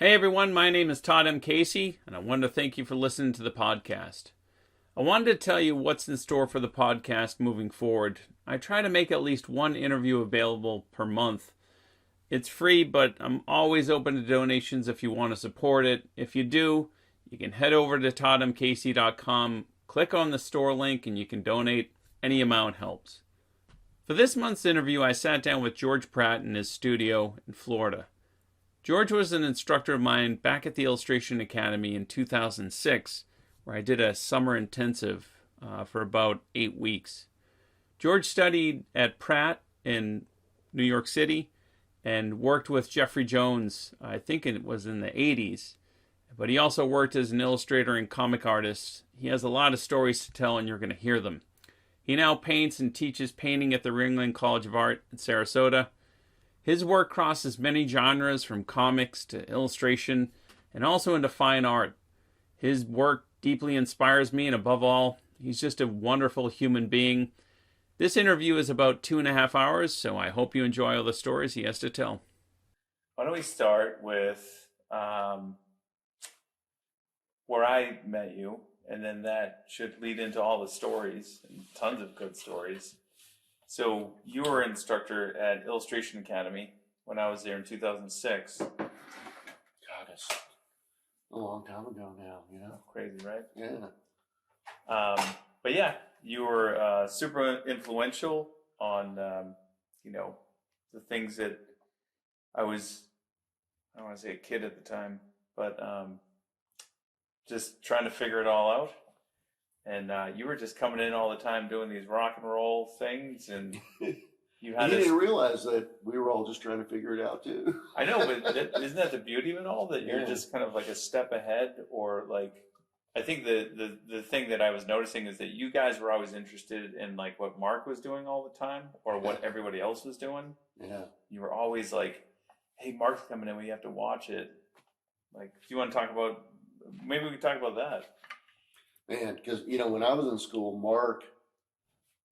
Hey everyone, my name is Todd M. Casey, and I wanted to thank you for listening to the podcast. I wanted to tell you what's in store for the podcast moving forward. I try to make at least one interview available per month. It's free, but I'm always open to donations if you want to support it. If you do, you can head over to toddmcasey.com, click on the store link, and you can donate. Any amount helps. For this month's interview, I sat down with George Pratt in his studio in Florida. George was an instructor of mine back at the Illustration Academy in 2006, where I did a summer intensive for about 8 weeks. George studied at Pratt in New York City and worked with Jeffrey Jones, I think it was in the 80s. But he also worked as an illustrator and comic artist. He has a lot of stories to tell, and you're going to hear them. He now paints and teaches painting at the Ringling College of Art in Sarasota. His work crosses many genres, from comics to illustration, and also into fine art. His work deeply inspires me, and above all, he's just a wonderful human being. This interview is about 2.5 hours, so I hope you enjoy all the stories he has to tell. Why don't we start with where I met you, and then that should lead into all the stories, and tons of good stories. So you were an instructor at Illustration Academy when I was there in 2006. God, it's a long time ago now, you know? Crazy, right? Yeah. But yeah, you were super influential on, the things that I don't want to say a kid at the time, but just trying to figure it all out. And you were just coming in all the time doing these rock and roll things, and you had. You didn't realize that we were all just trying to figure it out too. I know, but isn't that the beauty of it all? That you're just kind of like a step ahead, or like, I think the thing that I was noticing is that you guys were always interested in like what Mark was doing all the time, or what everybody else was doing. Yeah. You were always like, "Hey, Mark's coming in. We have to watch it." Like, if you want to talk about, maybe we could talk about that. Man, because, when I was in school, Mark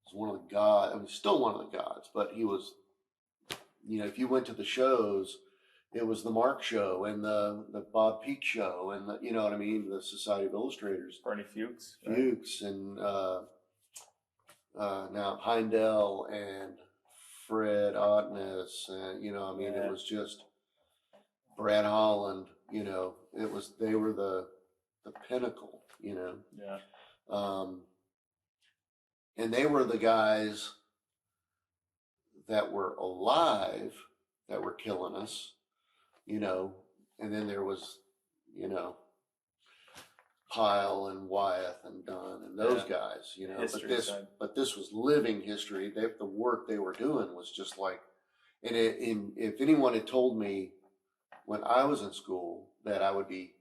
was one of the gods. I mean, still one of the gods, but he was, if you went to the shows, it was the Mark show and the Bob Peak show and the, you know what I mean, the Society of Illustrators. Bernie Fuchs. Right? Fuchs and now Heindel and Fred Ottness, and, it was just Brad Holland, they were the pinnacle. Yeah. And they were the guys that were alive that were killing us, and then there was, Pyle and Wyeth and Dunn and those guys, but this was living history. The work they were doing was just like, and if anyone had told me when I was in school that I would be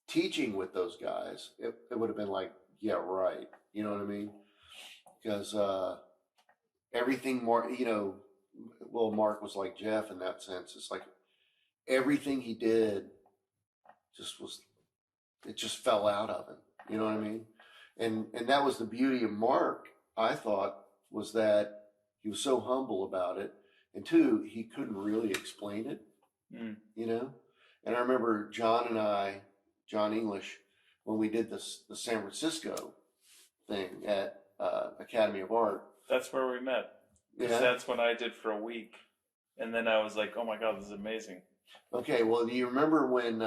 teaching with those guys, it would have been like, yeah, right. You know what I mean? Because everything more, Mark was like Jeff in that sense. It's like everything he did it just fell out of him. You know what I mean? And that was the beauty of Mark, I thought, was that he was so humble about it. And two, he couldn't really explain it, And I remember John English, when we did the San Francisco thing at Academy of Art. That's where we met. Yeah. That's what I did for a week. And then I was like, oh my God, this is amazing. Okay, well, do you remember when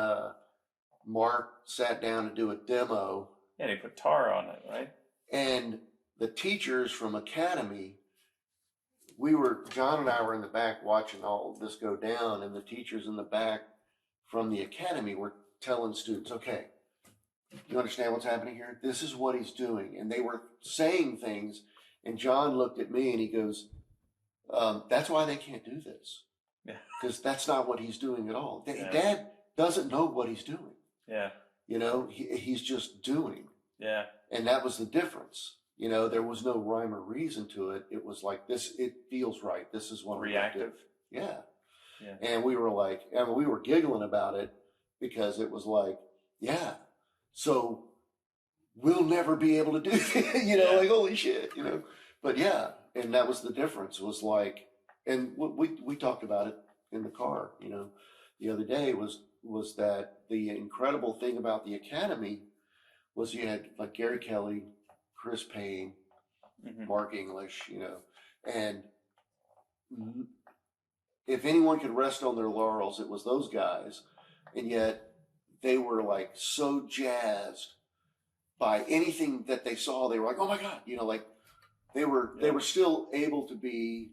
Mark sat down to do a demo? Yeah, he put tar on it, right? And the teachers from Academy, John and I were in the back watching all this go down, and the teachers in the back from the Academy were telling students, okay, you understand what's happening here? This is what he's doing. And they were saying things, and John looked at me and he goes, that's why they can't do this. Yeah. Because that's not what he's doing at all. Yeah. Dad doesn't know what he's doing. Yeah. He's just doing. Yeah. And that was the difference. There was no rhyme or reason to it. It was like this, it feels right. This is what reactive. Yeah. Yeah. And we were like, we were giggling about it because it was like, yeah, so we'll never be able to do that, like, holy shit, but yeah. And that was the difference, was like, and we talked about it in the car, the other day, was was that the incredible thing about the academy was you had like Gary Kelly, Chris Payne, Mark English, and if anyone could rest on their laurels, it was those guys. And yet they were like so jazzed by anything that they saw. They were like, oh my God, like they were still able to be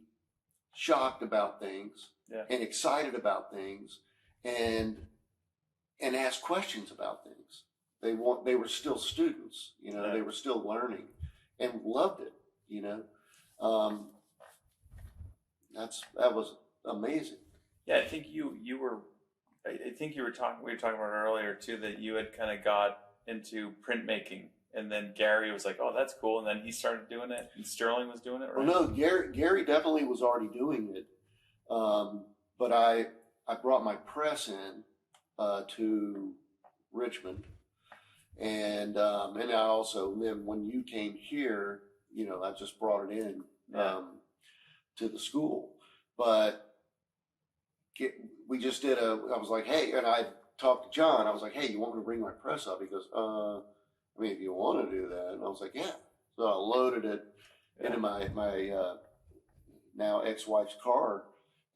shocked about things and excited about things and ask questions about things. They were still students, they were still learning and loved it, that was amazing. Yeah, I think you were. I think we were talking about earlier too, that you had kind of got into printmaking, and then Gary was like, "Oh, that's cool," and then he started doing it, and Sterling was doing it. Right? Well, no, Gary definitely was already doing it, but I brought my press in to Richmond, and I also then when you came here, I just brought it in to the school, but. We just did I was like, hey, and I talked to John. I was like, hey, you want me to bring my press up? He goes, if you want to do that. And I was like, yeah. So I loaded it into my now ex-wife's car.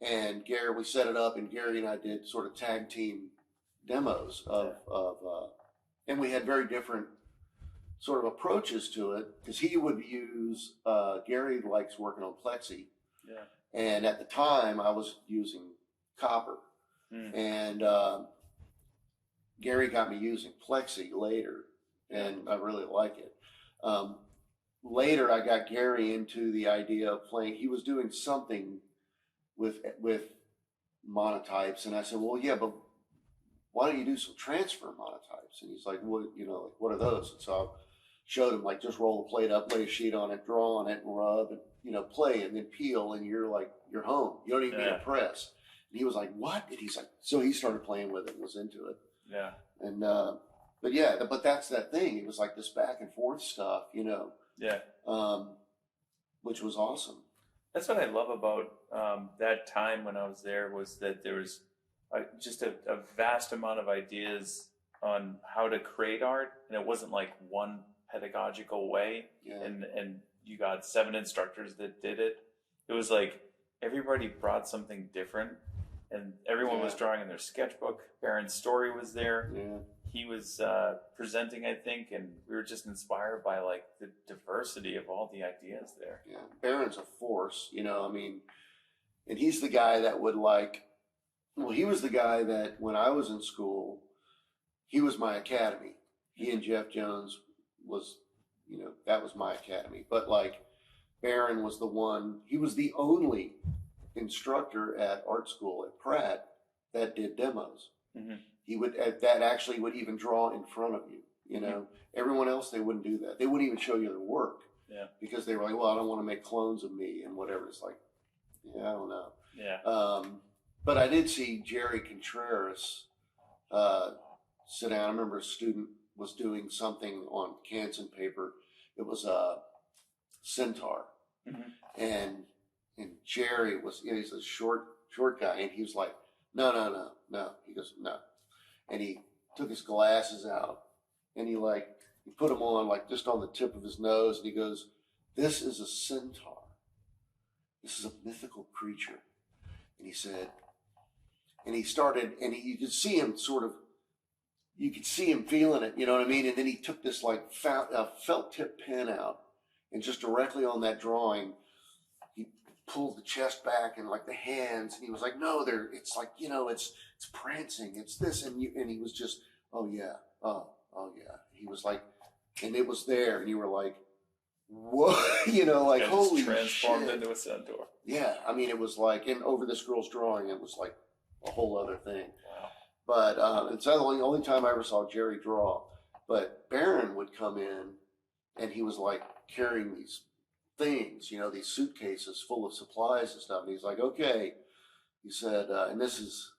And we set it up, and Gary and I did sort of tag team demos and we had very different sort of approaches to it, because he would use, Gary likes working on plexi. Yeah. And at the time I was using copper, and Gary got me using plexi later, and I really like it. Later, I got Gary into the idea of playing. He was doing something with monotypes, and I said, "Well, yeah, but why don't you do some transfer monotypes?" And he's like, "What? What are those?" And so I showed him, like, just roll the plate up, lay a sheet on it, draw on it, and rub, and play, and then peel, and you're home. You don't even need a press. And he was like, what? And he's like, so he started playing with it and was into it. Yeah. And, but that's that thing. It was like this back and forth stuff, Yeah. Which was awesome. That's what I love about that time when I was there, was that there was just a vast amount of ideas on how to create art. And it wasn't like one pedagogical way. Yeah. And you got 7 instructors that did it. It was like everybody brought something different, and everyone was drawing in their sketchbook. Baron's story was there. Yeah. He was presenting, I think, and we were just inspired by like the diversity of all the ideas there. Yeah, Baron's a force, and he's the guy that would he was the guy that when I was in school, he was my academy. He and Jeff Jones was, that was my academy. But Baron was he was the only instructor at art school at Pratt that did demos. Mm-hmm. He that actually would even draw in front of you, Mm-hmm. Everyone else, they wouldn't do that. They wouldn't even show you their work. Yeah. Because they were like, well, I don't want to make clones of me and whatever. It's like, I don't know. Yeah. But I did see Jerry Contreras sit down. I remember a student was doing something on Canson paper. It was a centaur. Mm-hmm. And Jerry was, he's a short guy, and he was like, no. He goes, no. And he took his glasses out, and he put them on just on the tip of his nose, and he goes, this is a centaur. This is a mythical creature. And he said, and he started, and you could see him you could see him feeling it, you know what I mean? And then he took this felt tip pen out, and just directly on that drawing, he pulled the chest back and the hands, and he was like, no, it's it's prancing, it's this, and he was just, oh yeah. He was like, and it was there, and you were like, what? Holy transformed shit. into a centaur. Yeah, I mean, it was and over this girl's drawing, it was a whole other thing. Wow. But it's the only time I ever saw Jerry draw. But Baron would come in, and he was carrying these things, these suitcases full of supplies and stuff. And he's like, okay, he said, and this is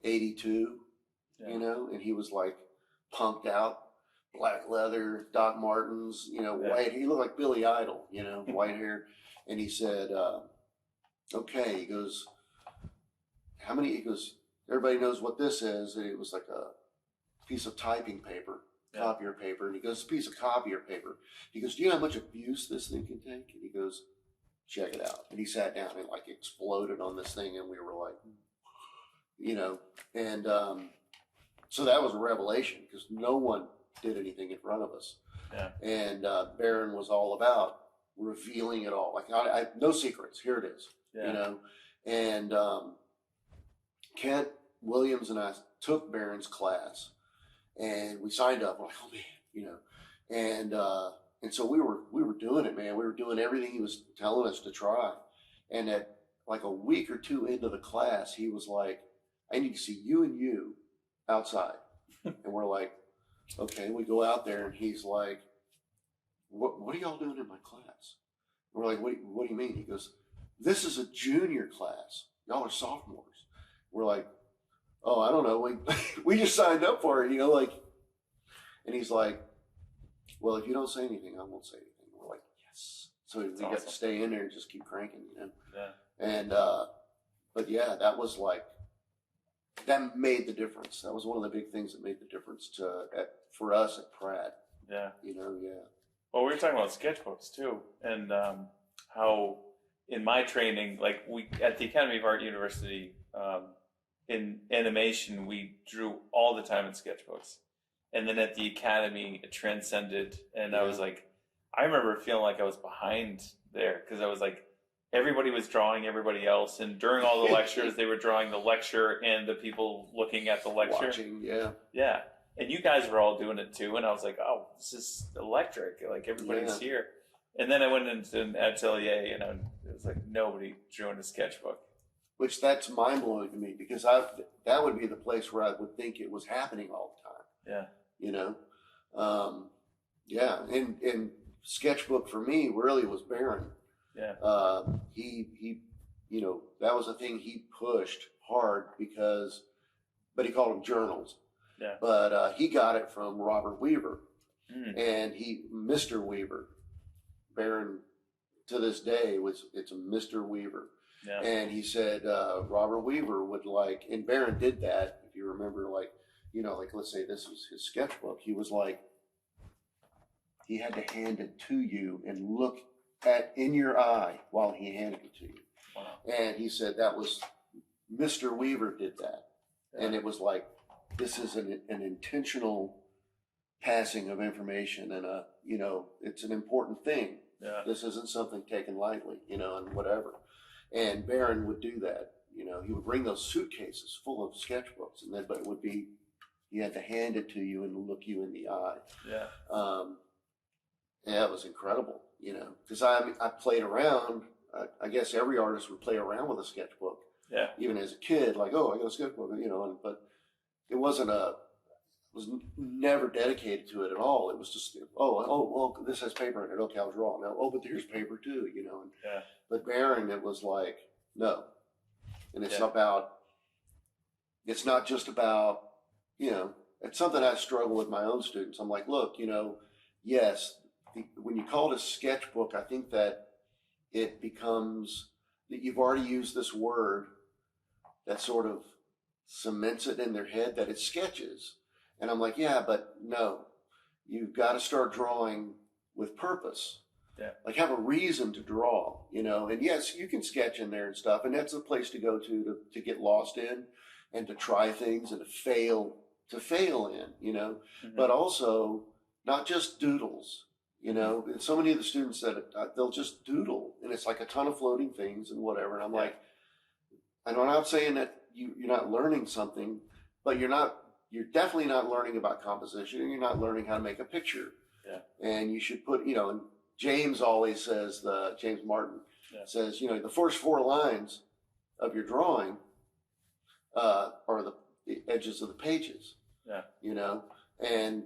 82, and he was punked out, black leather, Doc Martens, white. He looked like Billy Idol, white hair. And he said, okay, he goes, how many? He goes, everybody knows what this is. And it was like a piece of typing paper, copier paper. And he goes, a piece of copier paper. He goes, do you know how much abuse this thing can take? And he goes, check it out. And he sat down and like exploded on this thing. And we were like, you know, and so that was a revelation because no one did anything in front of us. Yeah. And Barron was all about revealing it all. Like, I no secrets. Here it is. Yeah. You know, and Kent Williams and I took Barron's class, and we signed up. We're like, oh man, you know, and so we were doing it, man. We were doing everything he was telling us to try. And at like a week or two into the class, he was like, I need to see you and you outside. And we're like, okay. We go out there, and he's like, what are y'all doing in my class? And we're like, what do you mean? He goes, this is a junior class. Y'all are sophomores. We're like, oh, I don't know. We just signed up for it, you know, like, and he's like, well, if you don't say anything, I won't say anything. We're like, yes. So we got to stay in there and just keep cranking, you know? Yeah. And, but yeah, that was like, that made the difference. That was one of the big things that made the difference for us at Pratt. Yeah. You know, yeah. Well, we were talking about sketchbooks too, and how in my training, like we at the Academy of Art University, in animation, we drew all the time in sketchbooks. And then at the Academy, it transcended. And I was like, I remember feeling like I was behind there because I was like, everybody was drawing everybody else. And during all the lectures, they were drawing the lecture and the people looking at the lecture. Watching, yeah. Yeah. And you guys were all doing it too. And I was like, oh, this is electric. Like everybody's here. And then I went into an atelier, you know, and it was like nobody drew in a sketchbook. Which that's mind blowing to me because that would be the place where I would think it was happening all the time. Yeah. You know, yeah. And sketchbook for me really was Barron. Yeah. He, you know, that was a thing he pushed hard but he called them journals. Yeah. But he got it from Robert Weaver, and Mr. Weaver, Barron to this day it's a Mr. Weaver. Yeah. And he said Robert Weaver would like, and Barron did that, if you remember, like, you know, like let's say this was his sketchbook. He was like, he had to hand it to you and look in your eye while he handed it to you. Wow. And he said that was, Mr. Weaver did that. Yeah. And it was like, this is an intentional passing of information and you know, it's an important thing. Yeah. This isn't something taken lightly, you know, and whatever. And Barron would do that. You know, he would bring those suitcases full of sketchbooks, but it would be, he had to hand it to you and look you in the eye. Yeah. Yeah, it was incredible, you know, because I played around. I guess every artist would play around with a sketchbook. Yeah. Even as a kid, like, oh, I got a sketchbook, you know, but it was never dedicated to it at all. It was just, well, this has paper in it. Okay, I'll draw. Now, but here's paper too, you know. Yeah. But Barron, it was like, no. And it's it's not just about, you know, it's something I struggle with my own students. I'm like, look, you know, yes, when you call it a sketchbook, I think that it becomes that you've already used this word that sort of cements it in their head that it's sketches. And I'm like, yeah, but no, you've got to start drawing with purpose. Yeah. Like have a reason to draw, you know, and yes, you can sketch in there and stuff. And that's a place to go to get lost in and to try things and to fail in, you know, but also not just doodles, you know, so many of the students that they'll just doodle and it's like a ton of floating things and whatever. And I'm like, and I'm not saying that you're not learning something, but you're definitely not learning about composition and you're not learning how to make a picture. Yeah. And you should put, you know, and James always says, James Martin says, you know, the first 4 lines of your drawing are the edges of the pages. Yeah. You know, and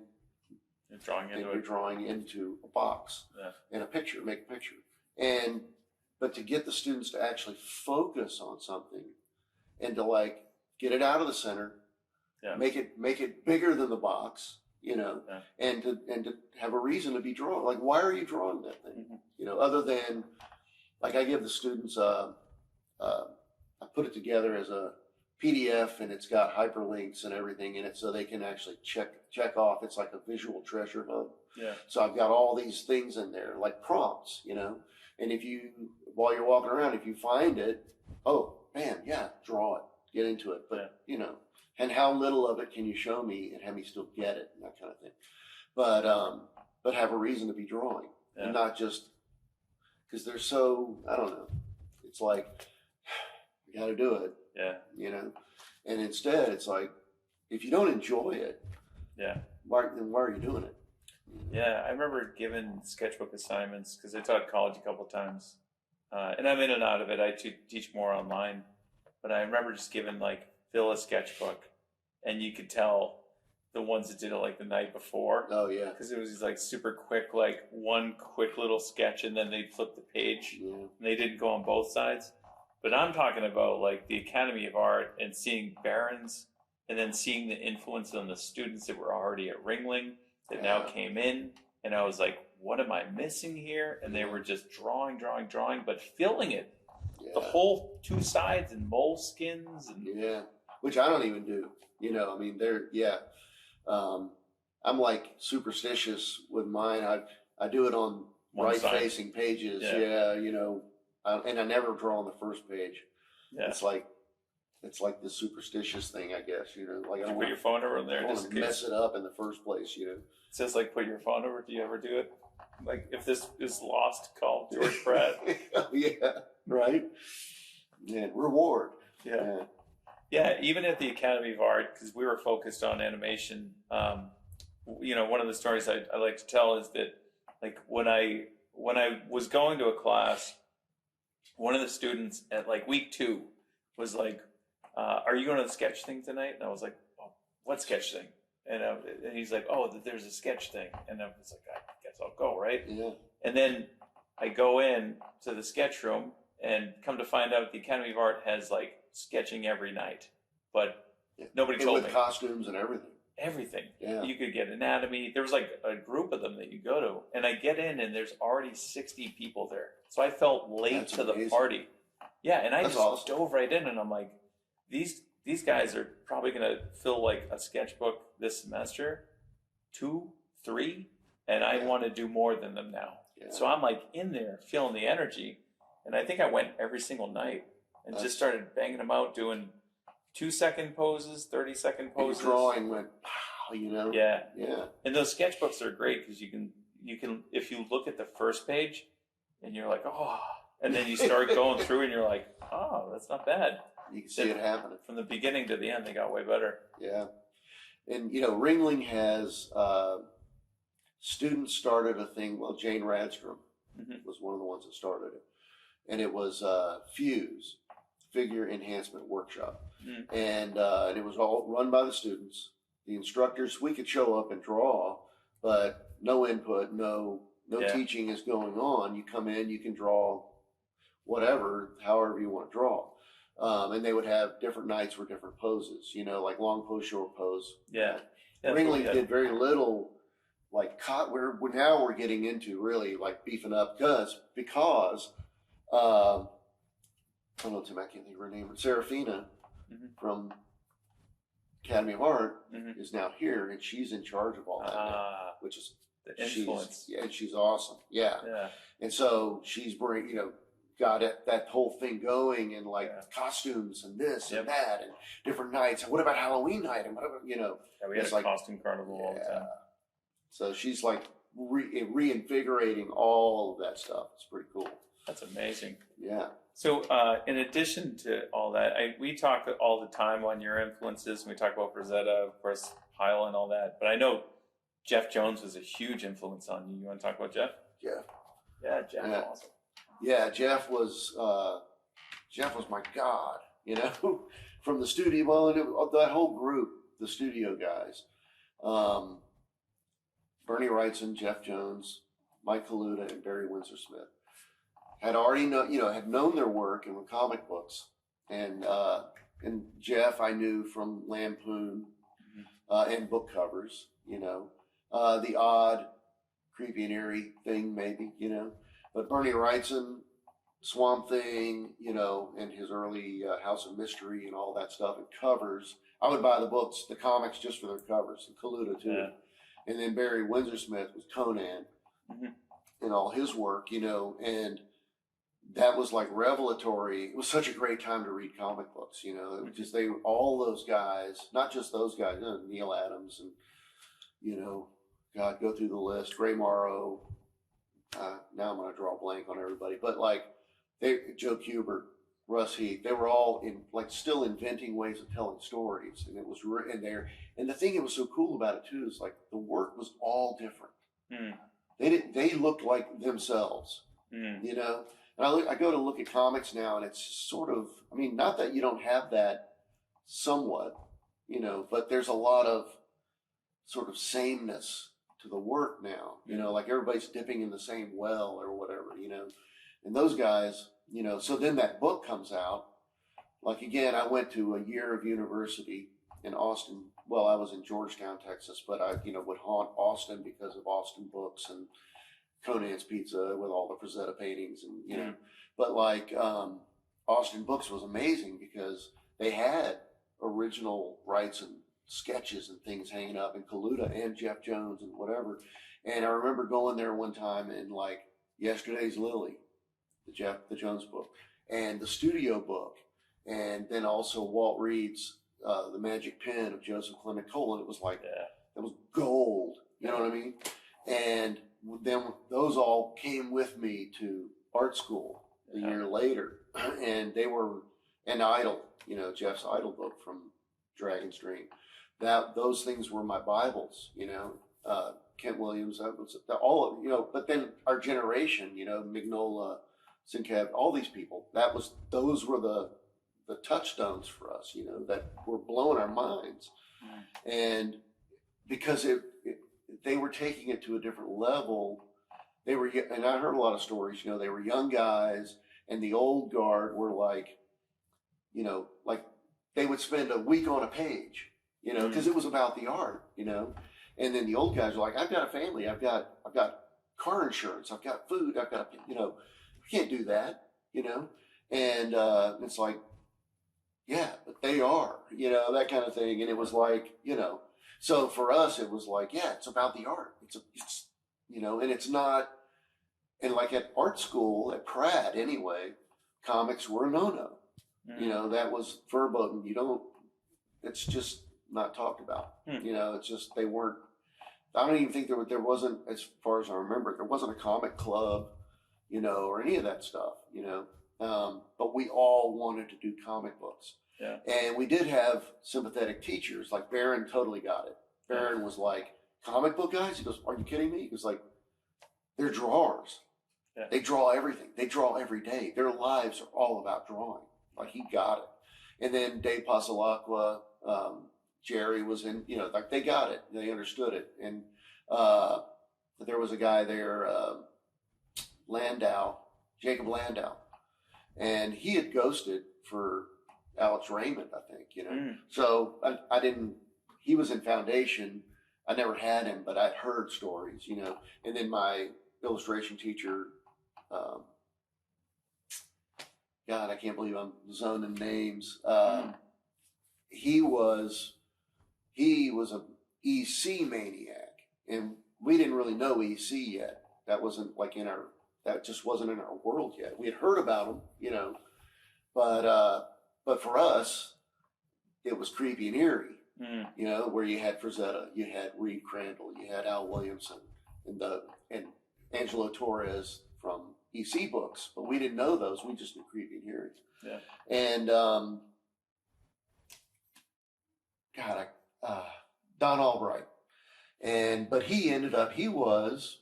you're drawing into a box and a picture, make a picture. But to get the students to actually focus on something and to like get it out of the center, make it bigger than the box, you know, and to have a reason to be drawn. Like, why are you drawing that thing? You know, other than like I give the students, I put it together as PDF, and it's got hyperlinks and everything in it, so they can actually check off. It's like a visual treasure hunt. Yeah. So I've got all these things in there, like prompts, and if you, while you're walking around, if you find it, oh man, yeah, draw it, get into it. But and how little of it can you show me and have me still get it and that kind of thing. But have a reason to be drawing, and not just because they're so, I don't know. It's like, you got to do it. Yeah. And instead it's like, if you don't enjoy it, why are you doing it? Yeah, I remember giving sketchbook assignments because I taught college a couple of times, and I'm in and out of it. I teach more online, but I remember just giving like fill a sketchbook, and you could tell the ones that did it like the night before. Oh yeah, because it was like super quick, like one quick little sketch, and then they'd flip the page. Yeah. And they didn't go on both sides. But I'm talking about like the Academy of Art and seeing Barron's, and then seeing the influence on the students that were already at Ringling that now came in, and I was like, what am I missing here? And they were just drawing, but filling it. The whole two sides and moleskins. And which I don't even do. I mean, I'm like superstitious with mine. I do it on right-facing pages. And I never draw on the first page. Yeah. It's like this superstitious thing, I guess. Like I don't put your phone number in there. I don't want to mess it up in the first place. It says like put your phone number. Do you ever do it? Like if this is lost, call George Pratt. Yeah. Right. Yeah. Reward. Yeah. Yeah. Even at the Academy of Art, because we were focused on animation. One of the stories I like to tell is that like when I was going to a class, one of the students at like week 2 was like, are you going to the sketch thing tonight? And I was like, oh, what sketch thing? And he's like, oh, there's a sketch thing. And I was like, I guess I'll go, right? Yeah. And then I go in to the sketch room and come to find out the Academy of Art has like sketching every night. But nobody told me. With costumes and everything. Everything. Yeah. You could get anatomy. There was like a group of them that you go to. And I get in and there's already 60 people there. So I felt late to the party. Yeah, and I just dove right in, and I'm like, these guys are probably going to fill like a sketchbook this semester, 2, 3, and I want to do more than them now. Yeah. So I'm like in there feeling the energy, and I think I went every single night and just started banging them out, doing 2-second poses, 30-second poses. And drawing went, wow, Yeah. Yeah. And those sketchbooks are great because you can if you look at the first page, and you're like, oh. And then you start going through and you're like, oh, that's not bad. You can see it happening. From the beginning to the end, they got way better. Yeah. And, Ringling has, students started a thing, Jane Radstrom was one of the ones that started it. And it was Fuse, Figure Enhancement Workshop. And it was all run by the students. The instructors, we could show up and draw, but no input, no teaching is going on. You come in, you can draw whatever, however you want to draw. And they would have different nights for different poses, like long pose, short pose. Yeah. Ringling did very little, like we're getting into really like beefing up because I don't know, Tim, I can't think of her name, but Serafina from Academy of Art is now here, and she's in charge of all that, which is the influence. And she's awesome. Yeah. And so she's got that whole thing going, and like costumes and this and that and different nights. And what about Halloween night? And whatever, Yeah, we had a costume carnival all the time. So she's like reinvigorating all of that stuff. It's pretty cool. That's amazing. Yeah. So in addition to all that, we talk all the time on your influences, and we talk about Rosetta, of course, Pyle and all that. But I know Jeff Jones was a huge influence on you. You want to talk about Jeff? Jeff. Yeah, Jeff, awesome. Yeah, Jeff was my god, from the studio. Well, and that whole group, the studio guys, Bernie Wrightson, Jeff Jones, Mike Kaluta, and Barry Windsor Smith had already had known their work and were comic books, and Jeff I knew from Lampoon and book covers, the odd, creepy and eerie thing maybe, but Bernie Wrightson Swamp Thing, you know, and his early House of Mystery and all that stuff, and covers. I would buy the books, the comics, just for their covers, and Kaluta too. Yeah. And then Barry Windsor-Smith with Conan and all his work, you know, and that was like revelatory. It was such a great time to read comic books, you know. It was just all those guys, not just those guys, you know, Neil Adams and, you know, God, go through the list, Ray Morrow. Now I'm going to draw a blank on everybody, but like Joe Kubert, Russ Heath, they were all still inventing ways of telling stories, and it was in there. And the thing that was so cool about it too is like the work was all different. They looked like themselves, you know. And I go to look at comics now, and it's sort of, I mean, not that you don't have that somewhat, you know, but there's a lot of sort of sameness to the work now, you know, like everybody's dipping in the same well or whatever, you know. And those guys, you know, so then that book comes out. Like, again, I went to a year of university in Austin. Well, I was in Georgetown, Texas, but I, you know, would haunt Austin because of Austin books and Conan's Pizza with all the Frazetta paintings and, you know, but like Austin Books was amazing because they had original Wrightson sketches and things hanging up, and Kaluta and Jeff Jones and whatever. And I remember going there one time and like Yesterday's Lily, the Jones book, and the studio book, and then also Walt Reed's The Magic Pen of Joseph Clement Cole, and it was like that was gold, you know what I mean? And then those all came with me to art school a year later, and they were an Idol, you know, Jeff's Idol book from Dragon's Dream. Those things were my Bibles, you know. Kent Williams, that was all, you know. But then our generation, you know, Mignola, Sincab, all these people, those were the touchstones for us, you know, that were blowing our minds, and because they were taking it to a different level. And I heard a lot of stories, you know, they were young guys, and the old guard were like, you know, like they would spend a week on a page, you know, because it was about the art, you know. And then the old guys were like, I've got a family, I've got car insurance, I've got food, I've got, you know, I can't do that, you know. And it's like, yeah, but they are, you know, that kind of thing. And it was like, you know, so for us, it was like, yeah, it's about the art. It's you know, and it's not, and like at art school, at Pratt anyway, comics were a no-no. You know, that was verboten. It's just not talked about. You know, it's just, they weren't, I don't even think there wasn't, as far as I remember, there wasn't a comic club, you know, or any of that stuff, you know. But we all wanted to do comic books. Yeah. And we did have sympathetic teachers, like Barron totally got it. Barron was like, comic book guys? He goes, are you kidding me? He goes like, they're drawers. Yeah. They draw everything. They draw every day. Their lives are all about drawing. Like, he got it. And then Dave Pasalacqua, Jerry was in, you know, like they got it. They understood it. And there was a guy there, Jacob Landau. And he had ghosted for Alex Raymond, I think, you know. So I didn't, he was in Foundation. I never had him, but I'd heard stories, you know. And then my illustration teacher, God, I can't believe I'm zoning names. He was a EC maniac, and we didn't really know EC yet. That wasn't like that just wasn't in our world yet. We had heard about him, you know, but for us, it was creepy and eerie. You know, where you had Frazetta, you had Reed Crandall, you had Al Williamson, and Angelo Torres from EC books, but we didn't know those. We just knew creepy and eerie. Yeah. And Don Albright, but he was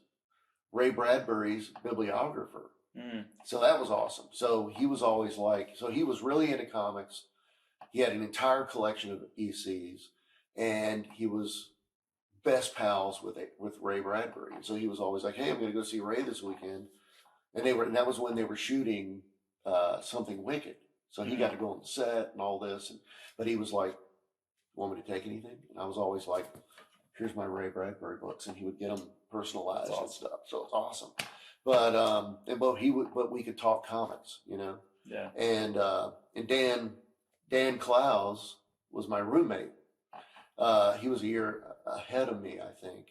Ray Bradbury's bibliographer. So that was awesome. So he was always he was really into comics. He had an entire collection of ECs, and he was best pals with Ray Bradbury. And so he was always like, "Hey, I'm going to go see Ray this weekend," and that was when they were shooting Something Wicked. So he got to go on the set and all this, but he was like, "Want me to take anything?" And I was always like, "Here's my Ray Bradbury books," and he would get them personalized and stuff. So it's awesome. but we could talk comics, you know. Yeah. And Dan Clowes was my roommate. He was a year ahead of me, I think.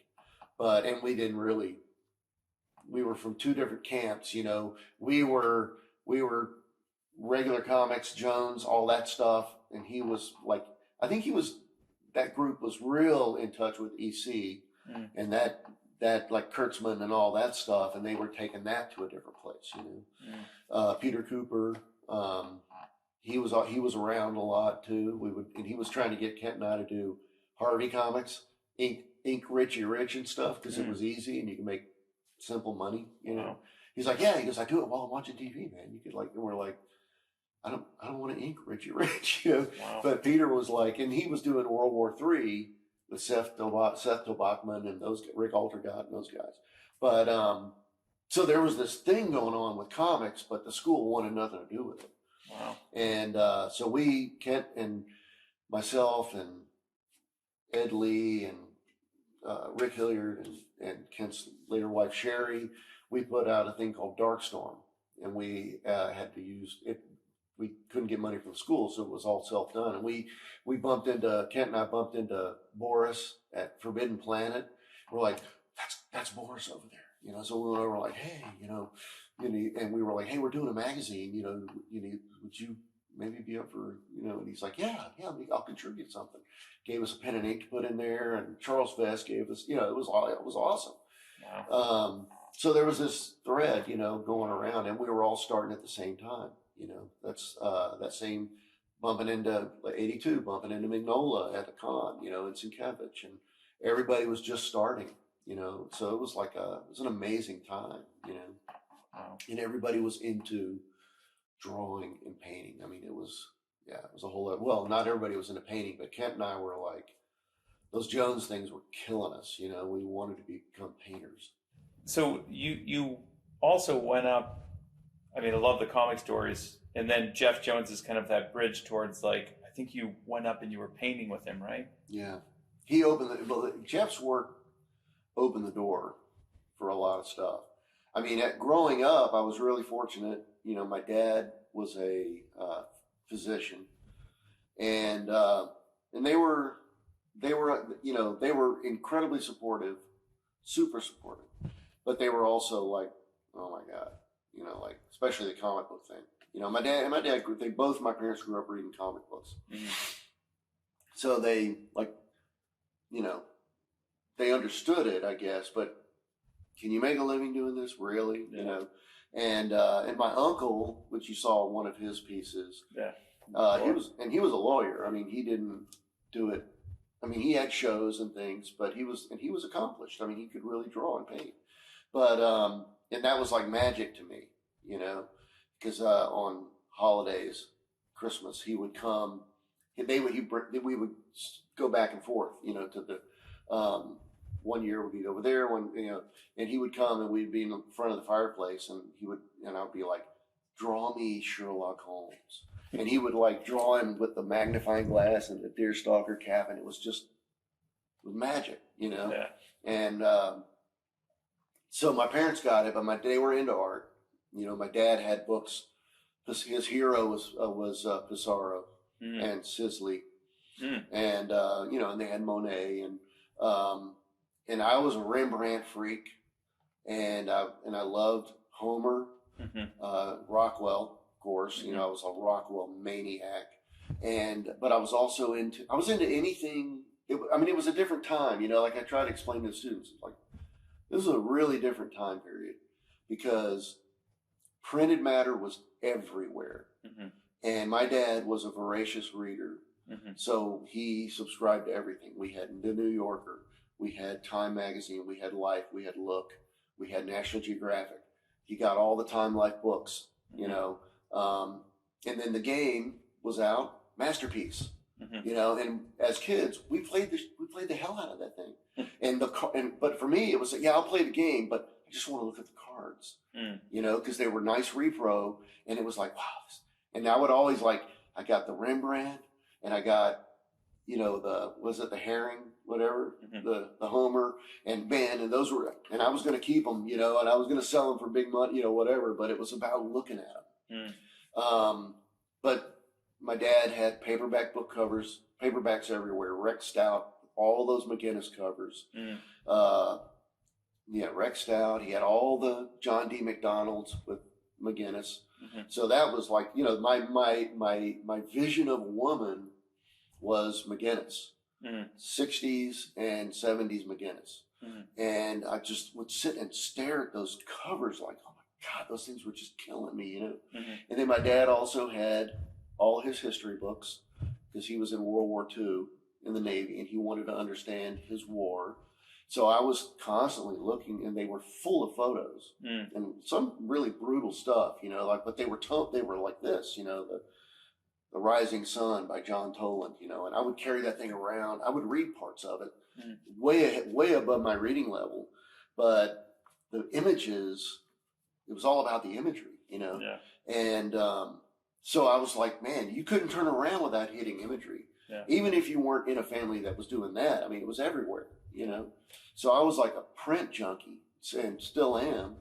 And we were from two different camps, you know. We were regular comics, Jones, all that stuff. And he was like, I think that group was real in touch with EC and that like Kurtzman and all that stuff. And they were taking that to a different place, you know. Peter Cooper, he was around a lot too. And he was trying to get Kent and I to do Harvey comics, ink Richie Rich and stuff, because it was easy and you can make simple money, you know. He's like, yeah, he goes, I do it while I'm watching TV, man. You could and we're like, I don't want to ink Richie Rich, you know. Wow. But Peter was like, and he was doing World War III with Seth Tobachman and Rick Altergott and those guys. But so there was this thing going on with comics, but the school wanted nothing to do with it. Wow. And so Kent and myself and Ed Lee and Rick Hilliard and Kent's later wife Sherry, we put out a thing called Darkstorm, and we had to use it. We couldn't get money from the school, so it was all self-done. And Kent and I bumped into Boris at Forbidden Planet. We're like, that's Boris over there, you know. So we went over like, hey, you know, and we were like, hey, we're doing a magazine, you know, would you maybe be up for, you know? And he's like, yeah, I'll contribute something. Gave us a pen and ink to put in there, and Charles Vest gave us, you know, it was awesome. Wow. So there was this thread, you know, going around, and we were all starting at the same time. You know, that's that same bumping into 82, bumping into Mignola at the con, you know, in Sienkiewicz, and everybody was just starting, you know. So it was like it was an amazing time, you know. Wow. And everybody was into drawing and painting. I mean, it was a whole lot. Well, not everybody was into painting, but Kent and I were like, those Jones things were killing us, you know. We wanted to become painters. So you also went up. I mean, I love the comic stories. And then Jeff Jones is kind of that bridge towards, like, I think you went up and you were painting with him, right? Yeah. Jeff's work opened the door for a lot of stuff. I mean, growing up, I was really fortunate. You know, my dad was a physician, and they were incredibly supportive, super supportive, but they were also like, oh my God. You know, like, especially the comic book thing. You know, my dad, both my parents grew up reading comic books. Mm-hmm. So they, like, you know, they understood it, I guess, but can you make a living doing this? Really? Yeah. You know? And my uncle, which you saw in one of his pieces, he was a lawyer. I mean, he didn't do it. I mean, he had shows and things, but he was accomplished. I mean, he could really draw and paint. But, and that was like magic to me, you know, because on holidays, Christmas, he would come. We would go back and forth, you know, to the 1 year would be over there, and he would come and we'd be in front of the fireplace, and I'd be like, draw me Sherlock Holmes, and he would like draw him with the magnifying glass and the deerstalker cap, and it was magic, you know, and. So my parents got it, but they were into art. You know, my dad had books. His hero was Pissarro and Sisley, and you know, and they had Monet, and I was a Rembrandt freak, and I loved Homer, Rockwell, of course. You know, I was a Rockwell maniac, but I was also into anything. It was a different time. You know, like I try to explain to the students, like. This was a really different time period because printed matter was everywhere. Mm-hmm. And my dad was a voracious reader. Mm-hmm. So he subscribed to everything. We had The New Yorker. We had Time Magazine. We had Life. We had Look. We had National Geographic. He got all the Time Life books, you know. And then The Game was out, Masterpiece. Mm-hmm. You know, and as kids, we played the hell out of that thing. But for me, it was I'll play the game, but I just want to look at the cards, you know, because they were nice repro, and it was like, wow. And I would always I got the Rembrandt, and I got was it the herring, whatever, Mm-hmm. the Homer, and man, and those were, and I was going to keep them, and I was going to sell them for big money, whatever, but it was about looking at them. But my dad had paperback book covers, paperbacks everywhere, Rex Stout, all those McGinnis covers. Rex Stout. He had all the John D. McDonald's with McGinnis. So that was like, my vision of a woman was McGinnis, 60s and 70s McGinnis. And I just would sit and stare at those covers like, oh my God, those things were just killing me, And then my dad also had all his history books because he was in World War II in the Navy and he wanted to understand his war. So I was constantly looking, and they were full of photos and some really brutal stuff, but they were like this, the Rising Sun by John Toland, and I would carry that thing around. I would read parts of it way above my reading level, but the images, it was all about the imagery, and so I was like, man, you couldn't turn around without hitting imagery. Even if you weren't in a family that was doing that. I mean, it was everywhere, So I was like a print junkie and still am.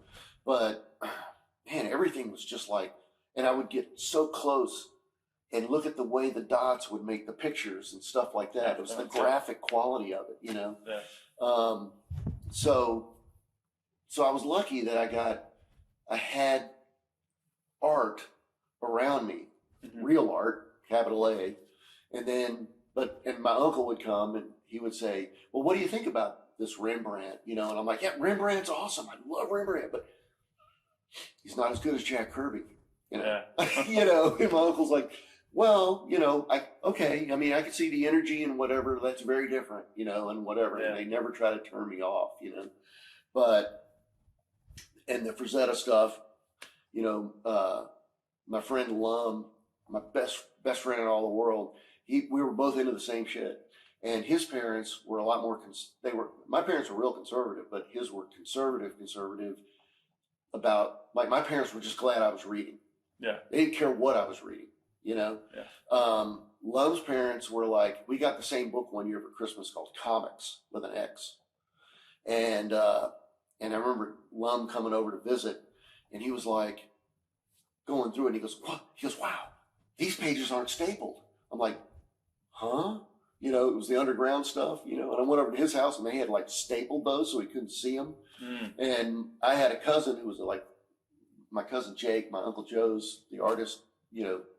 But man, everything was just like, and I would get so close and look at the way the dots would make the pictures and stuff like that. It was the graphic quality of it, So I was lucky that I had art around me, real art, capital A. And then, and my uncle would come and he would say, well, what do you think about this Rembrandt? And I'm like, yeah, Rembrandt's awesome. I love Rembrandt, but he's not as good as Jack Kirby, And my uncle's like, well, I mean, I could see the energy and whatever. That's very different, and whatever. And they never try to turn me off, But, and the Frazetta stuff, my friend Lum, my best friend in all the world, we were both into the same shit. And his parents were a lot more, my parents were real conservative, but his were conservative about, like, my parents were just glad I was reading. They didn't care what I was reading, Lum's parents were like, we got the same book one year for Christmas called Comics with an X. And I remember Lum coming over to visit, and he was like, going through it, and he goes, what? He goes, wow, these pages aren't stapled. I'm like, huh? It was the underground stuff, and I went over to his house and they had like stapled those so he couldn't see them. And I had a cousin who was like my cousin Jake, my Uncle Joe's, the artist,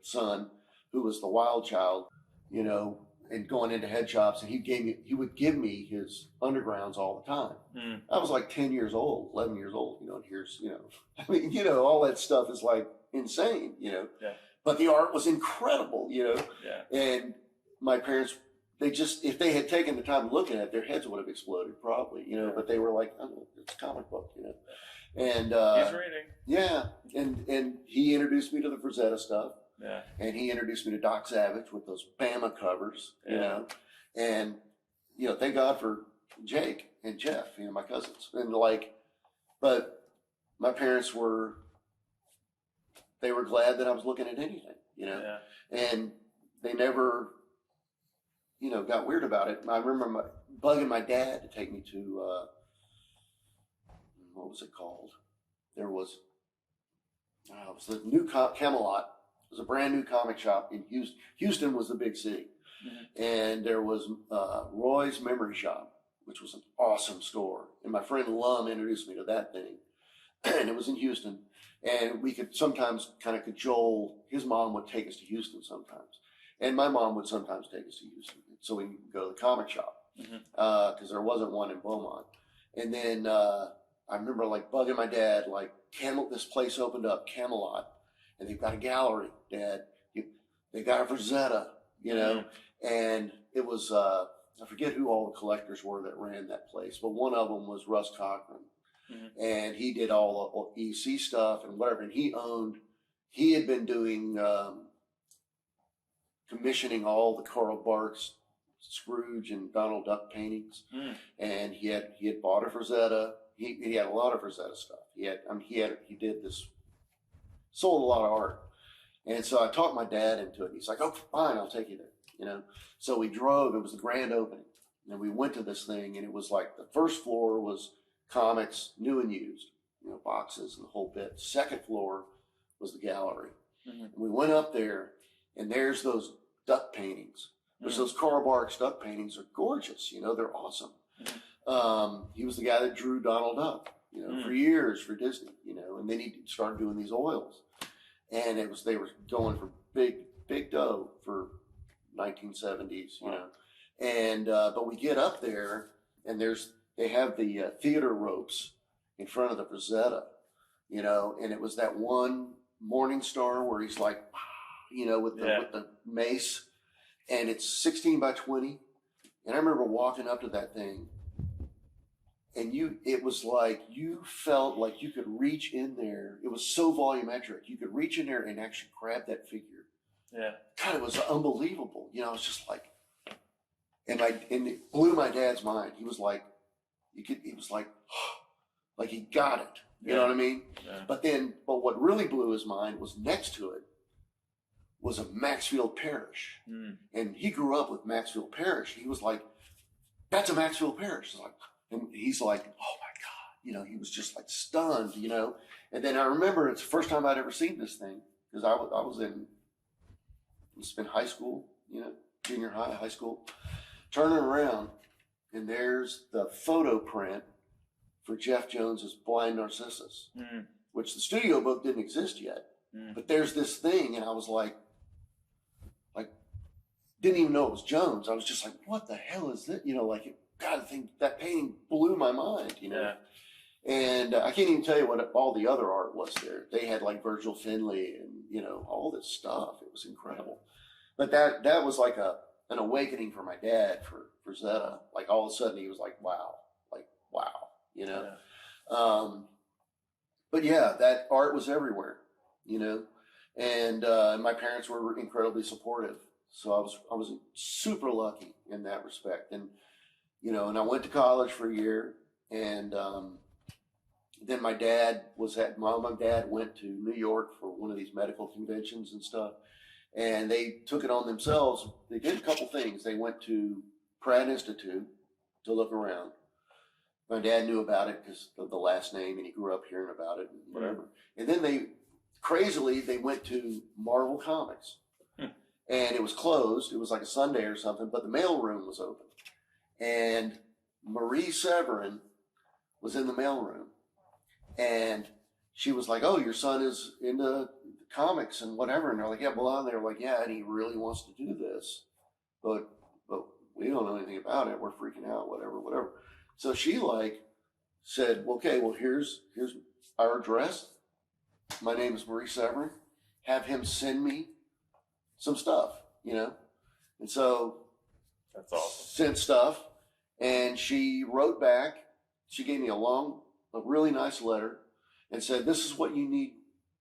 son, who was the wild child, and going into head shops, and he would give me his undergrounds all the time. I was like 10 years old, 11 years old, and here's, I mean, all that stuff is like insane, but the art was incredible, and my parents, if they had taken the time to look at it, their heads would have exploded probably, but they were like, oh, it's a comic book, and, he's reading. Yeah. And he introduced me to the Frazetta stuff. And he introduced me to Doc Savage with those Bama covers, and, thank God for Jake and Jeff, my cousins, and but my parents they were glad that I was looking at anything, and they never, got weird about it. I remember bugging my dad to take me to, what was it called? It was the new Camelot. It was a brand new comic shop in Houston. Houston was the big city. And there was Roy's Memory Shop, which was an awesome store. And my friend Lum introduced me to that thing. And it was in Houston. And we could sometimes kind of cajole. His mom would take us to Houston sometimes. And my mom would sometimes take us to Houston. So we could go to the comic shop. Because there wasn't one in Beaumont. And then I remember bugging my dad, this place opened up, Camelot. And they've got a gallery, Dad. They got a Frazetta, and it was, I forget who all the collectors were that ran that place, but one of them was Russ Cochran. And he did all the EC stuff and whatever. And he had been doing, commissioning all the Carl Barks, Scrooge and Donald Duck paintings. And he had bought a Frazetta. He had a lot of Frazetta stuff. He did this, sold a lot of art. And so I talked my dad into it. He's like, oh, fine, I'll take you there. you know. So we drove, it was the grand opening, and we went to this thing, and it was like the first floor was comics, new and used, you know, boxes and the whole bit. Second floor was the gallery. And we went up there, and there's those duck paintings, which those Karl Barks duck paintings are gorgeous, you know, they're awesome. He was the guy that drew Donald Duck, you know, for years for Disney, you know, and then he started doing these oils, and they were going for big dough for 1970s, you know, and but we get up there, and they have the theater ropes in front of the Rosetta, you know, and it was that one Morning Star where he's like, you know, with the mace, and it's 16 by 20, and I remember walking up to that thing. And it was like you felt like you could reach in there. It was so volumetric. You could reach in there and actually grab that figure. Yeah. God, it was unbelievable. You know, it was just like, and it blew my dad's mind. He was like, he was like he got it. You know what I mean? Yeah. But what really blew his mind was next to it was a Maxfield Parrish. And he grew up with Maxfield Parrish. He was like, that's a Maxfield Parrish. And he's like, oh my God, you know, he was just like stunned, you know. And then I remember it's the first time I'd ever seen this thing, because I was in high school, you know, junior high school, turning around, and there's the photo print for Jeff Jones's Blind Narcissus, which the studio book didn't exist yet. But there's this thing, and I was like, didn't even know it was Jones. I was just like, what the hell is this? You know, like, God, I think that painting blew my mind, you know. Yeah. And I can't even tell you what all the other art was there. They had like Virgil Finlay and, you know, all this stuff. It was incredible. But that was like an awakening for my dad for Zeta. Like all of a sudden he was like, wow, you know. Yeah. But yeah, that art was everywhere, you know. And my parents were incredibly supportive. So I was super lucky in that respect. And you know, and I went to college for a year, and then my mom and dad went to New York for one of these medical conventions and stuff, and they took it on themselves. They did a couple things. They went to Pratt Institute to look around. My dad knew about it because of the last name, and he grew up hearing about it and whatever. And then they went to Marvel Comics, and it was closed. It was like a Sunday or something, but the mail room was open. And Marie Severin was in the mailroom, and she was like, oh, your son is into comics and whatever. And they're like, yeah, well, and they're like, yeah, and he really wants to do this, but we don't know anything about it. We're freaking out, whatever. So she like said, okay, well, here's our address. My name is Marie Severin. Have him send me some stuff, you know? And so that's awesome. Sent stuff, and she wrote back. She gave me a really nice letter, and said, "This is what you need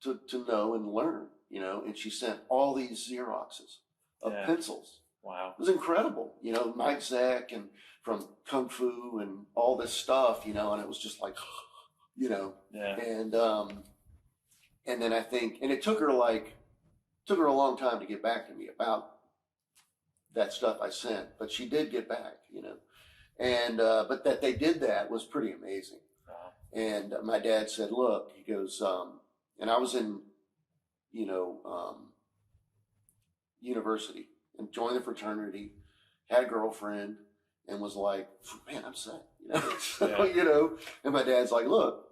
to know and learn," you know. And she sent all these Xeroxes of pencils. Wow, it was incredible, you know, Mike Zack and from Kung Fu and all this stuff, you know. And it was just like, you know, and then I think, and it took her a long time to get back to me about that stuff I sent, but she did get back, you know, and but that they did that was pretty amazing. And my dad said, look, he goes, and I was in, you know, university and joined the fraternity, had a girlfriend, and was like, man, I'm set, you know. So, you know, and my dad's like, look,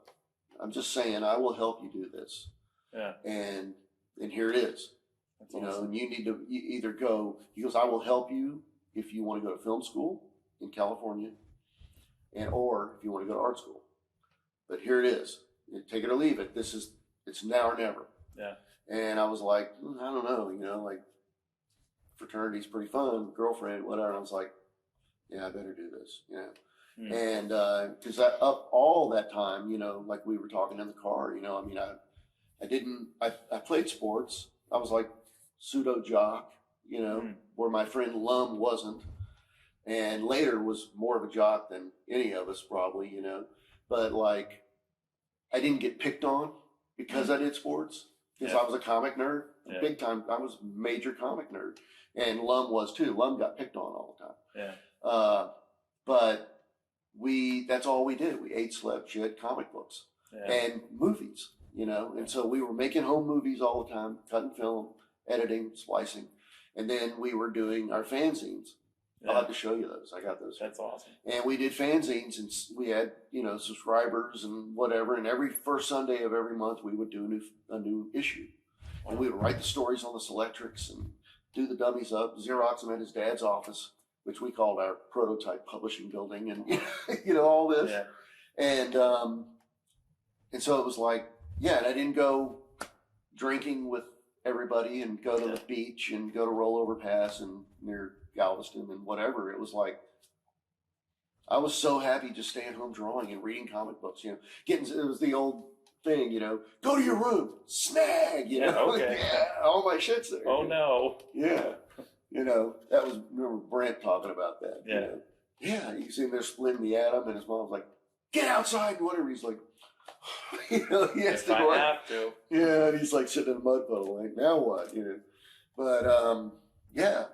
I'm just saying, I will help you do this. Yeah. And here it is. That's awesome. Know, and you need to either go, he goes, I will help you if you want to go to film school in California, or if you want to go to art school. But here it is. Take it or leave it. It's now or never. Yeah. And I was like, I don't know, you know, like fraternity's pretty fun, girlfriend, whatever. And I was like, yeah, I better do this, you know. And because up all that time, you know, like we were talking in the car, you know, I mean, I played sports. I was like pseudo jock, you know, where my friend Lum wasn't, and later was more of a jock than any of us probably, you know. But like, I didn't get picked on because I did sports. because I was a comic nerd, big time. I was a major comic nerd, and Lum was too. Lum got picked on all the time. Yeah. But that's all we did. We ate, slept, shit, comic books and movies, you know. And so we were making home movies all the time, cutting film, editing, splicing, and then we were doing our fanzines. I'll have to show you those. I got those. That's awesome. And we did fanzines, and we had, you know, subscribers and whatever. And every first Sunday of every month, we would do a new issue. And we would write the stories on the Selectrics and do the dummies up, Xerox them at his dad's office, which we called our prototype publishing building, and you know, all this. Yeah. And so it was like, and I didn't go drinking with everybody and go to the beach and go to Rollover Pass and near Galveston and whatever. It was like, I was so happy just staying home drawing and reading comic books, you know, it was the old thing, you know, go to your room, snag, you know, all my shit's there. Oh no. Yeah. You know, that was, remember Brent talking about that. Yeah. You know? Yeah. You see him there splitting the atom, and his mom's like, get outside and whatever. He's like, you know, he has to go. I have to. Yeah. And he's like sitting in a mud puddle, like, now what? You know, but, yeah.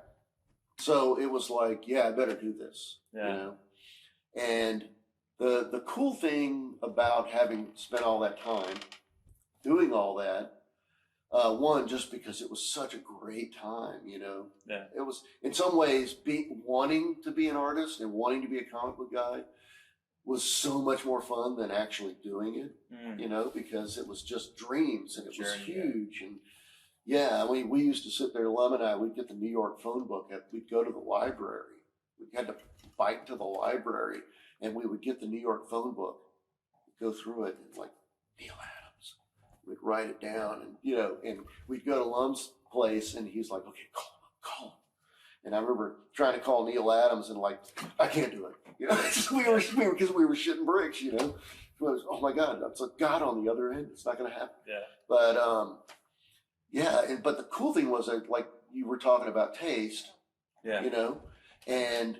So it was like, I better do this, you know? And the cool thing about having spent all that time doing all that, one, just because it was such a great time, you know. Yeah. It was, in some ways, wanting to be an artist and wanting to be a comic book guy was so much more fun than actually doing it, you know, because it was just dreams and it was huge. And we used to sit there, Lum and I, we'd get the New York phone book, we'd go to the library. We had to bike to the library, and we would get the New York phone book, go through it, and like, Neil Adams. We'd write it down, and, you know, and we'd go to Lum's place, and he's like, okay, call him. And I remember trying to call Neil Adams, and like, I can't do it. You know, because we were shitting bricks, you know. It was, oh my God, that's a God on the other end. It's not going to happen. Yeah. But, but the cool thing was that, like, you were talking about taste, you know, and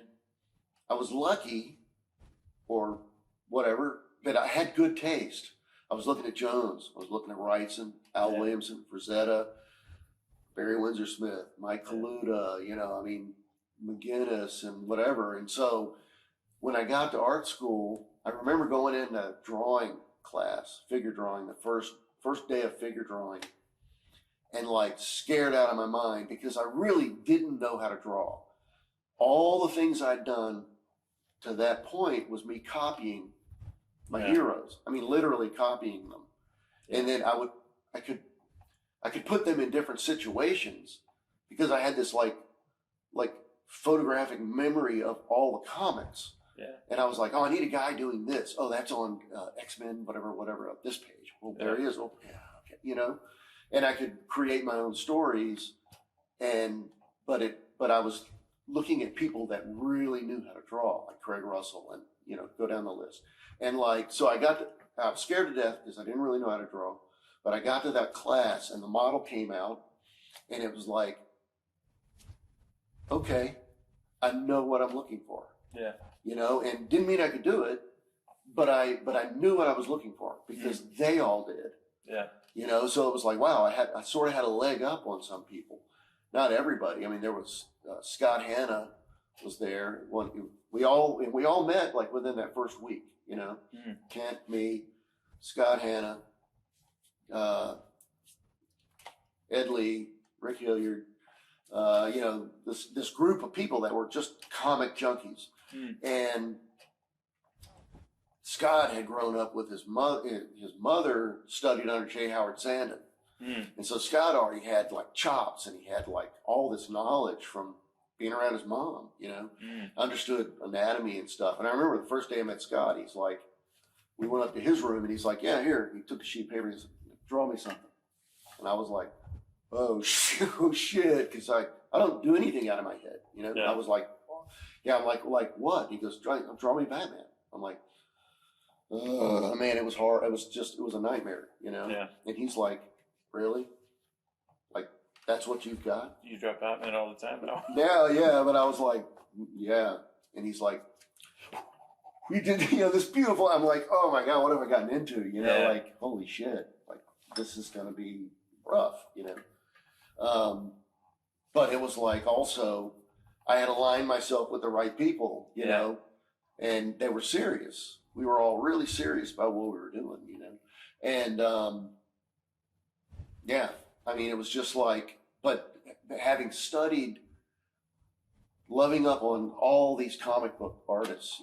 I was lucky, or whatever, that I had good taste. I was looking at Jones. I was looking at Wrightson, Al Williamson, Frazetta, Barry Windsor Smith, Mike Kaluta, you know, I mean, McGinnis and whatever. And so when I got to art school, I remember going into drawing class, figure drawing, the first day of figure drawing, and like scared out of my mind because I really didn't know how to draw. All the things I'd done to that point was me copying my heroes. I mean, literally copying them. And then I could put them in different situations because I had this like photographic memory of all the comics. Yeah. And I was like, oh, I need a guy doing this. Oh, that's on X-Men, whatever, up this page. Well, there he is. Oh, yeah, okay. You know, and I could create my own stories, but I was looking at people that really knew how to draw, like Craig Russell, and, you know, go down the list. And like, so I was scared to death because I didn't really know how to draw, but I got to that class and the model came out and it was like, okay, I know what I'm looking for. Yeah. You know, and didn't mean I could do it, but I knew what I was looking for because they all did. Yeah. You know, so it was like, wow, I sort of had a leg up on some people. Not everybody. I mean, there was Scott Hanna was there. We all met like within that first week. You know, Kent, me, Scott Hanna, Ed Lee, Rick Hilliard. You know, this group of people that were just comic junkies. And Scott had grown up with his mother. His mother studied under J. Howard Sandon. And so Scott already had like chops, and he had like all this knowledge from being around his mom, you know, understood anatomy and stuff. And I remember the first day I met Scott, he's like, we went up to his room and he's like, yeah, here. He took a sheet of paper and he said, draw me something. And I was like, oh shit. Cause I don't do anything out of my head, you know? I was like, I'm like what? He goes, draw me Batman. I'm like, man, it was hard. It was a nightmare, you know? Yeah. And he's like, really? Like, that's what you've got? You draw Batman all the time now. Yeah, but I was like, yeah. And he's like, we did, you know, this beautiful, I'm like, oh my God, what have I gotten into? You know, like, holy shit. Like, this is going to be rough, but it was like also I had aligned myself with the right people, you know, and they were serious. We were all really serious about what we were doing, and I mean, it was just like, but having studied, loving up on all these comic book artists,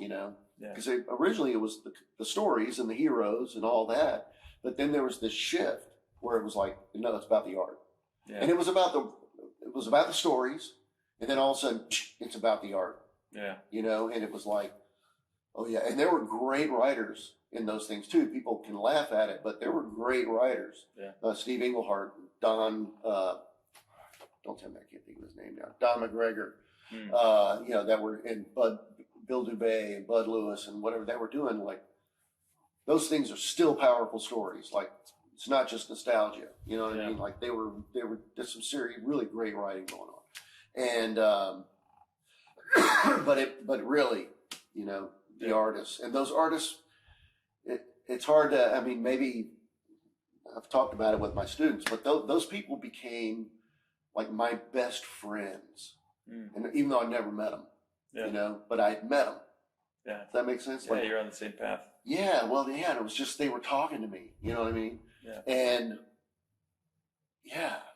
because originally it was the stories and the heroes and all that, but then there was this shift where it was like, no, it's about the art, and it was about the stories, and then all of a sudden it's about the art, and it was like, oh yeah, and there were great writers in those things too. People can laugh at it, but there were great writers. Steve Englehart, Don, don't tell me I can't think of his name now. Don McGregor, that were in Bill Dubay and Bud Lewis and whatever they were doing. Like those things are still powerful stories. Like it's not just nostalgia. You know what I mean? Like there's some serious, really great writing going on, and but really, the artists and those artists. It's hard to. I mean, maybe I've talked about it with my students, but those people became like my best friends, and even though I never met them, but I had met them. Yeah, does that make sense? Yeah, you're on the same path. Yeah, well, and it was just they were talking to me. You know what I mean? Yeah. And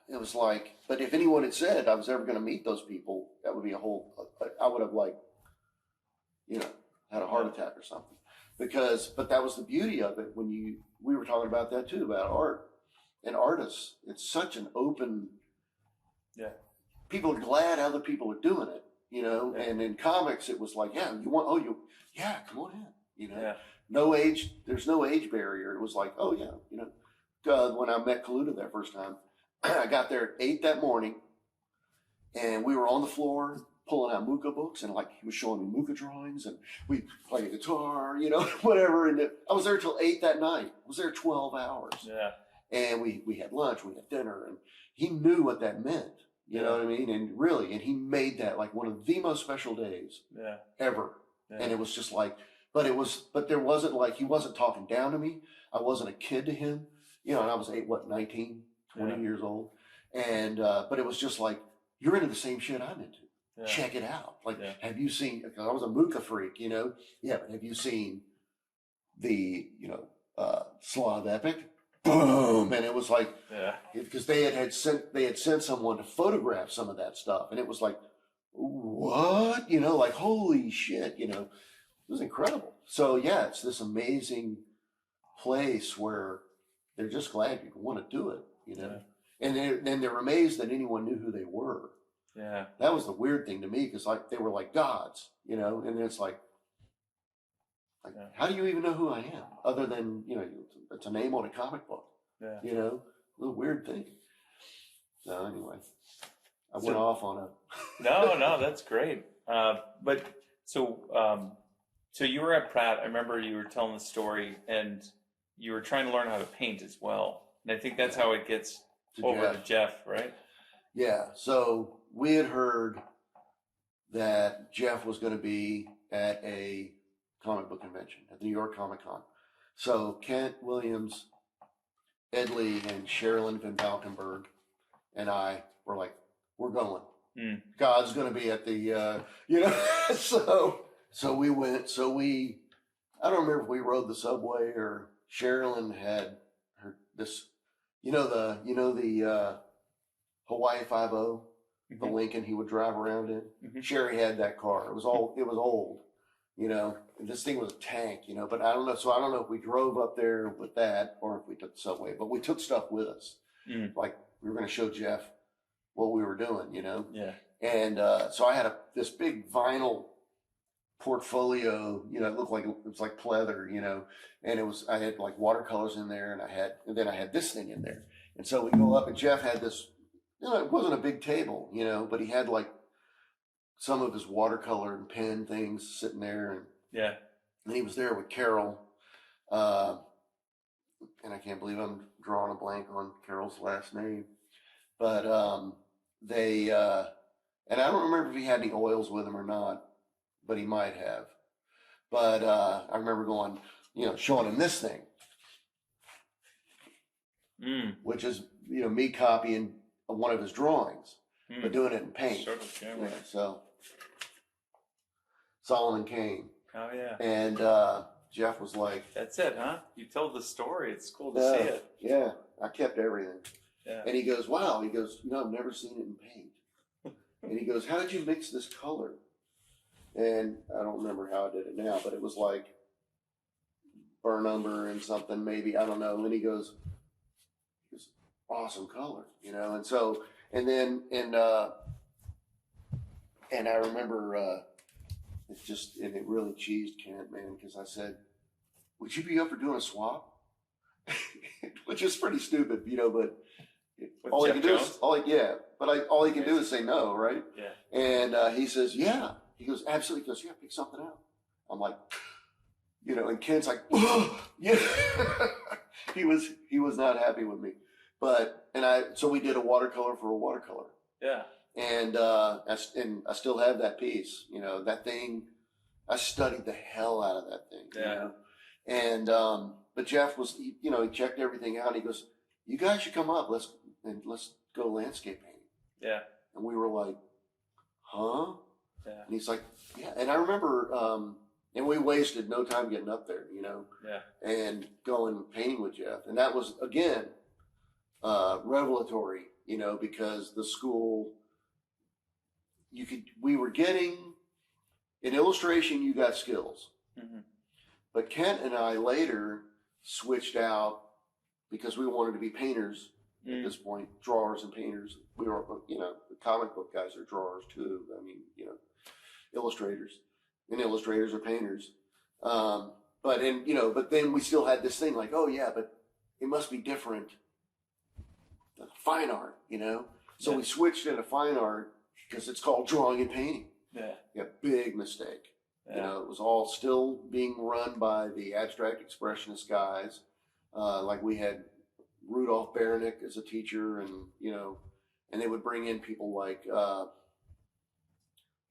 it was like, but if anyone had said I was ever going to meet those people, that would be a whole. I would have had a heart attack or something. But that was the beauty of it when we were talking about that too, about art and artists. It's such an open, people are glad other people are doing it, and in comics it was like, come on in, no age, there's no age barrier. It was like, when I met Kaluta that first time, I got there at 8 that morning and we were on the floor pulling out Muka books, and like he was showing me Muka drawings, and we played a guitar, whatever. And I was there till 8 that night. I was there 12 hours. Yeah. And we had lunch, we had dinner, and he knew what that meant. You know what I mean? And he made that like one of the most special days ever. Yeah. And it was just like, but there wasn't like, he wasn't talking down to me. I wasn't a kid to him, and I was 19, 20 years old. And, but it was just like, you're into the same shit I'm into. Yeah. Check it out. Like, have you seen, because I was a Muka freak, but have you seen the, Slav Epic? Boom. And it was like, because they had sent someone to photograph some of that stuff. And it was like, what? Like, holy shit, it was incredible. So it's this amazing place where they're just glad you want to do it, and they're amazed that anyone knew who they were. Yeah, that was the weird thing to me, because like they were like gods, and it's like how do you even know who I am other than it's a name on a comic book? Yeah, a little weird thing. So anyway, I went off on a. No, that's great. But so you were at Pratt. I remember you were telling the story, and you were trying to learn how to paint as well, and I think that's how it gets over to Jeff, right? Yeah. So we had heard that Jeff was going to be at a comic book convention at the New York Comic Con. So Kent Williams, Ed Lee, and Sherilyn Van Valkenburg and I were like, we're going. God's going to be at the, so we went. So I don't remember if we rode the subway or Sherilyn had this, the Hawaii 5-0. The Lincoln he would drive around in. Mm-hmm. Sherry had that car. It was old, and this thing was a tank, but I don't know. So I don't know if we drove up there with that or if we took the subway, but we took stuff with us. Like we were going to show Jeff what we were doing, Yeah. And so I had this big vinyl portfolio, it looked like it was like pleather, and I had like watercolors in there, and then I had this thing in there. And so we go up and Jeff had this, it wasn't a big table, but he had like some of his watercolor and pen things sitting there. And he was there with Carol. And I can't believe I'm drawing a blank on Carol's last name. But and I don't remember if he had any oils with him or not, but he might have. But I remember going, showing him this thing. which is, me copying one of his drawings, but doing it in paint. Sort of, yeah. So Solomon Kane. Oh yeah. And Jeff was like, "That's it, huh? You told the story. It's cool to see it." Yeah, I kept everything. Yeah. And he goes, "Wow." He goes, "I've never seen it in paint." And he goes, "How did you mix this color?" And I don't remember how I did it now, but it was like burn umber and something, maybe, I don't know. And he goes, awesome color, and so, and then, and I remember, it really cheesed Kent, man, because I said, "Would you be up for doing a swap?" Which is pretty stupid, but all he can do is, all he can do is say no, right? Yeah. And he says, "Yeah." He goes, "Absolutely." He goes, "Yeah, pick something out." I'm like, and Kent's like, "Oh, yeah." He was not happy with me, so we did a watercolor for a watercolor. Yeah. And I still have that piece, that thing. I studied the hell out of that thing, Yeah. And but Jeff was, he checked everything out. And he goes, "You guys should come up. Let's go landscape painting." Yeah. And we were like, "Huh?" Yeah. And he's like, "Yeah." And I remember, and we wasted no time getting up there, Yeah. and going painting with Jeff. And that was, again, revelatory, because the school, we were getting, in illustration, you got skills. Mm-hmm. But Kent and I later switched out because we wanted to be painters at this point, drawers and painters. We were, the comic book guys are drawers too. I mean, illustrators, and illustrators are painters. But then we still had this thing like, oh yeah, but it must be different. Fine art, So we switched into fine art because it's called drawing and painting. Yeah. Yeah, big mistake. Yeah. It was all still being run by the abstract expressionist guys. Like we had Rudolph Baranick as a teacher, and and they would bring in people like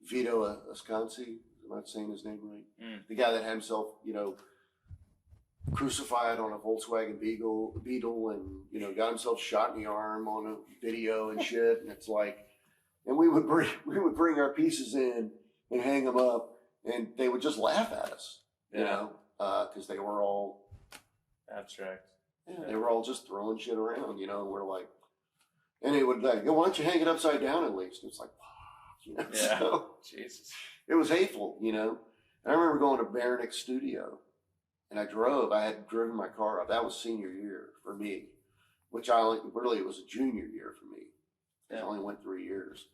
Vito Ascanzi. I'm not saying his name right. The guy that had himself, crucified on a Volkswagen Beetle, and got himself shot in the arm on a video and shit. And it's like, and we would bring our pieces in and hang them up, and they would just laugh at us, because they were all abstract. Yeah, they were all just throwing shit around, and we're like, and they would like, "Why don't you hang it upside down at least?" It's like, Yeah. So Jesus. it was hateful, And I remember going to Baranick's studio, and I had driven my car up. That was senior year for me, which it was a junior year for me. I only went 3 years.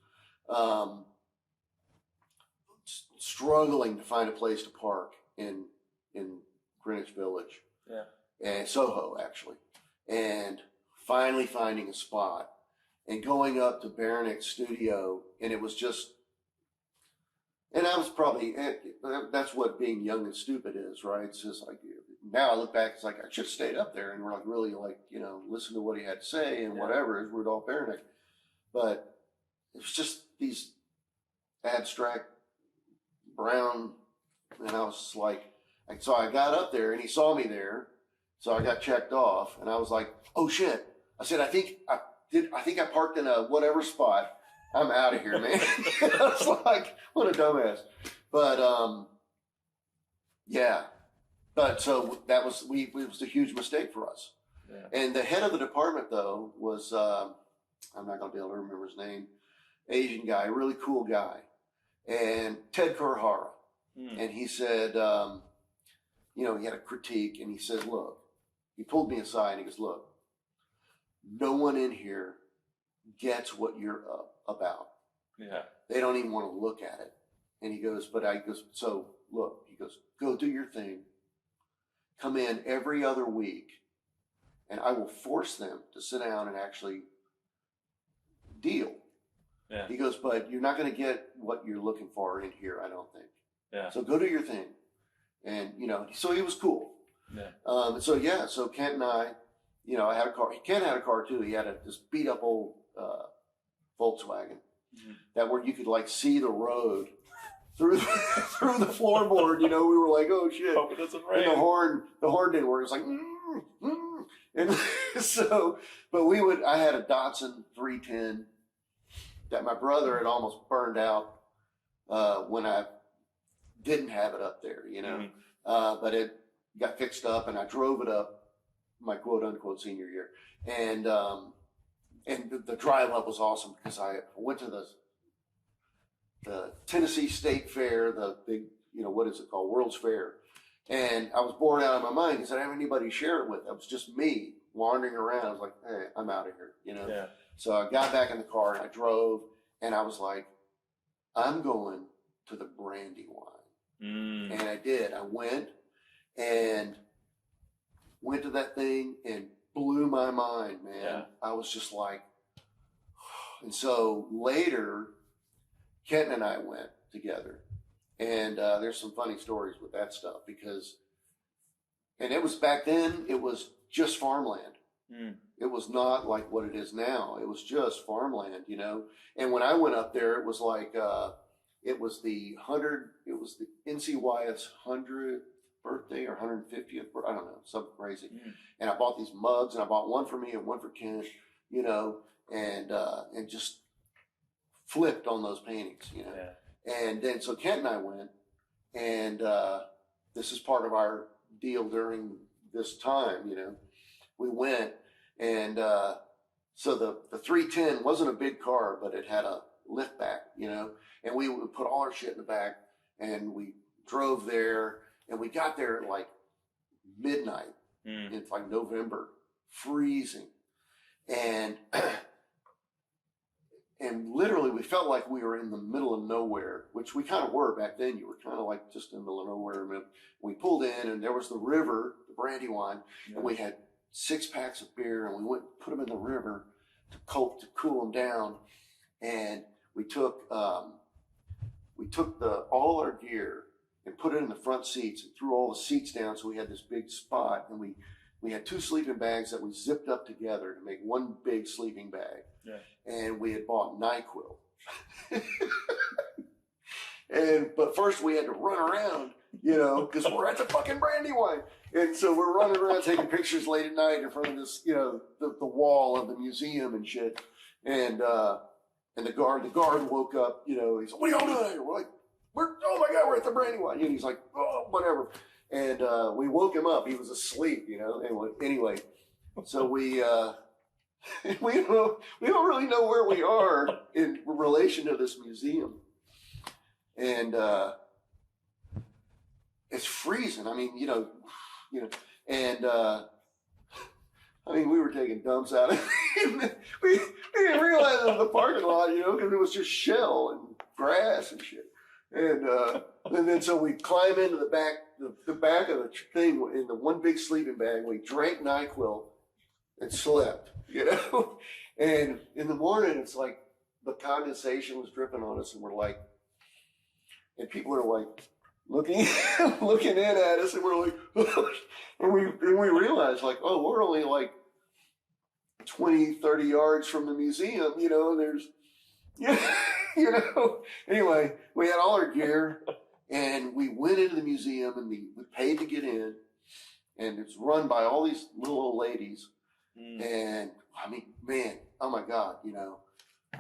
Struggling to find a place to park in Greenwich Village. Yeah. And Soho, actually. And finally finding a spot and going up to Baranick's studio, and it was just, and I was probably, that's what being young and stupid is, right? It's just like, now I look back, it's like I should have stayed up there and we're like really like, listen to what he had to say and whatever, is Rudolph Baranick. But it was just these abstract brown, and I was like, so I got up there and he saw me there, so I got checked off, and I was like, "Oh shit!" I said, I think I parked in a whatever spot. I'm out of here, man." I was like, what a dumbass. But yeah. But so that was it was a huge mistake for us. Yeah. And the head of the department though was I'm not gonna be able to remember his name. Asian guy, really cool guy, and Ted Kurhara. And he said, he had a critique, and he said, "Look," he pulled me aside, and he goes, "Look, no one in here gets what you're about. Yeah. They don't even want to look at it." And he goes, "So look," he goes, "go do your thing. Come in every other week, and I will force them to sit down and actually deal." Yeah. He goes, "But you're not going to get what you're looking for in here, I don't think. Yeah. So go do your thing." And, so he was cool. Yeah. So Kent and I had a car. Kent had a car too. He had this beat up old Volkswagen that where you could like see the road through the floorboard. We were like, "Oh shit!" Hope it doesn't rain. And the horn didn't work. It's like, And so, but I had a Datsun 310 that my brother had almost burned out when I didn't have it up there, but it got fixed up and I drove it up my quote unquote senior year. And the drive up was awesome because I went to the Tennessee State Fair, the big, what is it called? World's Fair. And I was bored out of my mind because I didn't have anybody to share it with. It was just me wandering around. I was like, hey, I'm out of here, Yeah. So I got back in the car and I drove and I was like, I'm going to the Brandywine. And I did. I went to that thing and blew my mind, man. Yeah. I was just like, and so later, Kenton and I went together. And there's some funny stories with that stuff and it was back then, it was just farmland. It was not like what it is now. It was just farmland, And when I went up there, it was like, it was the NC Wyatt's 100th birthday or 150th, I don't know, something crazy. And I bought these mugs, and I bought one for me and one for Ken, and just flipped on those paintings, Yeah. And then so Kent and I went, and this is part of our deal during this time, we went, and so the 310 wasn't a big car, but it had a lift back, and we would put all our shit in the back, and we drove there, and we got there at like midnight. It's like November, freezing, and literally we felt like we were in the middle of nowhere, which we kind of were back then. You were kind of like just in the middle of nowhere. And we pulled in, and there was the river, the Brandywine, and we had 6 packs of beer, and we went and put them in the river to cool them down, and we took all our gear and put it in the front seats and threw all the seats down, so we had this big spot, and we had 2 sleeping bags that we zipped up together to make one big sleeping bag. Yeah. And we had bought NyQuil. But first we had to run around, because we're at the fucking Brandywine. And so we're running around taking pictures late at night in front of this, the wall of the museum and shit. And the guard woke up, he's like, what are y'all doing here? We're like, oh my God, we're at the Brandywine. And he's like, oh, whatever. And we woke him up. He was asleep, Anyway, so we don't really know where we are in relation to this museum. And it's freezing. I mean, and we were taking dumps out of it. We didn't realize it was the parking lot, because it was just shell and grass and shit. And then so we climb into the back of the thing in the one big sleeping bag. We drank NyQuil and slept, And in the morning, it's like the condensation was dripping on us, and we're like, and people are like looking in at us, and we're like, and we realized like, oh, we're only like 20, 30 yards from the museum, and there's, Anyway, we had all our gear, and we went into the museum, and we paid to get in, and it's run by all these little old ladies. And I mean, man, oh my God,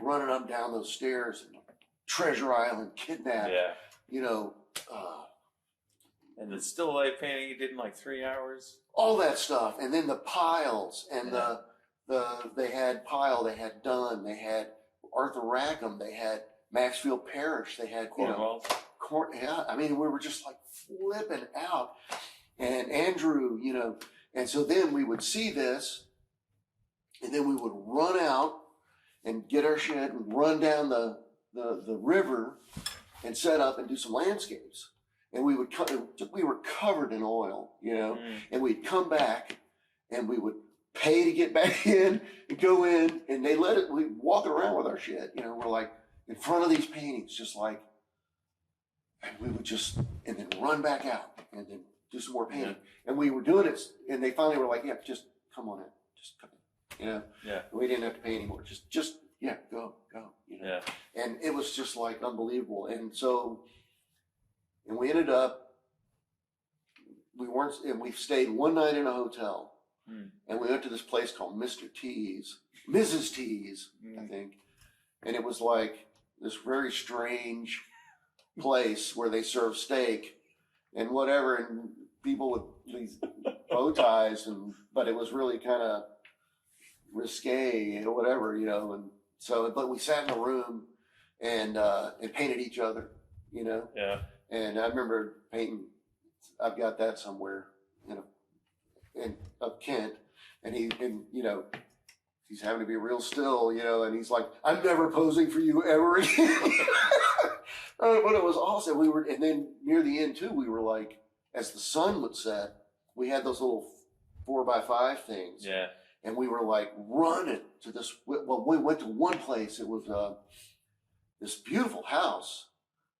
running up down those stairs, and Treasure Island, kidnapped, and the still life painting you did in like 3 hours. All that stuff, and then the piles, and they had Pyle, they had Dunn, they had Arthur Rackham, they had Maxfield Parrish, they had I mean, we were just like flipping out, and Andrew, and so then we would see this. And then we would run out and get our shit and run down the river and set up and do some landscapes. And we were covered in oil, and we'd come back and we would pay to get back in and go in, and we'd walk around with our shit. We're like in front of these paintings, just like, and we would and then run back out and then do some more painting. And we were doing it, and they finally were like, yeah, just come on in, just come in. We didn't have to pay anymore. Just go. And it was just like unbelievable. And so, and we ended up, we stayed one night in a hotel, And we went to this place called Mr. T's, Mrs. T's, I think. And it was like this very strange place where they serve steak and whatever, and people with these bow ties, but it was really kind of risque or whatever, you know. And so, but we sat in a room and painted each other, you know. Yeah. And I remember painting. I've got that somewhere, in Kent, and you know, he's having to be real still, you know, and he's like, "I'm never posing for you ever again." But it was awesome. And then near the end too, we were like, as the sun would set, we had those little 4x5 things. Yeah. And we were like running to this. Well, we went to one place. It was this beautiful house,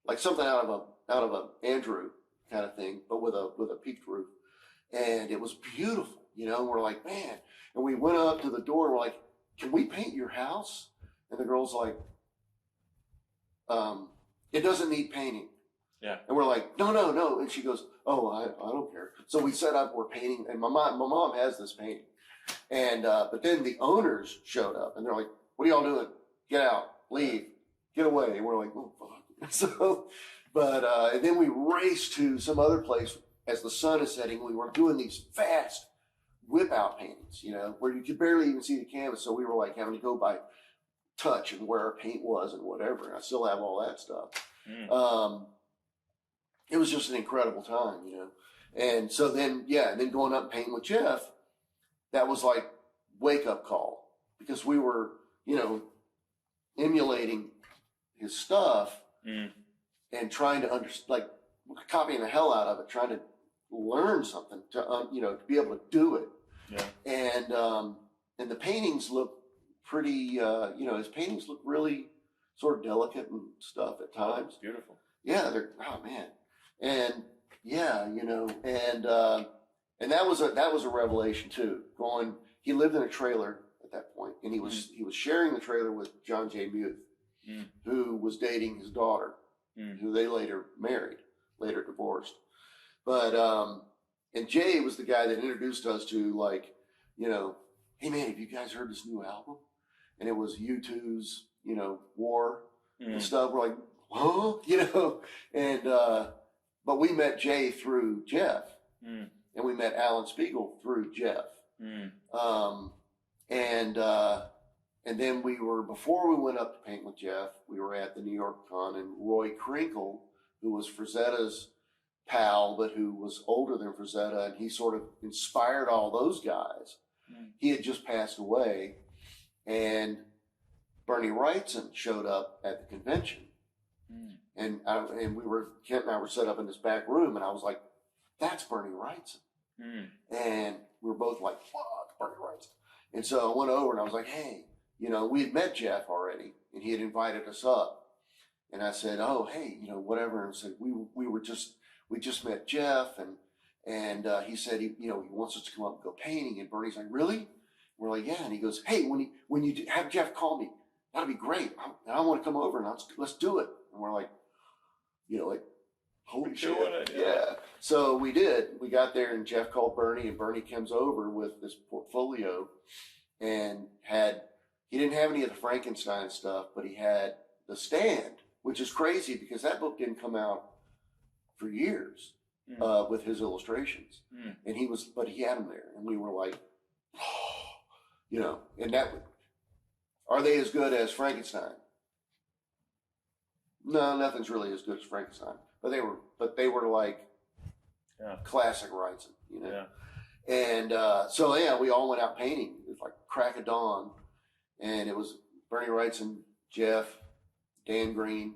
like something out of a Andrew kind of thing, but with a peaked roof, and it was beautiful, you know. And we're like, man. And we went up to the door. And we're like, can we paint your house? And the girl's like, it doesn't need painting. Yeah. And we're like, no. And she goes, oh, I don't care. So we set up, we're painting, and my mom has this painting. And, but then the owners showed up and they're like, what are y'all doing? Get out, leave, get away. And we're like, oh, fuck. So, but, and then we raced to some other place as the sun is setting. We were doing these fast whip out paintings, you know, where you could barely even see the canvas. So we were like having to go by touch and where our paint was and whatever. And I still have all that stuff. It was just an incredible time, you know. And so then, and then going up and painting with Jeff, that was like wake up call, because we were, you know, emulating his stuff and trying to like copying the hell out of it, trying to learn something to, you know, to be able to do it. Yeah. And the paintings look pretty, you know, his paintings look really sort of delicate and stuff at times. Beautiful. Yeah, oh man. And yeah, you know, and that was a revelation too. He lived in a trailer at that point, and he was sharing the trailer with John J. Muth, who was dating his daughter, who they later married, later divorced. But and Jay was the guy that introduced us to, like, you know, hey man, have you guys heard this new album? And it was U2's, you know, War and stuff. We're like, huh? You know, and but we met Jay through Jeff, and we met Alan Spiegel through Jeff. And then before we went up to paint with Jeff, we were at the New York Con, and Roy Krinkle, who was Frazetta's pal, but who was older than Frazetta, and he sort of inspired all those guys. He had just passed away, and Bernie Wrightson showed up at the convention. And Kent and I were set up in this back room, and I was like, that's Bernie Wrightson. And we were both like, fuck, Bernie Wrightson. And so I went over and I was like, hey, you know, we had met Jeff already, and he had invited us up. And I said, oh, hey, you know, whatever. And I said, we just met Jeff, and he said, he wants us to come up and go painting. And Bernie's like, really? We're like, yeah. And he goes, hey, when you have Jeff call me, that'd be great. I want to come over and let's do it. And we're like, you know, like, holy shit. Yeah. So we did. We got there, and Jeff called Bernie, and Bernie comes over with this portfolio, and he didn't have any of the Frankenstein stuff, but he had The Stand, which is crazy because that book didn't come out for years with his illustrations. And but he had them there, and we were like, oh, you know, and are they as good as Frankenstein? No, nothing's really as good as Frankenstein, but they were like classic Wrightson, you know. Yeah. And so yeah, we all went out painting. It was like crack of dawn, and it was Bernie Wrightson, Jeff, Dan Green,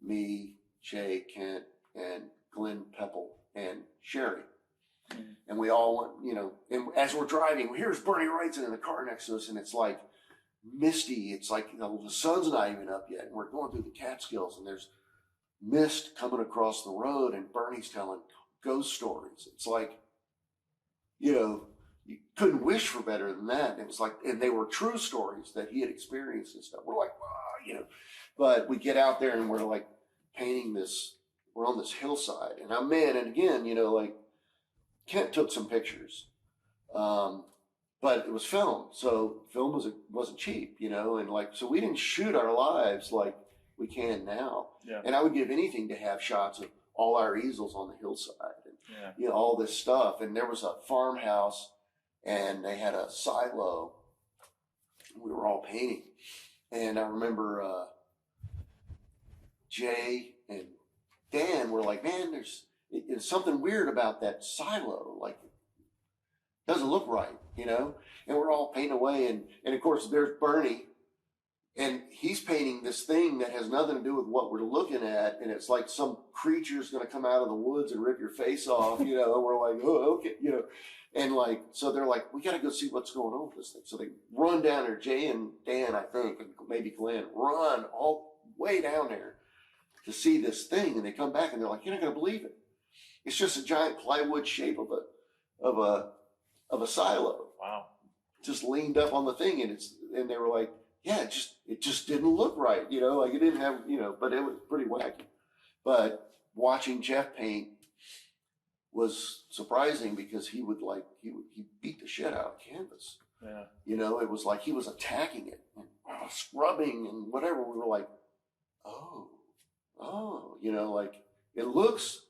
me, Jay, Kent, and Glenn Pepple, and Sherry. And we all went, you know, and as we're driving, here's Bernie Wrightson in the car next to us, and it's like misty. It's like, you know, the sun's not even up yet, and we're going through the Catskills, and there's mist coming across the road, and Bernie's telling ghost stories. It's like, you know, you couldn't wish for better than that. And it was like, and they were true stories that he had experienced and stuff. We're like, wow, you know, but we get out there and we're like painting this. We're on this hillside, and and again, you know, like Kent took some pictures But it was film, so film wasn't cheap, you know, and like, so we didn't shoot our lives like we can now. Yeah. And I would give anything to have shots of all our easels on the hillside and, you know, all this stuff. And there was a farmhouse and they had a silo. We were all painting. And I remember Jay and Dan were like, man, there's something weird about that silo. Like, it doesn't look right, you know? And we're all painting away. And of course, there's Bernie. And he's painting this thing that has nothing to do with what we're looking at. And it's like some creature's going to come out of the woods and rip your face off, you know? And we're like, oh, okay, you know? And like, so they're like, we got to go see what's going on with this thing. So they run down there, Jay and Dan, I think, and maybe Glenn, run all way down there to see this thing. And they come back and they're like, you're not going to believe it. It's just a giant plywood shape of a silo. Wow. Just leaned up on the thing. And they were like, yeah, it just didn't look right. You know, like it didn't have, you know, but it was pretty wacky. But watching Jeff paint was surprising because he beat the shit out of canvas. Yeah. You know, it was like he was attacking it and scrubbing and whatever. We were like, oh, you know, like it looks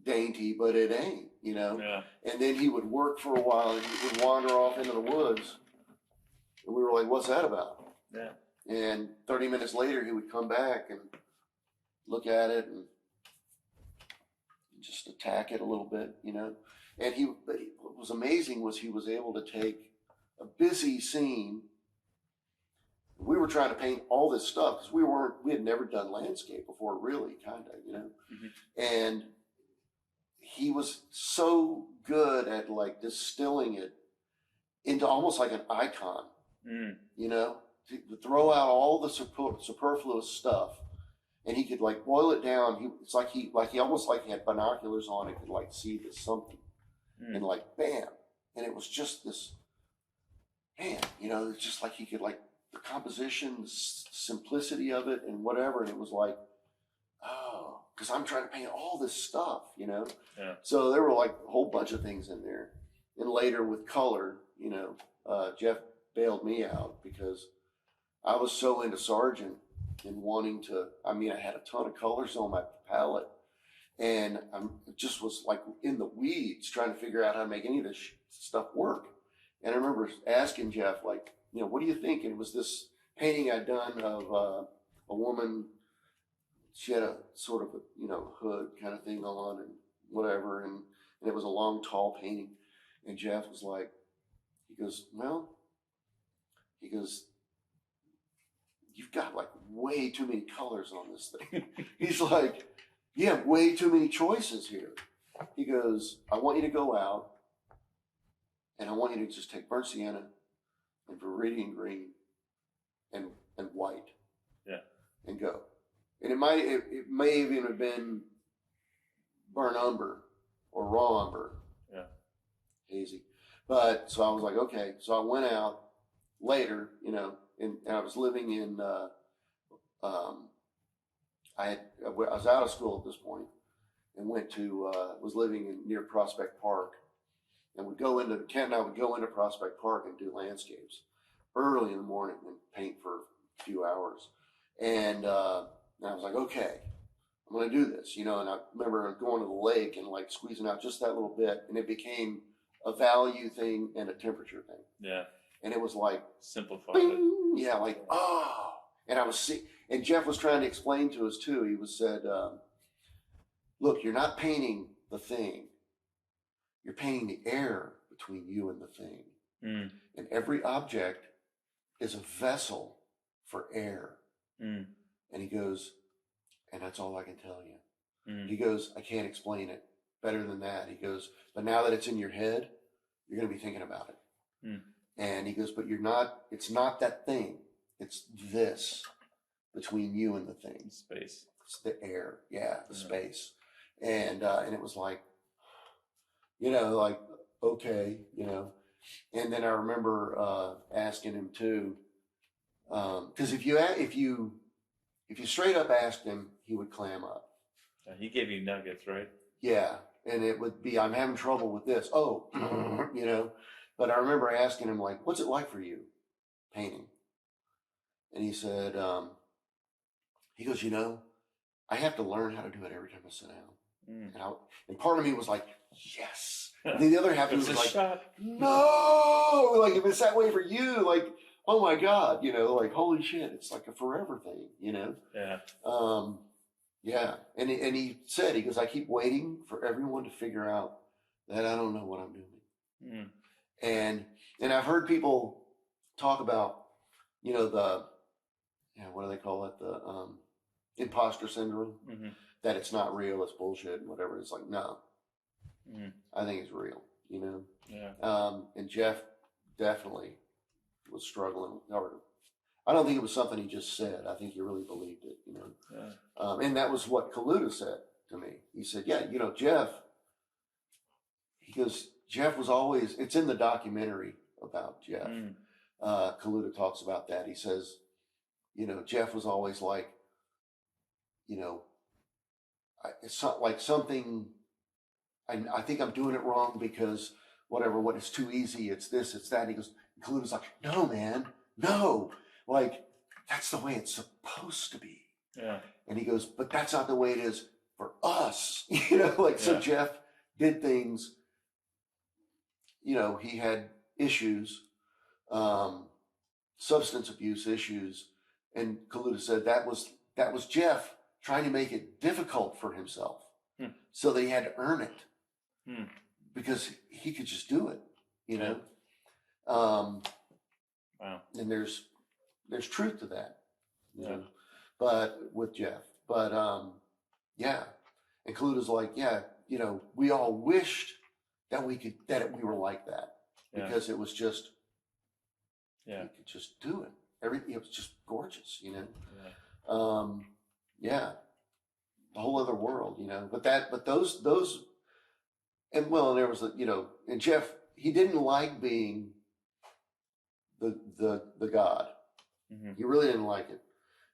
dainty, but it ain't, you know. Yeah. And then he would work for a while and he would wander off into the woods. And we were like, what's that about? Yeah. And 30 minutes later, he would come back and look at it and just attack it a little bit, you know. And what was amazing was he was able to take a busy scene. We were trying to paint all this stuff because we had never done landscape before, really, kind of, you know. Mm-hmm. And he was so good at like distilling it into almost like an icon, you know, to throw out all the superfluous stuff. And he could like boil it down. It's like he almost like he had binoculars on and could like see this something, and like bam, and it was just this, man, you know, it's just like he could like the composition, the simplicity of it, and whatever. And it was like, oh, because I'm trying to paint all this stuff, you know. Yeah. So there were like a whole bunch of things in there. And later with color, you know, Jeff bailed me out because I was so into Sargent and wanting to, I mean, I had a ton of colors on my palette and I just was like in the weeds trying to figure out how to make any of this stuff work. And I remember asking Jeff, like, you know, what do you think? And it was this painting I'd done of a woman. She had a sort of a, you know, hood kind of thing on and whatever. And it was a long, tall painting. And Jeff was like, he goes, you've got like way too many colors on this thing. He's like, you have way too many choices here. He goes, I want you to go out and I want you to just take burnt sienna and viridian green and white. Yeah. And go. And it may even have been burnt umber or raw umber. Yeah. Hazy. But so I was like, okay. So I went out later, you know, and I was living in, I was out of school at this point and was living near Prospect Park, and Kent and I would go into Prospect Park and do landscapes early in the morning and paint for a few hours. And I was like, okay, I'm going to do this, you know. And I remember going to the lake and like squeezing out just that little bit, and it became a value thing and a temperature thing. Yeah. And it was like simplified it. Yeah, like, oh. And and Jeff was trying to explain to us too. He said, look, you're not painting the thing. You're painting the air between you and the thing. And every object is a vessel for air. And he goes, and that's all I can tell you. He goes, I can't explain it better than that. He goes, but now that it's in your head, you're going to be thinking about it. And he goes, but it's not that thing. It's this between you and the thing. Space. It's the air. Yeah, the space. And it was like, you know, like, okay, you know. And then I remember asking him too, because if you straight up asked him, he would clam up. He gave you nuggets, right? Yeah. And it would be, I'm having trouble with this. Oh, you know. But I remember asking him, like, what's it like for you painting? And he said, he goes, I have to learn how to do it every time I sit down. And part of me was like, yes. And then the other half of me was like, shot. no, like if it's that way for you, like, oh my God, like, holy shit, it's like a forever thing, Yeah. Yeah. And he said, he goes, I keep waiting for everyone to figure out that I don't know what I'm doing. And I've heard people talk about, what do they call it? The imposter syndrome, that it's not real, it's bullshit and whatever. It's like, no, I think it's real, Yeah. And Jeff definitely was struggling, or I don't think it was something he just said. I think he really believed it, Yeah. And that was what Kaluta said to me. He said, yeah, Jeff, he goes, Jeff was always, it's in the documentary about Jeff. Kaluta talks about that. He says, Jeff was always like, it's not like something, I think I'm doing it wrong because whatever, what is too easy, it's this, it's that. And he goes, Kaluta's like, no, man, no. Like, that's the way it's supposed to be. Yeah. And he goes, but that's not the way it is for us. So Jeff did things, he had issues, substance abuse issues. And Kaluta said that was Jeff trying to make it difficult for himself. So that he had to earn it because he could just do it, Wow. And there's truth to that, but with Jeff, but and Kaluta's like, we all wished that we were like that because it was just, you could just do it. Everything, it was just gorgeous, the whole other world, but those, and there was and Jeff, he didn't like being the God. He really didn't like it.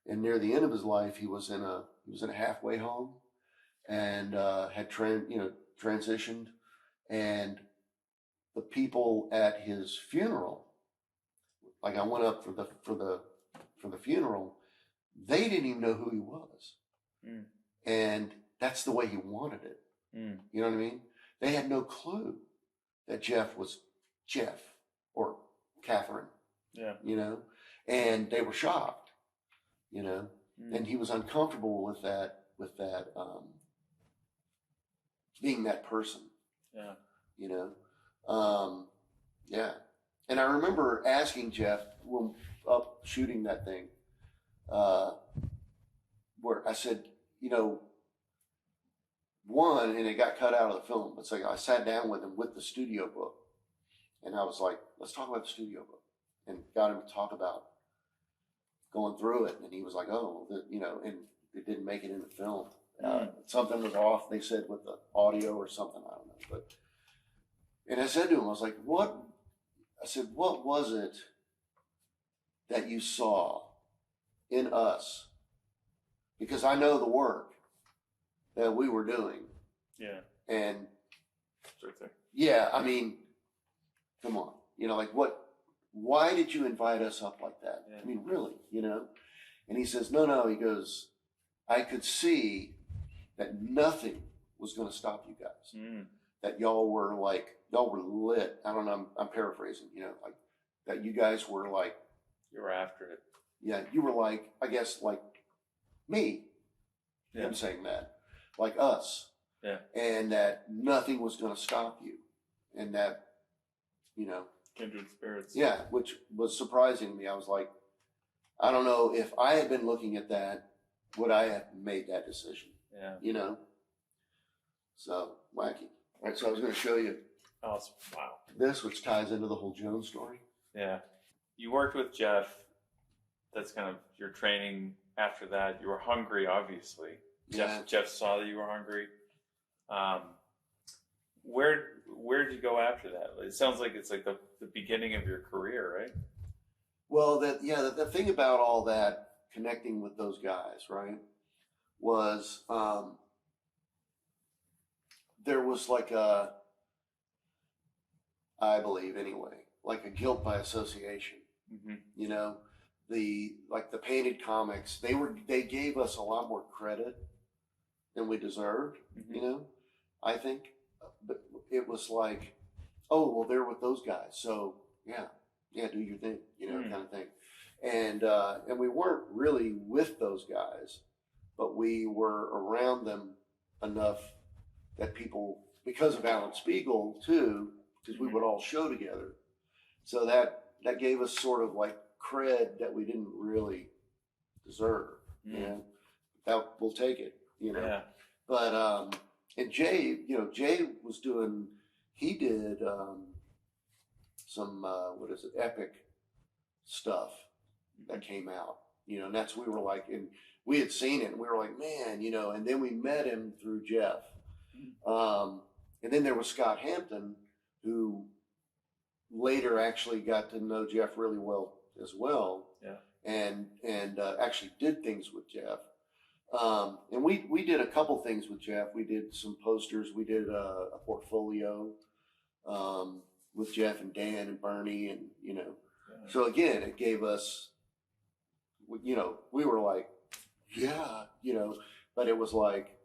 And near the end of his life, he was in a halfway home and had transitioned, and the people at his funeral, like I went up for the funeral, they didn't even know who he was. And that's the way he wanted it. You know what I mean? They had no clue that Jeff was Jeff or Catherine. Yeah. And they were shocked, and he was uncomfortable with that being that person. Yeah. Yeah. And I remember asking Jeff when up shooting that thing, where I said, one, and it got cut out of the film, but I sat down with him with the studio book, and I was like, let's talk about the studio book, and got him to talk about going through it, and he was like, oh, and it didn't make it in the film. Something was off, they said, with the audio or something, I don't know. And I said to him, I was like, what was it that you saw in us? Because I know the work that we were doing. Yeah. And Right there. yeah, I mean, come on, why did you invite us up like that? Yeah. I mean, really, And he says, no, he goes, I could see that nothing was going to stop you guys. That y'all were lit. I don't know, I'm paraphrasing, like that you guys were like. You were after it. Yeah, you were like, I guess, like me. Yeah. I'm saying that. Like us. Yeah. And that nothing was going to stop you. And that, Kindred spirits. Yeah, which was surprising to me. I was like, I don't know if I had been looking at that, would I have made that decision? Yeah. So, wacky. All right, so I was going to show you Awesome. Wow. this, which ties into the whole Jones story. Yeah. You worked with Jeff. That's kind of your training. After that, you were hungry, obviously. Yeah. Jeff saw that you were hungry. Where did you go after that? It sounds like it's like the beginning of your career, right? Well, the thing about all that, connecting with those guys, right, was there was like I believe anyway, like a guilt by association. Mm-hmm. You know, the Painted Comics, they gave us a lot more credit than we deserved. Mm-hmm. You know, I think, but it was like, oh well, they're with those guys, so yeah, do your thing, kind of thing. And we weren't really with those guys, but we were around them enough that people, because of Alan Spiegel too, because we would all show together, so that gave us sort of like cred that we didn't really deserve. That we'll take it. Yeah. But and Jay was doing. He did some epic stuff that came out. And that's, we were like, and we had seen it, and we were like, man, and then we met him through Jeff. And then there was Scott Hampton, who later actually got to know Jeff really well as well. Yeah. And actually did things with Jeff. And we did a couple things with Jeff. We did some posters. We did a portfolio with Jeff and Dan and Bernie, and so again, it gave us, we were like, yeah, but it was like,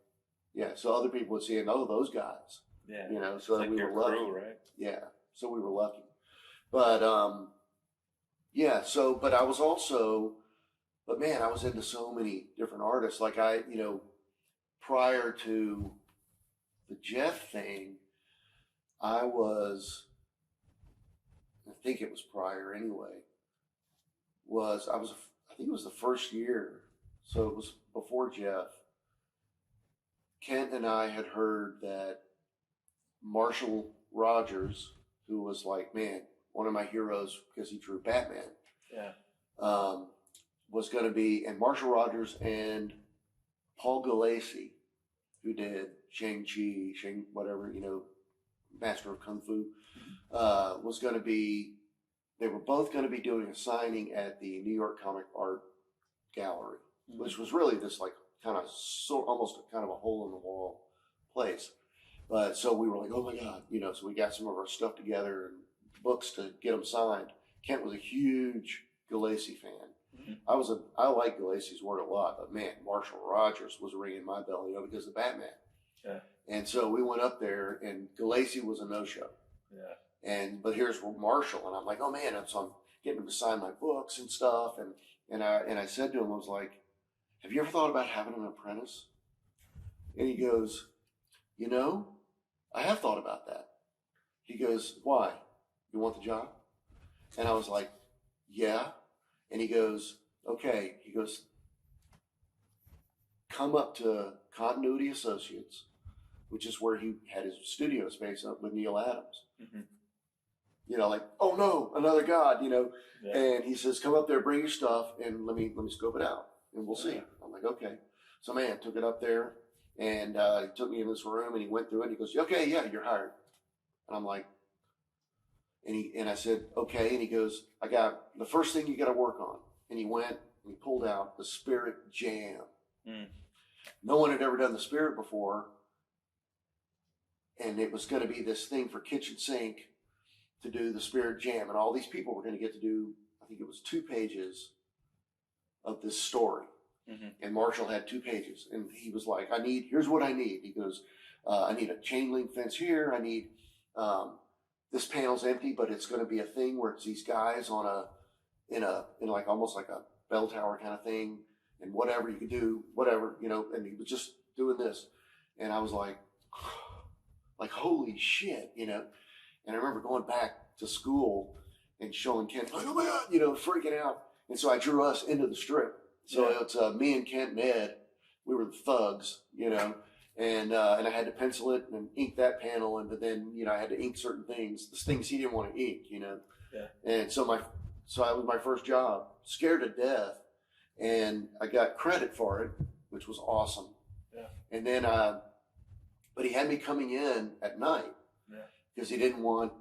yeah. So other people would see it, oh, those guys, yeah, so like we were lucky, crew, right? Yeah. So we were lucky, but yeah. So, but I was also. But man, I was into so many different artists. Like prior to the Jeff thing, I think it was prior anyway, I think it was the first year. So it was before Jeff. Kent and I had heard that Marshall Rogers, who was like, man, one of my heroes because he drew Batman. Yeah. Was going to be, and Marshall Rogers and Paul Gulacy, who did Shang-Chi, whatever, Master of Kung Fu, was going to be, they were both going to be doing a signing at the New York Comic Art Gallery, which was really this like kind of almost kind of a hole in the wall place. But so we were like, oh my God, so we got some of our stuff together and books to get them signed. Kent was a huge Gulacy fan. I like Gulacy's work a lot, but man, Marshall Rogers was ringing my bell, because of Batman. Yeah. And so we went up there, and Gulacy was a no-show. Yeah. But here's Marshall, and I'm like, oh man, so I'm getting him to sign my books and stuff, and I said to him, I was like, have you ever thought about having an apprentice? And he goes, I have thought about that. He goes, why? You want the job? And I was like, yeah. And he goes, okay. He goes, come up to Continuity Associates, which is where he had his studio space up with Neil Adams. Mm-hmm. Like, oh no, another God, Yeah. And he says, come up there, bring your stuff, and let me scope it out, and we'll see. I'm like, okay. So man, took it up there, and he took me in this room, and he went through it, and he goes, okay, yeah, you're hired. And I'm like, and I said, okay. And he goes, I got the first thing you got to work on. And he went and he pulled out the Spirit Jam. No one had ever done the Spirit before. And it was going to be this thing for Kitchen Sink to do the Spirit Jam. And all these people were going to get to do, I think it was 2 pages of this story. Mm-hmm. And Marshall had 2 pages. And he was like, here's what I need. He goes, I need a chain link fence here. I need, this panel's empty, but it's going to be a thing where it's these guys in like almost like a bell tower kind of thing, and whatever you could do, whatever, and he was just doing this. And I was like, holy shit, And I remember going back to school and showing Kent, like, oh my God, freaking out. And so I drew us into the strip. So it's me and Kent and Ed, we were the thugs, And I had to pencil it and ink that panel, but then I had to ink certain things, the things he didn't want to ink, Yeah. And so that was my first job, scared to death, and I got credit for it, which was awesome. Yeah. And then, but he had me coming in at night, because he didn't want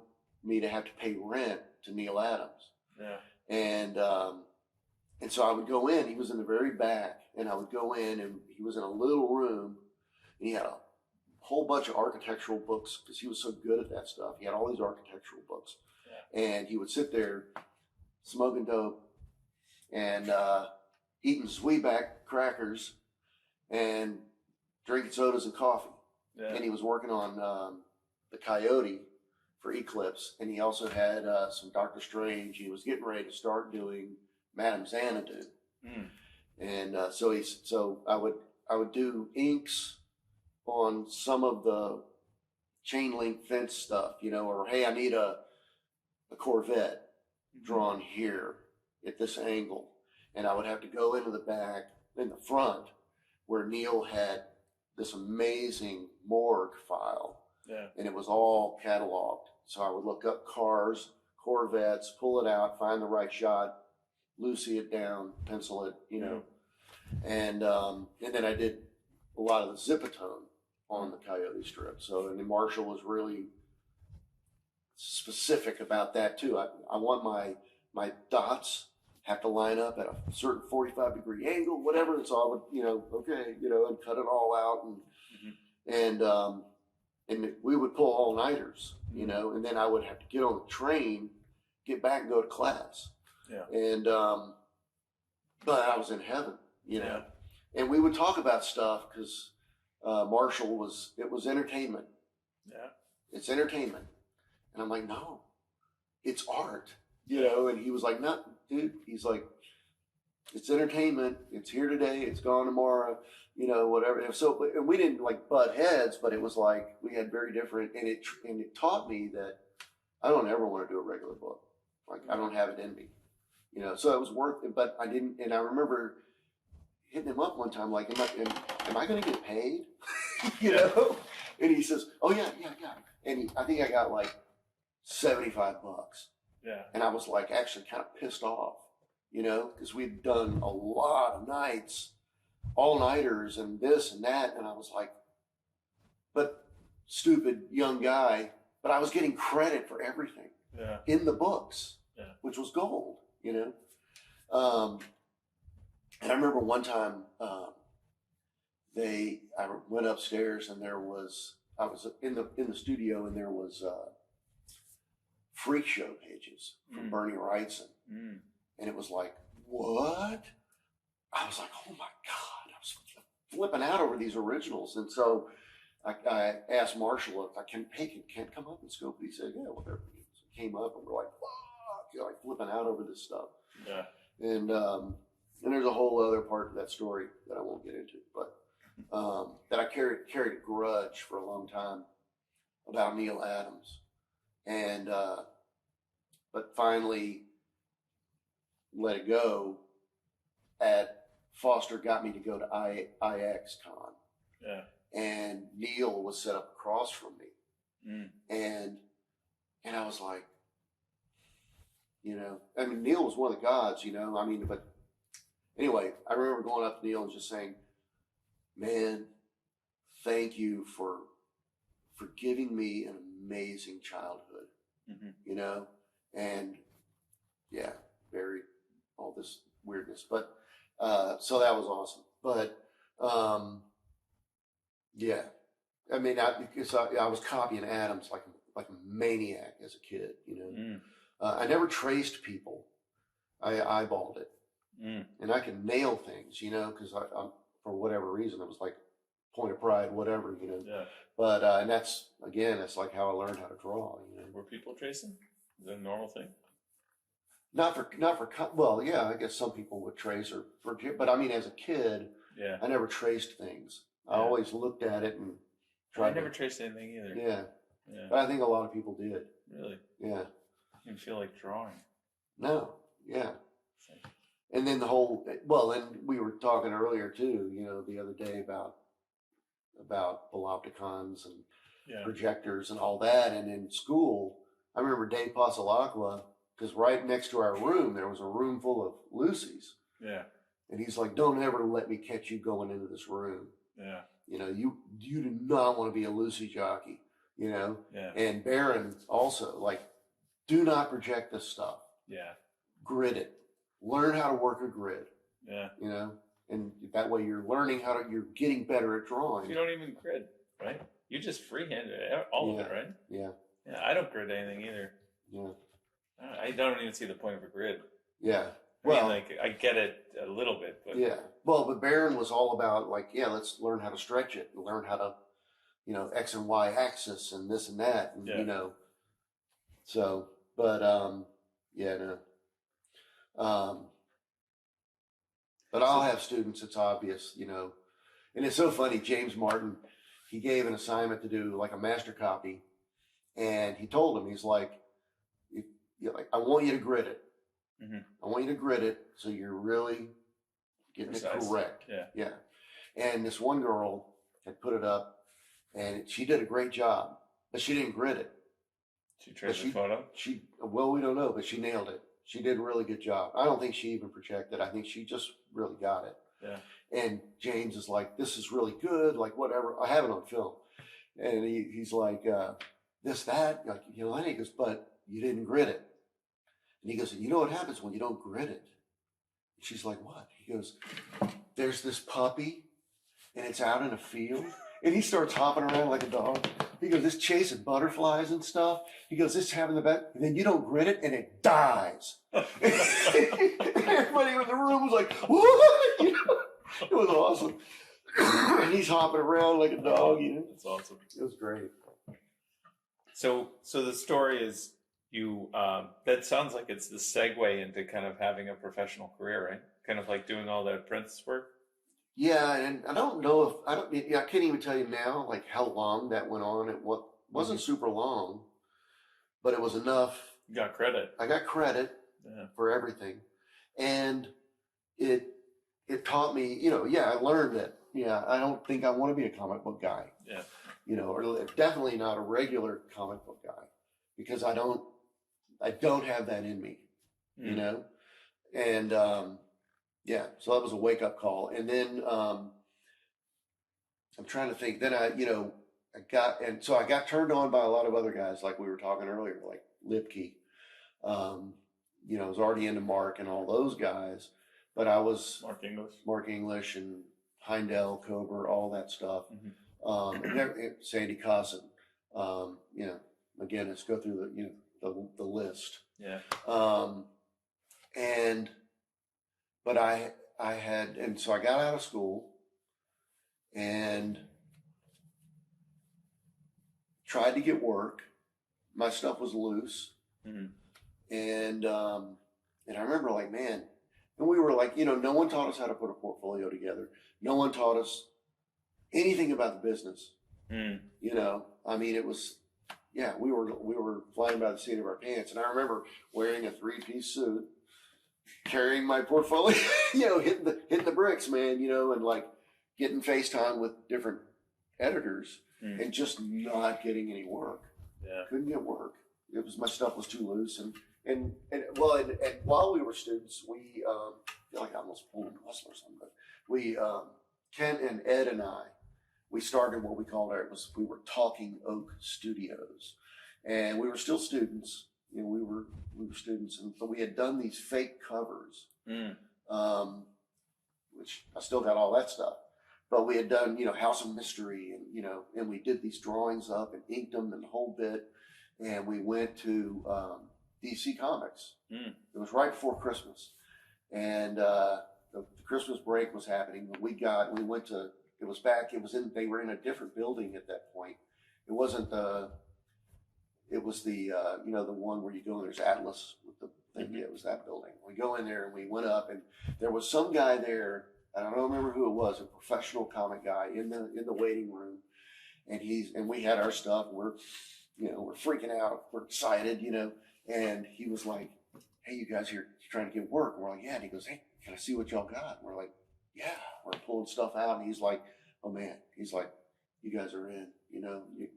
me to have to pay rent to Neil Adams. Yeah. And so I would go in. He was in the very back, and I would go in, and he was in a little room. And he had a whole bunch of architectural books because he was so good at that stuff. He had all these architectural books. Yeah. And he would sit there smoking dope and eating Zwieback crackers and drinking sodas and coffee. Yeah. And he was working on the Coyote for Eclipse, and he also had some Doctor Strange. He was getting ready to start doing Madame Xanadu. And so I would do inks on some of the chain link fence stuff, you know, or hey, I need a Corvette drawn here at this angle, and I would have to go into the back in the front where Neil had this amazing morgue file, and it was all cataloged. So I would look up cars, Corvettes, pull it out, find the right shot, Lucy it down, pencil it, you know, and then I did a lot of the Zipatone on the Coyote strip. So, and then Marshall was really specific about that too. I want my dots have to line up at a certain 45-degree angle, whatever. And so I would, you know, and cut it all out, and we would pull all-nighters, you know, and then I would have to get on the train, get back and go to class. Yeah. And but I was in heaven, you know. Yeah. And we would talk about stuff because Marshall it was entertainment. Yeah. It's entertainment. And I'm like, no, it's art, you know. And he was like, no, dude. He's like, it's entertainment. It's here today. It's gone tomorrow, you know, whatever. And we didn't like butt heads, but it was like we had very different. And it taught me that I don't ever want to do a regular book. Like I don't have it in me, you know. So it was worth it, but I didn't. And I remember hitting him up one time, like, am I going to get paid? You know? And he says, oh yeah. And I think I got like $75. Yeah. And I was like actually kind of pissed off, you know, because we'd done a lot of nights, all-nighters and this and that. And I was like, but stupid young guy, but I was getting credit for everything in the books, which was gold, you know. And I remember one time I went upstairs and I was in the studio and there was freak show pages from Bernie Wrightson. And it was like, what? I was like, oh my God, I was flipping out over these originals. And so I asked Marshall if I can come up and scope. He said, yeah, whatever. So he came up and we're like, fuck, you know, like flipping out over this stuff. Yeah. And there's a whole other part of that story that I won't get into, but that I carried a grudge for a long time about Neil Adams, and but finally let it go. Foster got me to go to IXCon, and Neil was set up across from me, and I was like, you know, I mean, Neil was one of the gods, you know, I mean, but anyway, I remember going up to Neil and just saying, man, thank you for giving me an amazing childhood, you know, and yeah, buried all this weirdness, but so that was awesome. But yeah, I mean, because I was copying Adams like a maniac as a kid, you know. I never traced people. I eyeballed it. And I can nail things, you know, because I'm for whatever reason, it was like point of pride, whatever, you know. Yeah. But and that's it's like how I learned how to draw. You know, were people tracing? Is that a normal thing? Well, yeah, I guess some people would trace but I mean, as a kid, I never traced things. I always looked at it and tried. I never traced anything either. Yeah. But I think a lot of people did. Really? Yeah. You didn't feel like drawing. No. Yeah. And then and we were talking earlier too, you know, the other day about Bolopticons and projectors and all that. And in school, I remember Dave Pasalacqua, because right next to our room, there was a room full of Lucy's. Yeah. And he's like, don't ever let me catch you going into this room. Yeah. You know, you do not want to be a Lucy jockey, you know? Yeah. And Barron also, like, do not project this stuff. Yeah. Grid it. Learn how to work a grid. Yeah. You know, and that way you're learning you're getting better at drawing. You don't even grid, right? You just freehanded all of it, right? Yeah. Yeah, I don't grid anything either. Yeah. I don't even see the point of a grid. Yeah. Well, I get it a little bit, but yeah. Well, but Barron was all about let's learn how to stretch it and learn how to, X and Y axis and this and that, and So, but yeah, no. But I'll have students. It's obvious, and it's so funny. James Martin, he gave an assignment to do like a master copy, and he told him, he's like, I want you to grid it. Mm-hmm. I want you to grid it so you're really getting it correct. Yeah. And this one girl had put it up, and she did a great job, but she didn't grid it. She traced the photo? Well, we don't know, but she nailed it. She did a really good job. I don't think she even projected. I think she just really got it. Yeah. And James is like, this is really good, like whatever. I have it on film. And he's like, this, that, and he goes, but you didn't grid it. And he goes, you know what happens when you don't grid it? And she's like, what? He goes, there's this puppy, and it's out in a field. And he starts hopping around like a dog. He goes, it's chasing butterflies and stuff. He goes, it's having the best. And then you don't grit it, and it dies. Everybody in the room was like, what? It was awesome. And he's hopping around like a dog. That's awesome. It was great. So the story is that sounds like it's the segue into kind of having a professional career, right? Kind of like doing all the apprentice work. Yeah, and I don't know I can't even tell you now like how long that went on. It wasn't super long, but it was enough. You got credit. I got credit for everything, and it taught me. I learned that. Yeah, I don't think I want to be a comic book guy. Yeah. Or definitely not a regular comic book guy, because I don't have that in me. And yeah, so that was a wake up call. And then I'm trying to think. Then I got turned on by a lot of other guys, like we were talking earlier, like Lipke. I was already into Mark and all those guys, but I was Mark English and Heindel, Kober, all that stuff. Mm-hmm. Sandy Cosson, again, let's go through the list. Yeah. But I had, and so I got out of school and tried to get work. My stuff was loose. Mm-hmm. And I remember like, man, and we were like, no one taught us how to put a portfolio together. No one taught us anything about the business. Mm. I mean, it was, we were flying by the seat of our pants. And I remember wearing a 3-piece suit, carrying my portfolio, hitting the bricks, man, and like getting FaceTime with different editors and just not getting any work. Yeah. Couldn't get work. My stuff was too loose. And while we were students, we, I feel like I almost pulled a muscle or something, but we, Ken and Ed and I, we started what we called we were Talking Oak Studios, and we were still students. We were students, and so we had done these fake covers, which I still got all that stuff. But we had done, House of Mystery, and and we did these drawings up and inked them and the whole bit. And we went to DC Comics. It was right before Christmas, and the Christmas break was happening. But we went to. They were in a different building at that point. It wasn't the. It was the the one where you go and there's Atlas with the thing. Mm-hmm. Yeah, it was that building. We go in there and we went up, and there was some guy there. I don't remember who it was. A professional comic guy in the waiting room, and we had our stuff. And we're freaking out. We're excited, And he was like, "Hey, you guys here trying to get work?" And we're like, "Yeah." And he goes, "Hey, can I see what y'all got?" And we're like, "Yeah." We're pulling stuff out, and he's like, "Oh man," he's like, "You guys are in,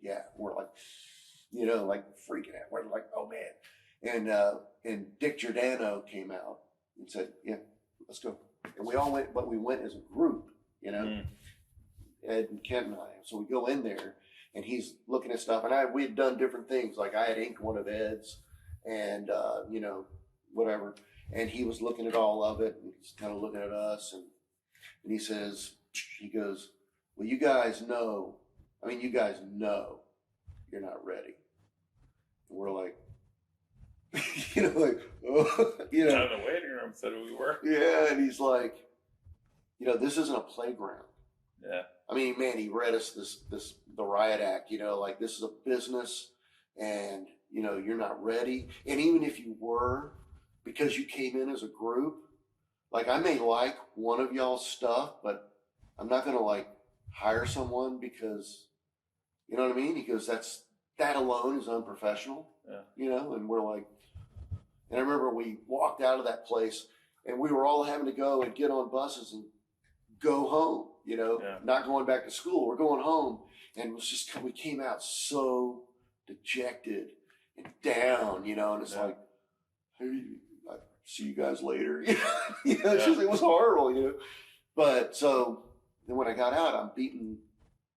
yeah." We're like, like freaking out. We're like, "Oh man!" And Dick Giordano came out and said, "Yeah, let's go." And we all went, but we went as a group, Ed and Kent and I. So we go in there, and he's looking at stuff, and we had done different things. Like I had inked one of Ed's, and whatever. And he was looking at all of it, and he's kind of looking at us, and he goes, "Well, you guys know I mean, you guys know you're not ready. And we're like, like, oh, Out of the waiting room, said we were. Yeah, and he's like, this isn't a playground. Yeah. I mean, man, he read us the riot act, like this is a business and, you're not ready. And even if you were, because you came in as a group, like I may like one of y'all's stuff, but I'm not going to like hire someone because, you know what I mean? Because that alone is unprofessional, and we're like, and I remember we walked out of that place and we were all having to go and get on buses and go home, not going back to school. We're going home. And it was just, we came out so dejected and down, and it's like, hey, I see you guys later. It's just, it was horrible, But so then when I got out, I'm beating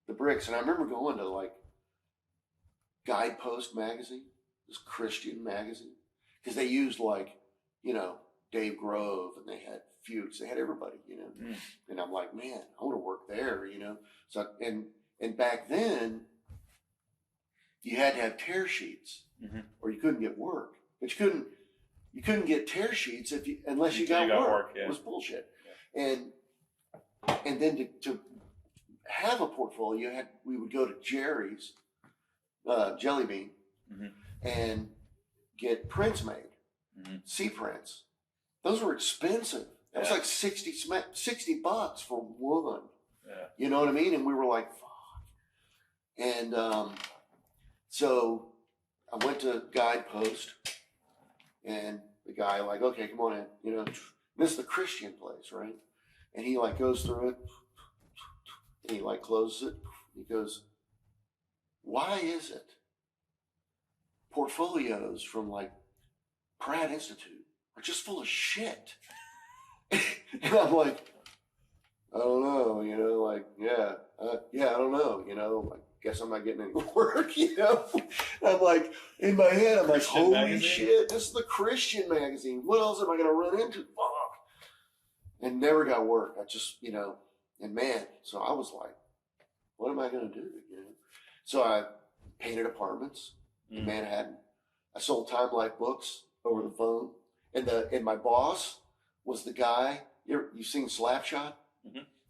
the bricks. And I remember going to like Guidepost magazine, this Christian magazine, because they used like, Dave Grove, and they had Fuchs, they had everybody, and I'm like, man, I want to work there, So, and back then you had to have tear sheets or you couldn't get work, but you couldn't get tear sheets unless you got work. It was bullshit. Yeah. And then to have a portfolio, we would go to Jerry's, Jelly Bean, and get prints made, C prints. Those were expensive. It was like $60 for one. Yeah. You know what I mean? And we were like, fuck. And so I went to Guidepost, and the guy like, okay, come on in. This is the Christian place, right? And he like goes through it, and he like closes it. He goes, why is it portfolios from like Pratt Institute are just full of shit? And I'm like, I don't know, I don't know, I guess I'm not getting any work, I'm like, in my head, I'm like, holy shit, this is the Christian magazine. What else am I going to run into? Fuck. And never got work. I just, and man, so I was like, what am I going to do? So I painted apartments in Manhattan. I sold Time Life books over the phone. And my boss was the guy, you seen Slapshot?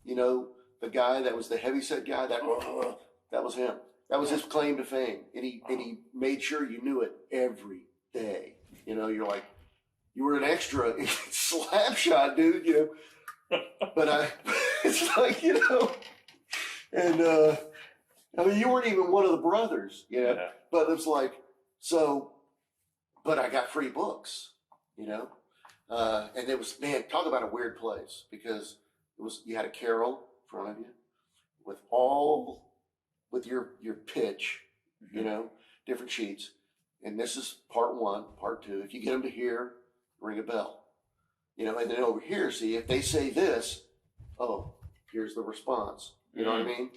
The guy that was the heavyset guy, that was him. That was his claim to fame. And he made sure you knew it every day. You're like, you were an extra in Slapshot, dude, But it's like, and I mean, you weren't even one of the brothers, Yeah. But it's like, so, but I got free books. And it was, man, talk about a weird place, because you had a carrel in front of you with your pitch, different sheets. And this is part one, part two. If you get them to here, ring a bell, and then over here, see if they say this, oh, here's the response. You know what I mean?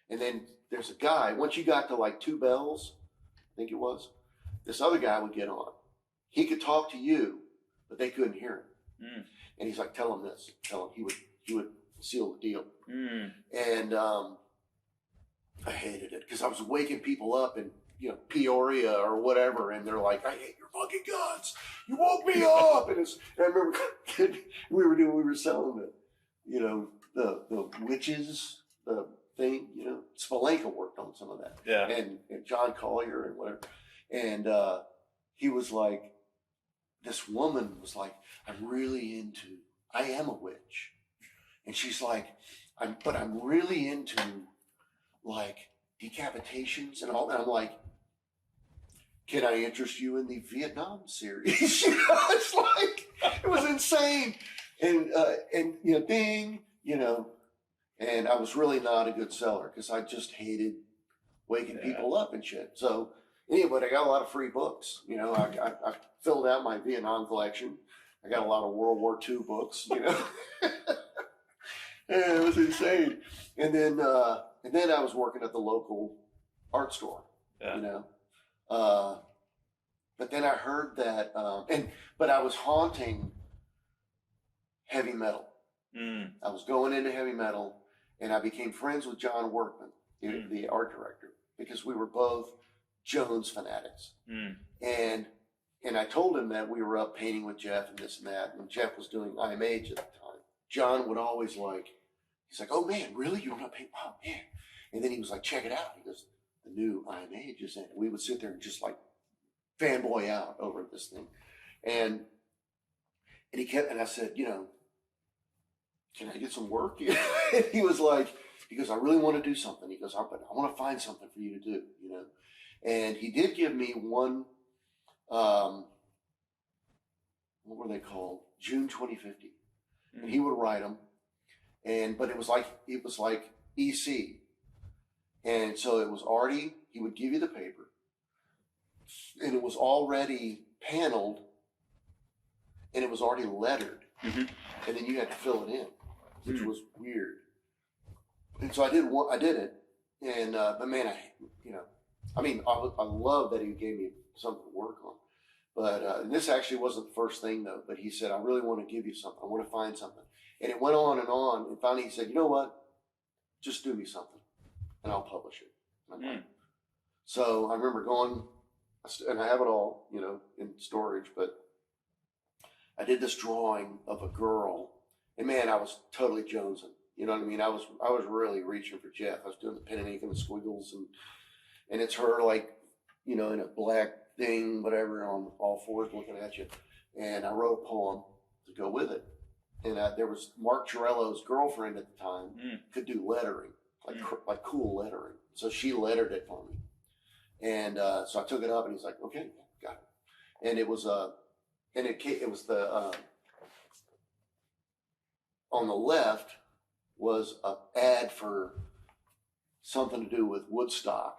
And then there's a guy, once you got to like 2 bells, I think it was, this other guy would get on. He could talk to you, but they couldn't hear him. And he's like, tell him this. Tell him. He would seal the deal. And I hated it because I was waking people up in Peoria or whatever, and they're like, I hate your fucking guts. You woke me up. And I remember we were selling the witches, the thing, Spolenka worked on some of that. Yeah. And John Collier and whatever. And he was like, this woman was like, I am a witch. And she's like, I'm really into like decapitations and all that. I'm like, can I interest you in the Vietnam series? It's like, it was insane. And ding, and I was really not a good seller because I just hated waking people up and shit. So anyway, I got a lot of free books. I filled out my Vietnam collection. I got a lot of World War II books, Yeah, it was insane. And then I was working at the local art store, but then I heard that, but I was haunting heavy metal. I was going into heavy metal, and I became friends with John Workman. the art director, because we were both Jones fanatics. And I told him that we were up painting with Jeff and this and that, and Jeff was doing IMH at the time. John would always he's like, oh man, really? You want to paint? Oh man. And then he was like, check it out. He goes, the new IMH is in. We would sit there and just like fanboy out over this thing. And he kept, and I said, can I get some work? And he was like, I really want to do something. He goes, I want to find something for you to do, And he did give me one, what were they called? June 2050. And he would write them. But it was like EC. And so it was already, he would give you the paper, and it was already paneled, and it was already lettered. And then you had to fill it in, which was weird. And so I did it. And, but man, I love that he gave me something to work on. But and this actually wasn't the first thing though, but he said, I really want to give you something. I want to find something. And it went on. And finally he said, you know what? Just do me something and I'll publish it. So I remember going, and I have it all, in storage, but I did this drawing of a girl, and man, I was totally jonesing. You know what I mean? I was really reaching for Jeff. I was doing the pen and ink and the squiggles, and it's her in a black thing, whatever, on all fours looking at you. And I wrote a poem to go with it. And there was Mark Chiarello's girlfriend at the time could do lettering, like cool lettering. So she lettered it for me. And so I took it up, and he's like, okay, got it. And it was on the left was an ad for something to do with Woodstock,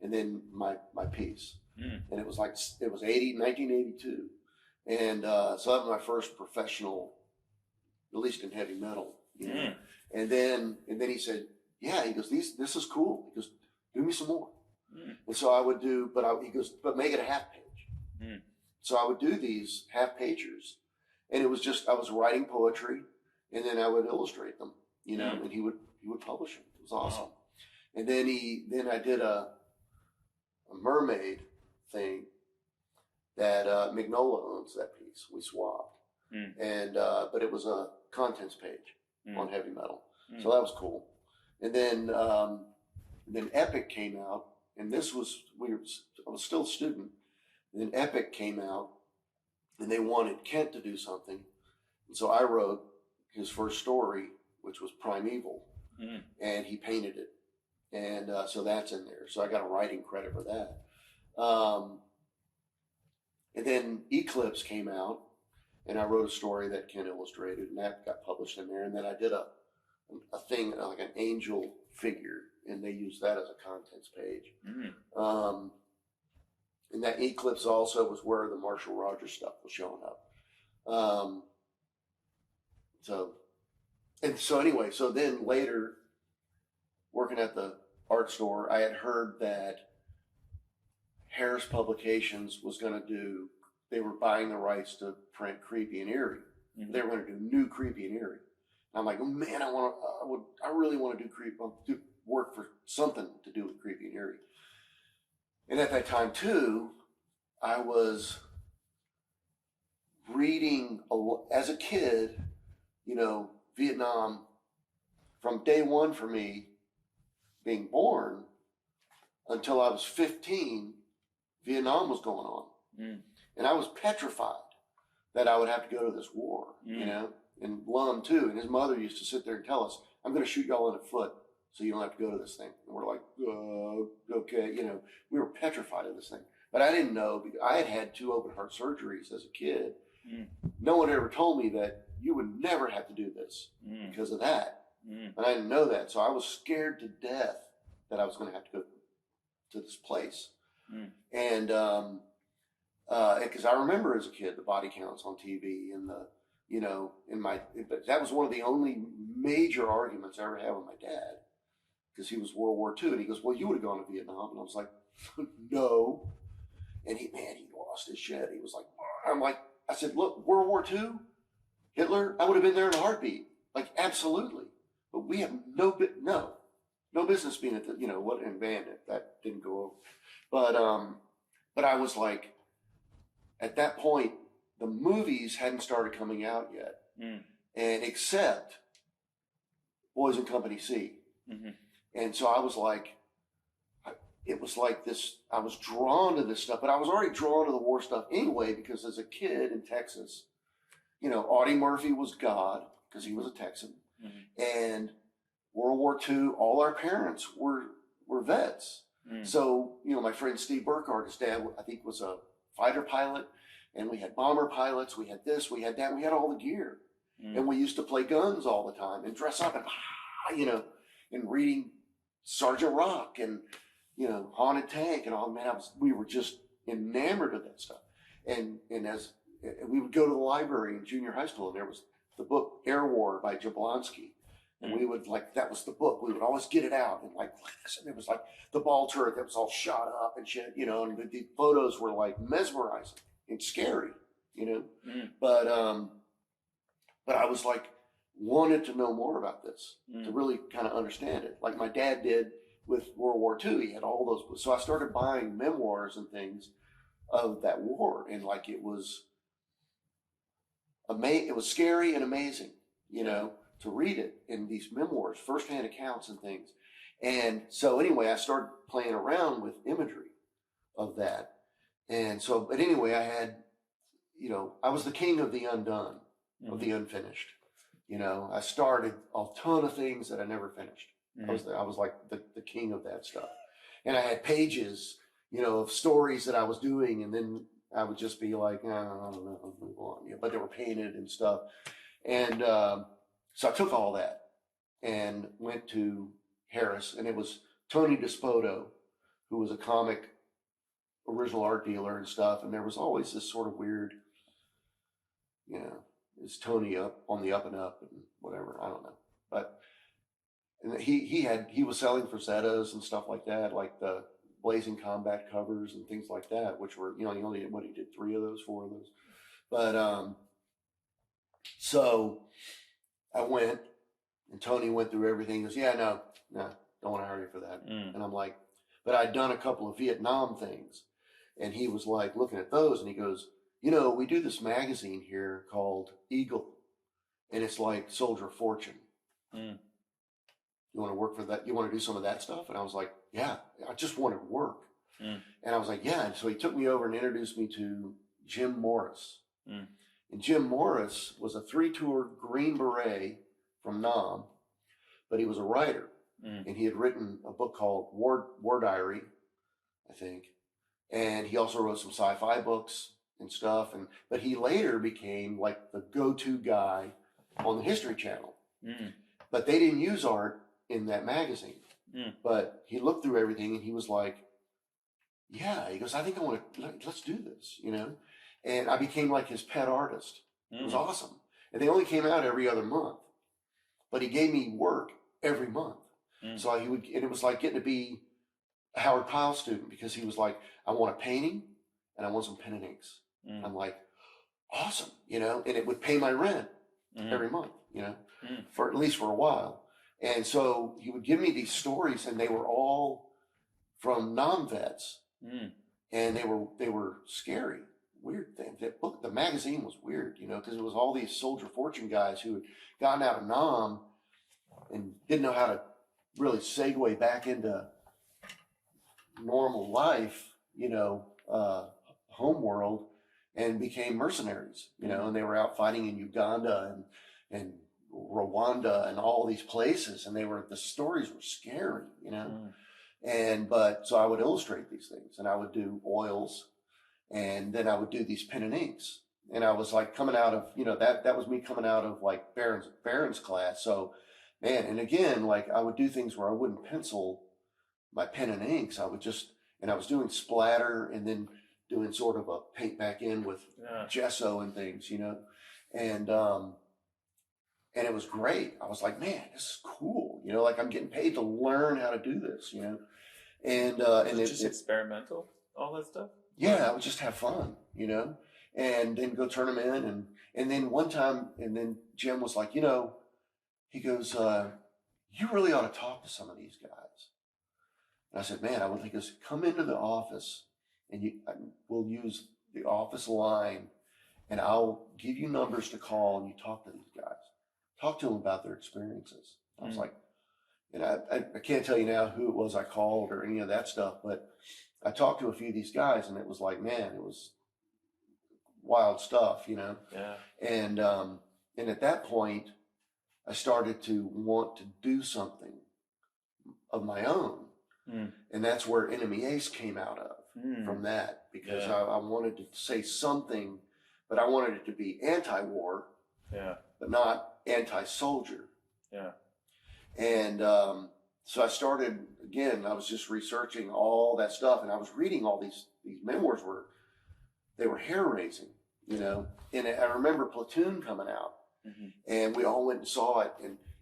and then my piece. And it was 1982. And so that was my first professional, at least in heavy metal, And then he said, yeah, he goes, this is cool. He goes, do me some more. And so I would do, he goes, but make it a half page. So I would do these half pagers, and it was just, I was writing poetry, and then I would illustrate them, and he would publish them. It was awesome. Wow. And then I did a mermaid thing that Mignola owns that piece. We swapped. And but it was a contents page on heavy metal. So that was cool. And then Epic came out, and this was, I was still a student. And then Epic came out, and they wanted Kent to do something. And so I wrote his first story, which was Primeval, and he painted it. And so that's in there. So I got a writing credit for that. And then Eclipse came out, and I wrote a story that Ken illustrated, and that got published in there. And then I did a thing, like an angel figure, and they used that as a contents page. And that Eclipse also was where the Marshall Rogers stuff was showing up. So anyway, so then later, working at the art store, I had heard that Harris Publications was going to do, they were buying the rights to print Creepy and Eerie. They were going to do new Creepy and Eerie. And I'm like, oh man, I really want to do work for something to do with Creepy and Eerie. And at that time too, I was reading as a kid, Vietnam, from day one for me, being born until I was 15, Vietnam was going on. And I was petrified that I would have to go to this war, and Lum too. And his mother used to sit there and tell us, I'm going to shoot y'all in the foot so you don't have to go to this thing. And we're like, okay, we were petrified of this thing. But I didn't know, because I had had 2 open heart surgeries as a kid. No one ever told me that you would never have to do this because of that. And I didn't know that. So I was scared to death that I was going to have to go to this place. And because I remember as a kid, the body counts on TV and but that was one of the only major arguments I ever had with my dad, because he was World War II. And he goes, well, you would have gone to Vietnam. And I was like, no. And he lost his shit. He was like, I said, look, World War II, Hitler, I would have been there in a heartbeat. Like, absolutely. But we have no. no business being at the, what in band, that didn't go over. But I was like, at that point, the movies hadn't started coming out yet. And except Boys in Company C. And so I was like, it was like this, I was drawn to this stuff, but I was already drawn to the war stuff anyway, because as a kid in Texas, Audie Murphy was God, because he was a Texan. And World War II, all our parents were vets. So, my friend Steve Burkhardt, his dad, I think, was a fighter pilot, and we had bomber pilots, we had this, we had that, we had all the gear. And we used to play guns all the time and dress up and, and reading Sergeant Rock and, Haunted Tank and all, man, we were just enamored of that stuff. And we would go to the library in junior high school, and there was the book Air War by Jablonski. And we would, that was the book. We would always get it out and like this. And it was like the ball turret that was all shot up and shit, and the photos were like mesmerizing and scary, But I was like, wanted to know more about this, to really kind of understand it. Like my dad did with World War II. He had all those books. So I started buying memoirs and things of that war. And like, it was scary and amazing, to read it in these memoirs, firsthand accounts and things. And so anyway, I started playing around with imagery of that. And so, but anyway, I had, I was the king of the undone, of the unfinished. I started a ton of things that I never finished. I was like the king of that stuff. And I had pages, of stories that I was doing, and then I would just be like, I don't know, I'll move on. But they were painted and stuff. And so I took all that and went to Harris, and it was Tony Despodo, who was a comic original art dealer and stuff. And there was always this sort of weird, is Tony on the up and up and whatever, I don't know. But and he was selling Frasettas and stuff like that, like the Blazing Combat covers and things like that, which were, he only did 4 of those. But so I went, and Tony went through everything. He goes, yeah, no, don't want to hire you for that. And I'm like, but I'd done a couple of Vietnam things. And he was like looking at those, and he goes, we do this magazine here called Eagle, and it's like Soldier of Fortune. You want to work for that? You want to do some of that stuff? And I was like, yeah, I just wanted work. And I was like, yeah. And so he took me over and introduced me to Jim Morris. And Jim Morris was a 3-tour Green Beret from Nam, but he was a writer. And he had written a book called War Diary, I think. And he also wrote some sci-fi books and stuff. But he later became like the go-to guy on the History Channel. But they didn't use art in that magazine. But he looked through everything, and he was like, yeah, he goes, I think I want to, let's do this, And I became like his pet artist. It was awesome. And they only came out every other month, but he gave me work every month. So and it was like getting to be a Howard Pyle student, because he was like, I want a painting and I want some pen and inks. I'm like, awesome, and it would pay my rent every month, for at least for a while. And so he would give me these stories, and they were all from non-vets, and they were scary, weird things. The magazine was weird, because it was all these Soldier Fortune guys who had gotten out of Nam and didn't know how to really segue back into normal life, home world, and became mercenaries, and they were out fighting in Uganda and Rwanda and all these places, and the stories were scary, so I would illustrate these things, and I would do oils, and then I would do these pen and inks, and I was like coming out of, that was me coming out of like Barron's class. So, man, and again, like I would do things where I wouldn't pencil my pen and inks. I was doing splatter, and then doing sort of a paint back in with gesso and things, and it was great. I was like, man, this is cool. Like I'm getting paid to learn how to do this, and it's just experimental, all that stuff. Yeah, I would just have fun, and then go turn them in. And then one time, and then Jim was like, he goes, you really ought to talk to some of these guys. And I said, man, I would think this, come into the office and we'll use the office line and I'll give you numbers to call and you talk to these guys. Talk to them about their experiences. I was like, and I can't tell you now who it was I called or any of that stuff, but I talked to a few of these guys and it was like, man, it was wild stuff, you know? Yeah. And at that point, I started to want to do something of my own. And that's where Enemy Ace came out of, from that, because I wanted to say something, but I wanted it to be anti-war, but not anti-soldier. Yeah. And so I started, again, I was just researching all that stuff, and I was reading all these memoirs they were hair-raising, you know. And I remember Platoon coming out, and we all went and saw it,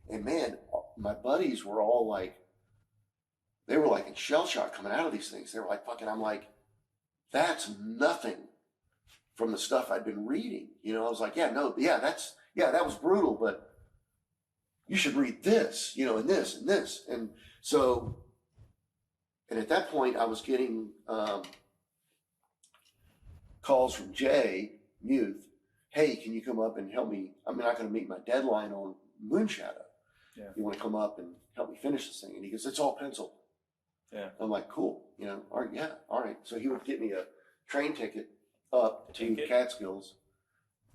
and man, my buddies were all like, they were like in shell shock coming out of these things. They were like, fucking, I'm like, that's nothing from the stuff I'd been reading. You know, I was like, that was brutal, but you should read this, you know, and this and this. And so, and at that point I was getting calls from Jay Muth. Hey, can you come up and help me? I'm not going to meet my deadline on Moonshadow. Yeah. You want to come up and help me finish this thing? And he goes, it's all pencil. Yeah. I'm like, cool, you know, all right, yeah, all right. So he would get me a train ticket up to Catskills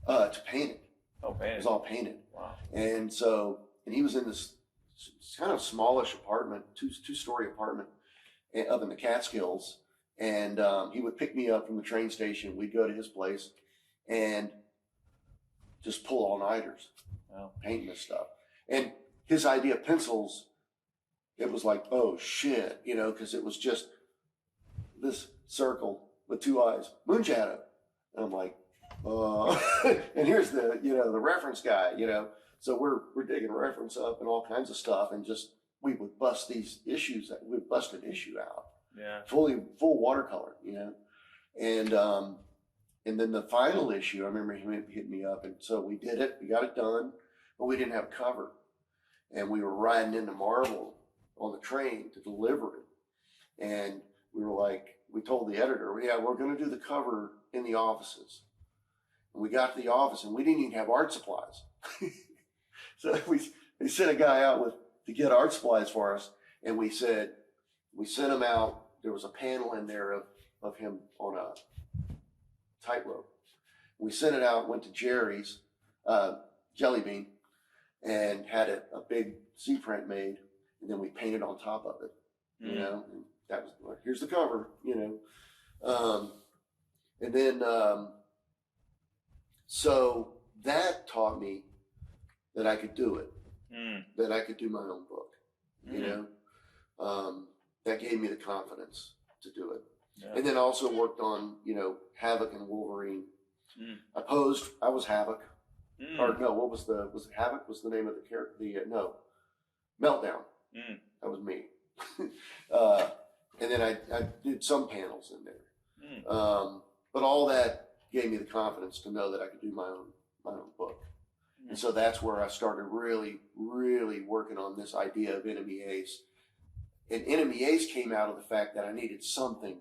to paint it. Oh, painted. It was all painted. Wow. And so, and he was in this kind of smallish apartment, two-story apartment up in the Catskills. And he would pick me up from the train station. We'd go to his place and just pull all-nighters, painting this stuff. And his idea of pencils, it was like, oh shit, you know, because it was just this circle with two eyes, Moonshadow. And I'm like, and here's the, you know, the reference guy, you know. So we're digging reference up and all kinds of stuff, and just we would bust these issues. We'd bust an issue out, full watercolor, you know. And then the final issue, I remember he hit me up, and so we did it. We got it done, but we didn't have a cover, and we were riding into Marvel on the train to deliver it, and we were like, we told the editor, we're going to do the cover in the offices. And we got to the office, and we didn't even have art supplies. So they sent a guy out to get art supplies for us, and we sent him out. There was a panel in there of him on a tightrope. We sent it out, went to Jerry's, Jelly Bean, and had a big C print made, and then we painted on top of it, you know, and that was like, here's the cover, you know. And then, so that taught me that I could do it, that I could do my own book, you know. That gave me the confidence to do it. Yeah. And then I also worked on, you know, Havoc and Wolverine. I was Havoc. Or no, was it Havoc was the name of the character? No, Meltdown. That was me. And then I did some panels in there. But all that gave me the confidence to know that I could do my own book. And so that's where I started really, really working on this idea of Enemy Ace. And Enemy Ace came out of the fact that I needed something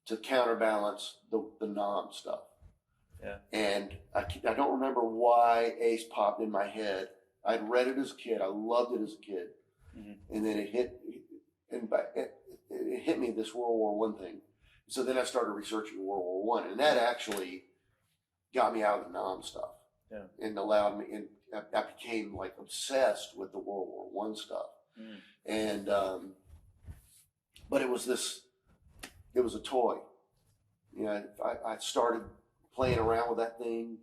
to counterbalance the Nom stuff. Yeah. And I don't remember why Ace popped in my head. I'd read it as a kid. I loved it as a kid. And then it hit me, this World War I thing. So then I started researching World War I, and that actually got me out of the Nom stuff. Yeah. And allowed me, and I became like obsessed with the World War I stuff. And, but it was a toy. You know, I started playing around with that thing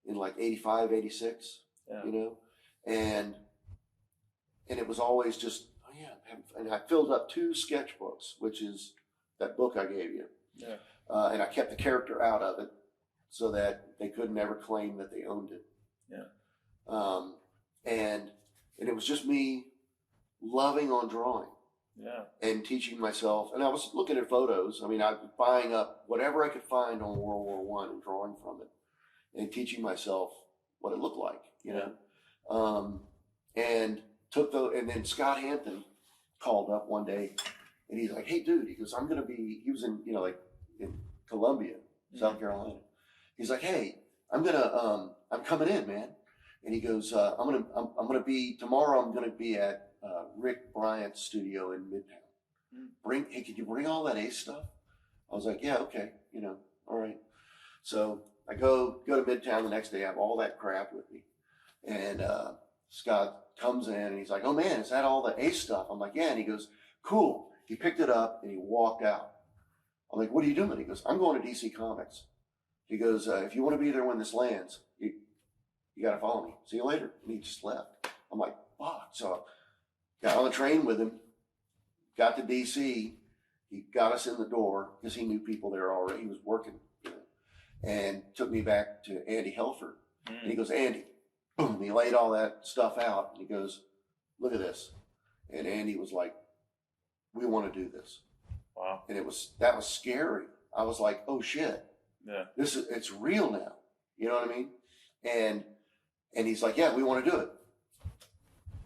in like 85, 86, you know, and it was always just, and I filled up 2 sketchbooks, which is that book I gave you. Yeah. And I kept the character out of it so that they could never claim that they owned it. Yeah. And it was just me loving on drawing. Yeah. And teaching myself, and I was looking at photos. I mean, I was buying up whatever I could find on World War I and drawing from it, and teaching myself what it looked like, you know. And and then Scott Hampton called up one day, and he's like, "Hey, dude," he goes, he was in, like in Columbia, South Carolina. He's like, "Hey, I'm coming in, man." And he goes, tomorrow I'm gonna be at Rick Bryant's studio in Midtown. Hey, could you bring all that Ace stuff? I was like, "Yeah, okay, all right." So I go to Midtown the next day. I have all that crap with me, and Scott comes in and he's like, "Oh man, is that all the Ace stuff?" I'm like, "Yeah." And he goes, "Cool." He picked it up and he walked out. I'm like, "What are you doing?" He goes, "I'm going to DC Comics." He goes, "If you want to be there when this lands, you got to follow me. See you later." And he just left. I'm like, "Fuck." So I got on the train with him, got to DC. He got us in the door because he knew people there already. He was working, and took me back to Andy Helford. And he goes, "Andy," boom, he laid all that stuff out. And he goes, "Look at this." And Andy was like, "We want to do this." Wow. And that was scary. I was like, "Oh shit. Yeah. It's real now." You know what I mean? And he's like, "Yeah, we want to do it.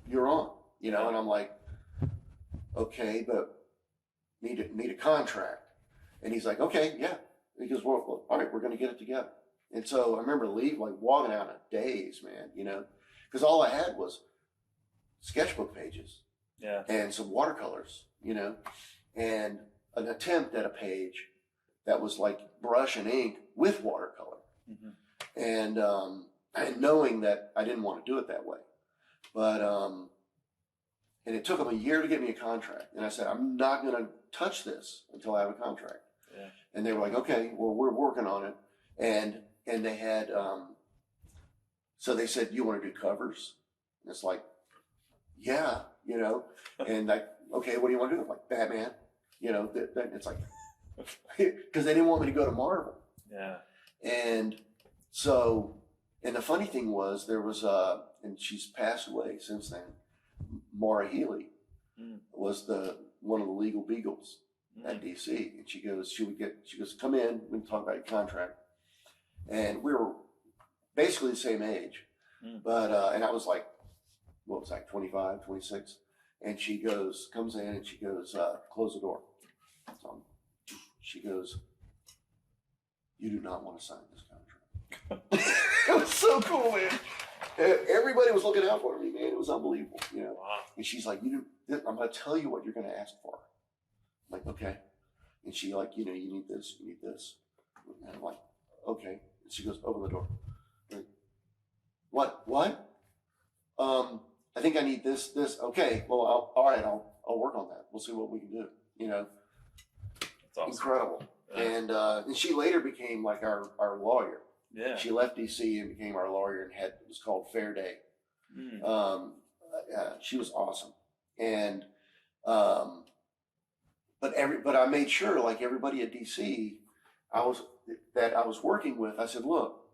You're on." And I'm like, "Okay, but need a contract." And he's like, "Okay, yeah." He goes, "Well, all right, we're going to get it together." And so I remember walking out in a daze, man, because all I had was sketchbook pages, and some watercolors, and an attempt at a page that was like brush and ink with watercolor. And knowing that I didn't want to do it that way, but and it took them a year to get me a contract. And I said, "I'm not going to touch this until I have a contract." Yeah. And they were like, "Okay, well, we're working on it." And they had, so they said, "You want to do covers?" And it's like, "Yeah," and like, "Okay, what do you want to do?" I'm like, "Batman," it's like, because they didn't want me to go to Marvel. Yeah. And so, and the funny thing was, there was and she's passed away since then, Maura Healey was one of the legal beagles at DC. And she goes, "Come in, we can talk about your contract." And we were basically the same age, but, and I was like, what was I, 25, 26? And she comes in and she goes, "Close the door." So she goes, "You do not want to sign this contract." It was so cool, man. Everybody was looking out for me, man. It was unbelievable, Wow. And she's like, "I'm going to tell you what you're going to ask for." I'm like, "Okay." And she like, "You need this, you need this." And I'm like, "Okay." And she goes, "Open the door." I'm like, What? I think I need this. Okay. Well, all right. I'll work on that. We'll see what we can do. That's awesome. Incredible. Yeah. And she later became like our lawyer. Yeah. She left DC and became our lawyer and it was called Fair Day. She was awesome. And, but I made sure, like everybody at DC, I was working with, I said, "Look,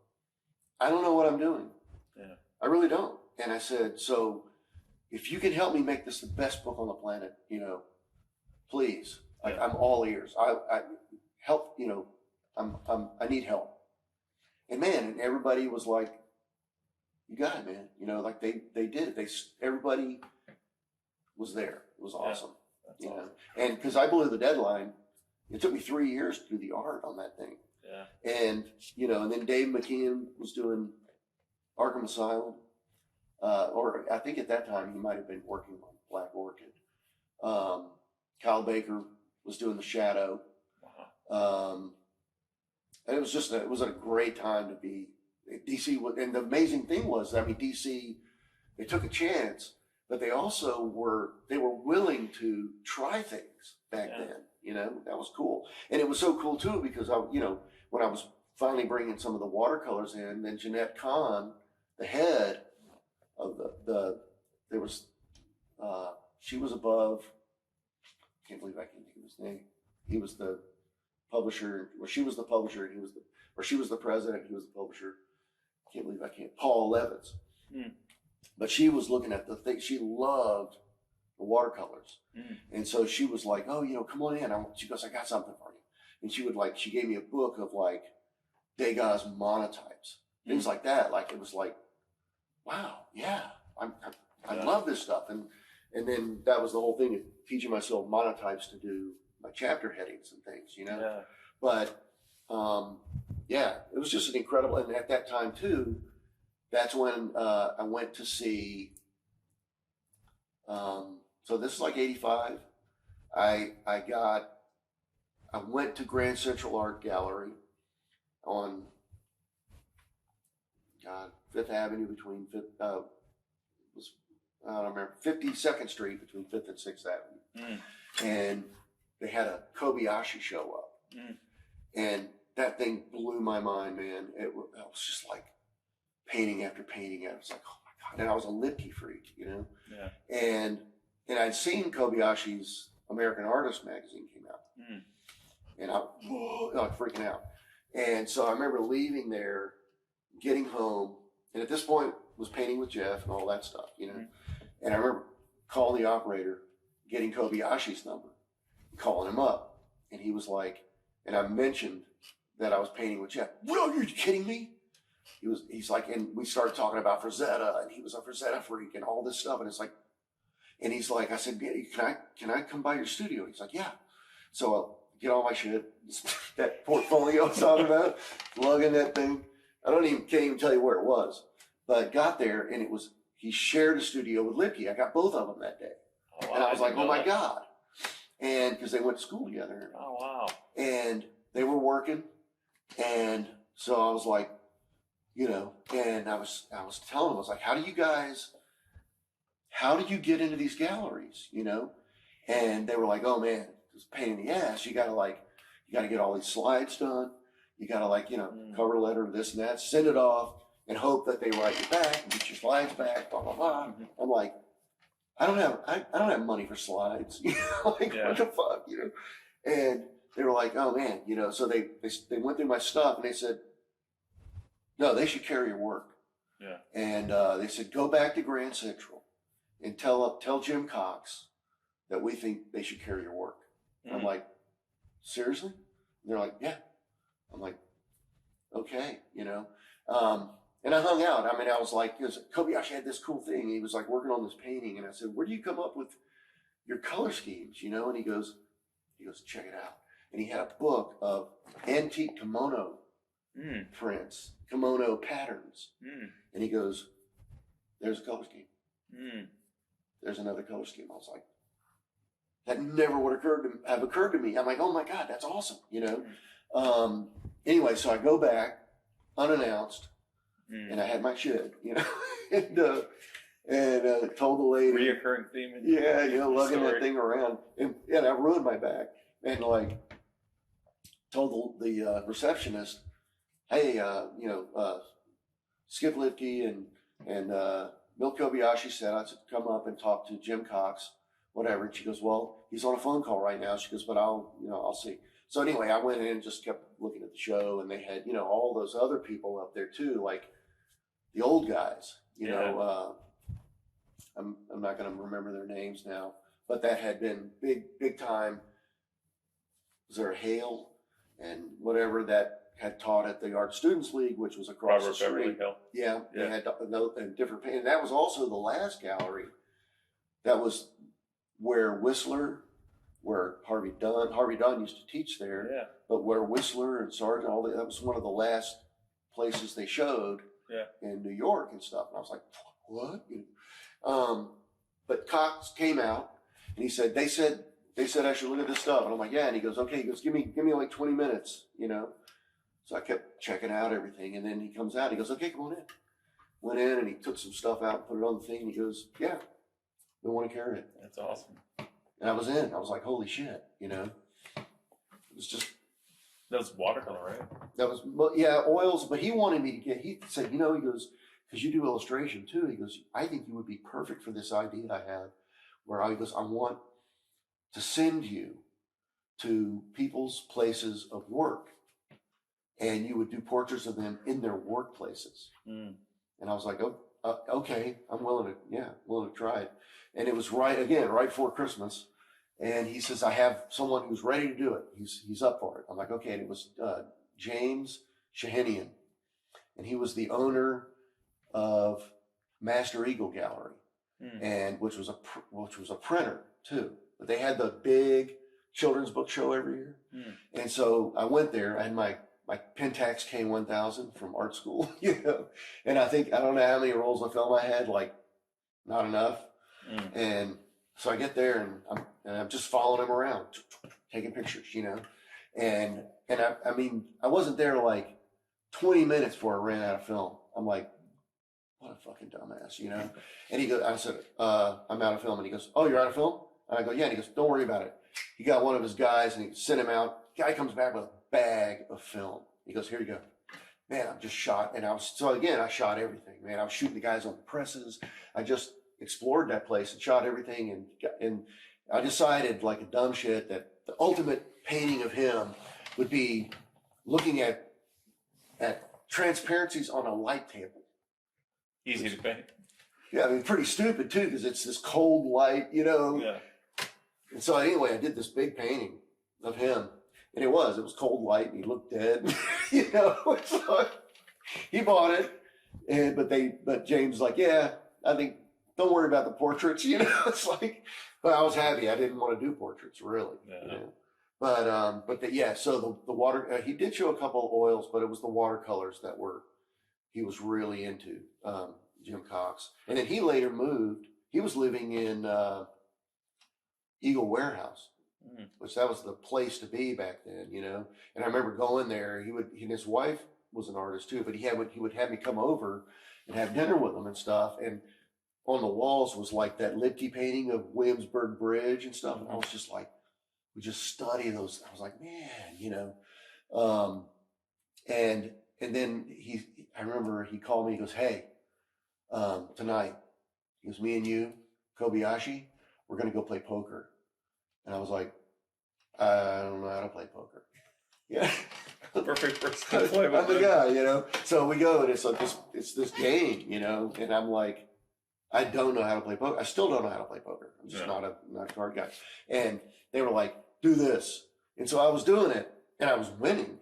I don't know what I'm doing. Yeah. I really don't." And I said, "So if you can help me make this the best book on the planet, please, like, I'm all ears. I help, I need help." And man, and everybody was like, "You got it, man." Like they did it. Everybody was there. It was awesome. That's awesome. And because I blew the deadline, it took me 3 years to do the art on that thing. Yeah. And, and then Dave McKeon was doing Arkham Asylum. Or I think at that time he might have been working on Black Orchid. Kyle Baker was doing The Shadow. Wow. And it was a great time to be DC. And the amazing thing was, DC, they took a chance, but they also were willing to try things back then. That was cool. And it was so cool too, because when I was finally bringing some of the watercolors in, then Jeanette Kahn, the head of she was above, I can't believe I can't think of his name. He was the publisher, or she was the publisher, and she was the president, he was the publisher. Paul Levitz. But she was looking at the thing, she loved the watercolors. And so she was like, "Oh, come on in." She goes, "I got something for you." And she gave me a book of like Degas monotypes, things like that. Like, it was like, wow, yeah, I love this stuff. And then that was the whole thing, teaching myself monotypes to do my chapter headings and things, you know. Yeah. But it was just an incredible. And at that time too, that's when I went to see. So this is like '85. I went to Grand Central Art Gallery on Fifth Avenue between I don't remember, 52nd Street between 5th and 6th Avenue. And they had a Kobayashi show up. And that thing blew my mind, man. It was just like painting after painting. I was like, oh my God. And I was a Lipke freak, you know? Yeah. And I'd seen Kobayashi's American Artist magazine came out. And I was freaking out. And so I remember leaving there, getting home, and at this point was painting with Jeff and all that stuff, you know. And I remember calling the operator, getting Kobayashi's number, calling him up, and he was like, and I mentioned that I was painting with Jeff. Well, are you kidding me? He's like, and we started talking about Frazetta, and he was a Frazetta freak and all this stuff, and it's like, and he's like, I said, can I come by your studio? He's like, yeah. So I'll get all my shit, that portfolio I was talking about, lug in that thing. Can't even tell you where it was, but got there, and he shared a studio with Lipke. I got both of them that day. Oh, wow, and I was like, oh my God. And because they went to school together. Oh, wow. And they were working. And so I was like, you know, and I was telling them, I was like, how do you get into these galleries, you know? And they were like, oh man, it's a pain in the ass. You gotta get all these slides done. You gotta cover letter, this and that, send it off and hope that they write you back and get your slides back, blah, blah, blah. I'm like, I don't have money for slides. You know, like, what the fuck, you know? And they were like, oh man, you know, so they went through my stuff and they said, no, they should carry your work. Yeah. And they said, go back to Grand Central and tell Jim Cox that we think they should carry your work. And I'm like, seriously? And they're like, yeah. I'm like, okay, you know. And I hung out. I mean, I was like, Kobayashi had this cool thing. He was like working on this painting. And I said, where do you come up with your color schemes, you know? And he goes, check it out. And he had a book of antique kimono prints, kimono patterns. And he goes, there's a color scheme. There's another color scheme. I was like, that never would have occurred to me. I'm like, oh my God, that's awesome, you know? Anyway, so I go back unannounced and I had my shit, you know, and told the lady. Reoccurring theme. Yeah, you know, lugging that thing around. And I ruined my back. And like, told the receptionist, hey, you know, Skip Lipke and Bill Kobayashi said I should come up and talk to Jim Cox, whatever. And she goes, well, he's on a phone call right now. She goes, but I'll see. So anyway, I went in and just kept looking at the show, and they had, you know, all those other people up there too, like the old guys, you know, I'm not going to remember their names now, but that had been big time. Was there Hale and whatever that had taught at the Art Students League, which was across the street. Beverly Hill. Yeah, they had a different paint. And that was also the last gallery. That was where Whistler, where Harvey Dunn used to teach there. Yeah. But where Whistler and Sargent, that was one of the last places they showed in New York and stuff. And I was like, what? You know? But Cox came out and he said, they said I should look at this stuff. And I'm like, yeah. And he goes, okay. He goes, give me like 20 minutes, you know? So I kept checking out everything. And then he comes out. He goes, okay, come on in. Went in and he took some stuff out and put it on the thing. And he goes, yeah, we want to carry it. That's awesome. And I was in. I was like, holy shit, you know? It was just. That was watercolor, right? That was, oils. But he wanted me to he said, you know, he goes, because you do illustration too. He goes, I think you would be perfect for this idea I have where he goes, I want to send you to people's places of work. And you would do portraits of them in their workplaces. And I was like, oh, okay, I'm willing to try it. And it was right before Christmas. And he says, I have someone who's ready to do it. He's up for it. I'm like, okay. And it was James Shahinian. And he was the owner of Master Eagle Gallery. and which was a printer too. But they had the big children's book show every year, and so I went there. I had my Pentax K1000 from art school, and I don't know how many rolls of film I had, like not enough, and so I get there and I'm just following him around, taking pictures, and I mean I wasn't there like 20 minutes before I ran out of film. I'm like, what a fucking dumbass, And he goes, I said, I'm out of film, and he goes, oh, you're out of film? And I go, yeah. And he goes, don't worry about it. He got one of his guys and he sent him out. Guy comes back with a bag of film. He goes, here you go. Man, I'm just shot. And I shot everything, man. I was shooting the guys on the presses. I just explored that place and shot everything. And I decided, like a dumb shit, that the ultimate painting of him would be looking at transparencies on a light table. Easy to paint. Yeah, I mean, pretty stupid too, because it's this cold light, Yeah. And so anyway, I did this big painting of him, and it was cold light, and he looked dead. So he bought it, but James was like, yeah, I think don't worry about the portraits. It's like, but I was happy. I didn't want to do portraits really. Yeah. So the water, he did show a couple of oils, but it was the watercolors that he was really into, Jim Cox. And then he later moved. He was living in Eagle Warehouse, which that was the place to be back then, And I remember going there. He and his wife was an artist too, but he would have me come over and have dinner with him and stuff. And on the walls was like that Lipke painting of Williamsburg Bridge and stuff. And I was just like, we just study those. I was like, man, and then I remember he called me. He goes, hey, tonight, he goes, me and you, Kobayashi, we're going to go play poker. And I was like, I don't know how to play poker. Yeah. Perfect person to play with. I'm the guy, So we go, and it's like it's this game, and I'm like, I don't know how to play poker. I still don't know how to play poker. I'm just not a card guy. And they were like, do this. And so I was doing it, and I was winning.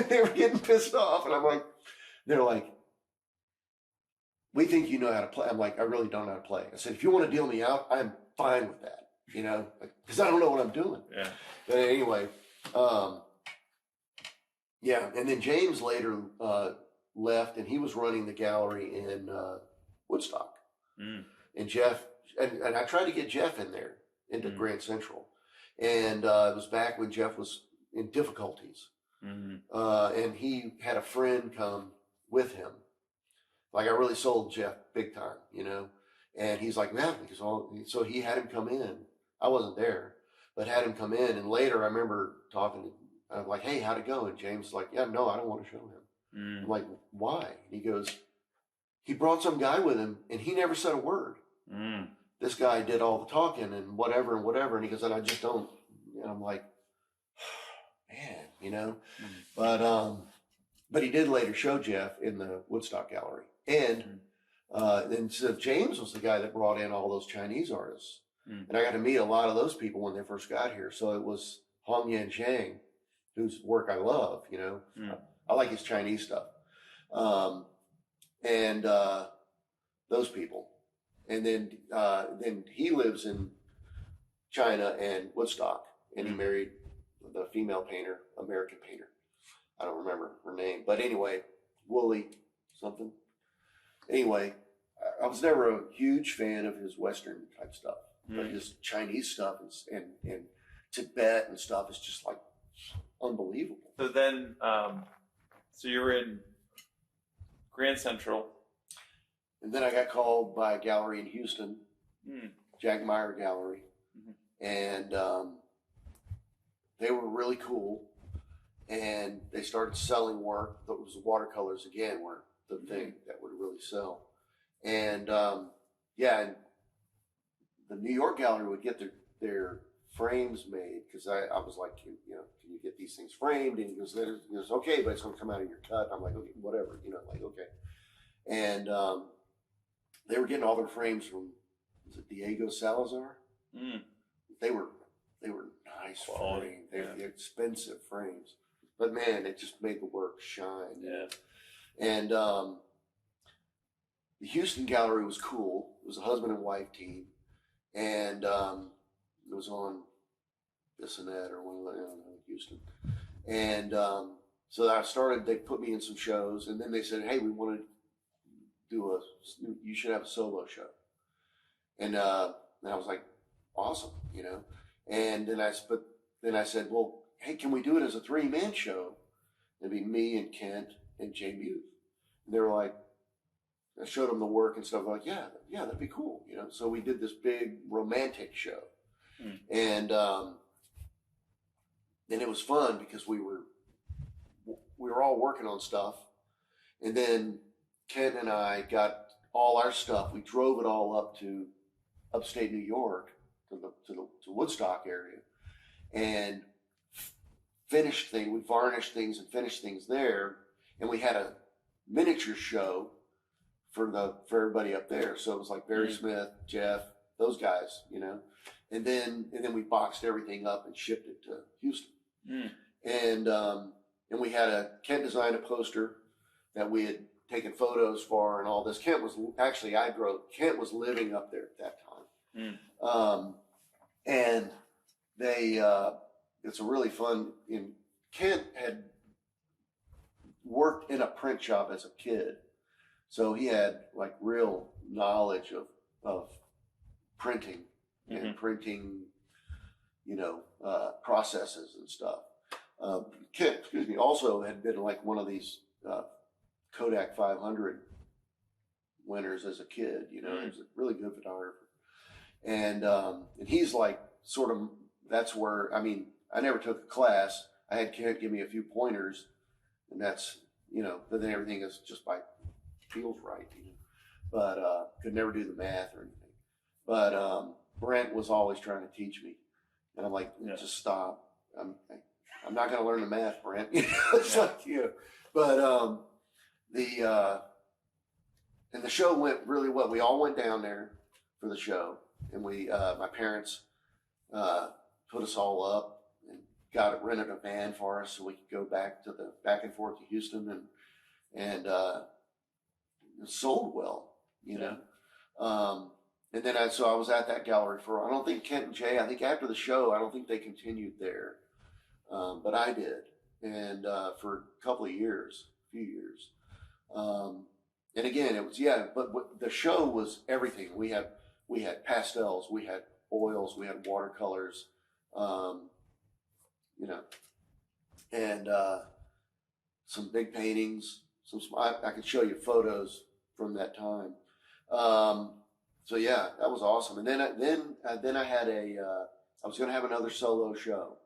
They were getting pissed off, and they're like, we think you know how to play. I'm like, I really don't know how to play. I said, if you want to deal me out, I'm fine with that, because I don't know what I'm doing. Yeah. But anyway, and then James later left, and he was running the gallery in Woodstock. And Jeff, and I tried to get Jeff in there into Grand Central, and it was back when Jeff was in difficulties, and he had a friend come with him. Like I really sold Jeff big time, and he's like, man, so he had him come in. I wasn't there, but had him come in. And later I remember talking to, I'm like, hey, how'd it go? And James was like, yeah, no, I don't want to show him. I'm like, why? And he goes, he brought some guy with him and he never said a word. This guy did all the talking and whatever. And he goes, and I just don't, and I'm like, man, but he did later show Jeff in the Woodstock gallery. And then so James was the guy that brought in all those Chinese artists. And I got to meet a lot of those people when they first got here. So it was Hong Yan Zhang, whose work I love, I like his Chinese stuff. And those people. And then he lives in China and Woodstock, and he married the female painter, American painter. I don't remember her name, but anyway, Wooly something. Anyway, I was never a huge fan of his Western type stuff, but his Chinese stuff and Tibet and stuff is just like unbelievable. So then, so you were in Grand Central. And then I got called by a gallery in Houston, Jack Meyer Gallery, and they were really cool. And they started selling work that was watercolors again, were the thing that would really sell. And and the New York gallery would get their frames made, because I was like, can you get these things framed? And he goes, okay, but it's going to come out of your cut. I'm like, okay, whatever, okay. And they were getting all their frames from, was it Diego Salazar? They were nice frames. They're expensive frames. But man, it just made the work shine. Yeah. And the Houston gallery was cool. It was a husband and wife team, and it was on this and that or one of the, Houston, and so I started. They put me in some shows, and then they said, "Hey, we want to do you should have a solo show," and I was like, "Awesome," and then I said, "Well, hey, can we do it as a 3-man show?" It'd be me and Kent and Jay Muth. And they were like, I showed them the work and stuff. Like, yeah, that'd be cool, So we did this big romantic show, and it was fun because we were all working on stuff, and then Kent and I got all our stuff. We drove it all up to upstate New York to Woodstock area, and finished things. We varnished things and finished things there, and we had a miniature show for everybody up there. So it was like Barry Smith, Jeff, those guys, and then we boxed everything up and shipped it to Houston. And we had Kent designed a poster that we had taken photos for and all this. Kent was living up there at that time. And they, it's a really fun, Kent had worked in a print shop as a kid. So he had like real knowledge of printing and printing, processes and stuff. Kent, also had been like one of these Kodak 500 winners as a kid. He was a really good photographer, and he's like sort of. That's where I never took a class. I had Kent give me a few pointers, and that's but then everything is just by feels right, but could never do the math or anything. But Brent was always trying to teach me, and I'm like, just stop. I'm not going to learn the math, Brent. It's like but and the show went really well. We all went down there for the show, and we my parents put us all up and rented a van for us so we could go back and forth to Houston, and it sold well, and then I was at that gallery I don't think Kent and Jay, I think after the show, I don't think they continued there, but I did, and for a few years, and again it was but the show was everything. We had pastels, we had oils, we had watercolors, and some big paintings. I could show you photos from that time. So that was awesome. And then I had I was going to have another solo show,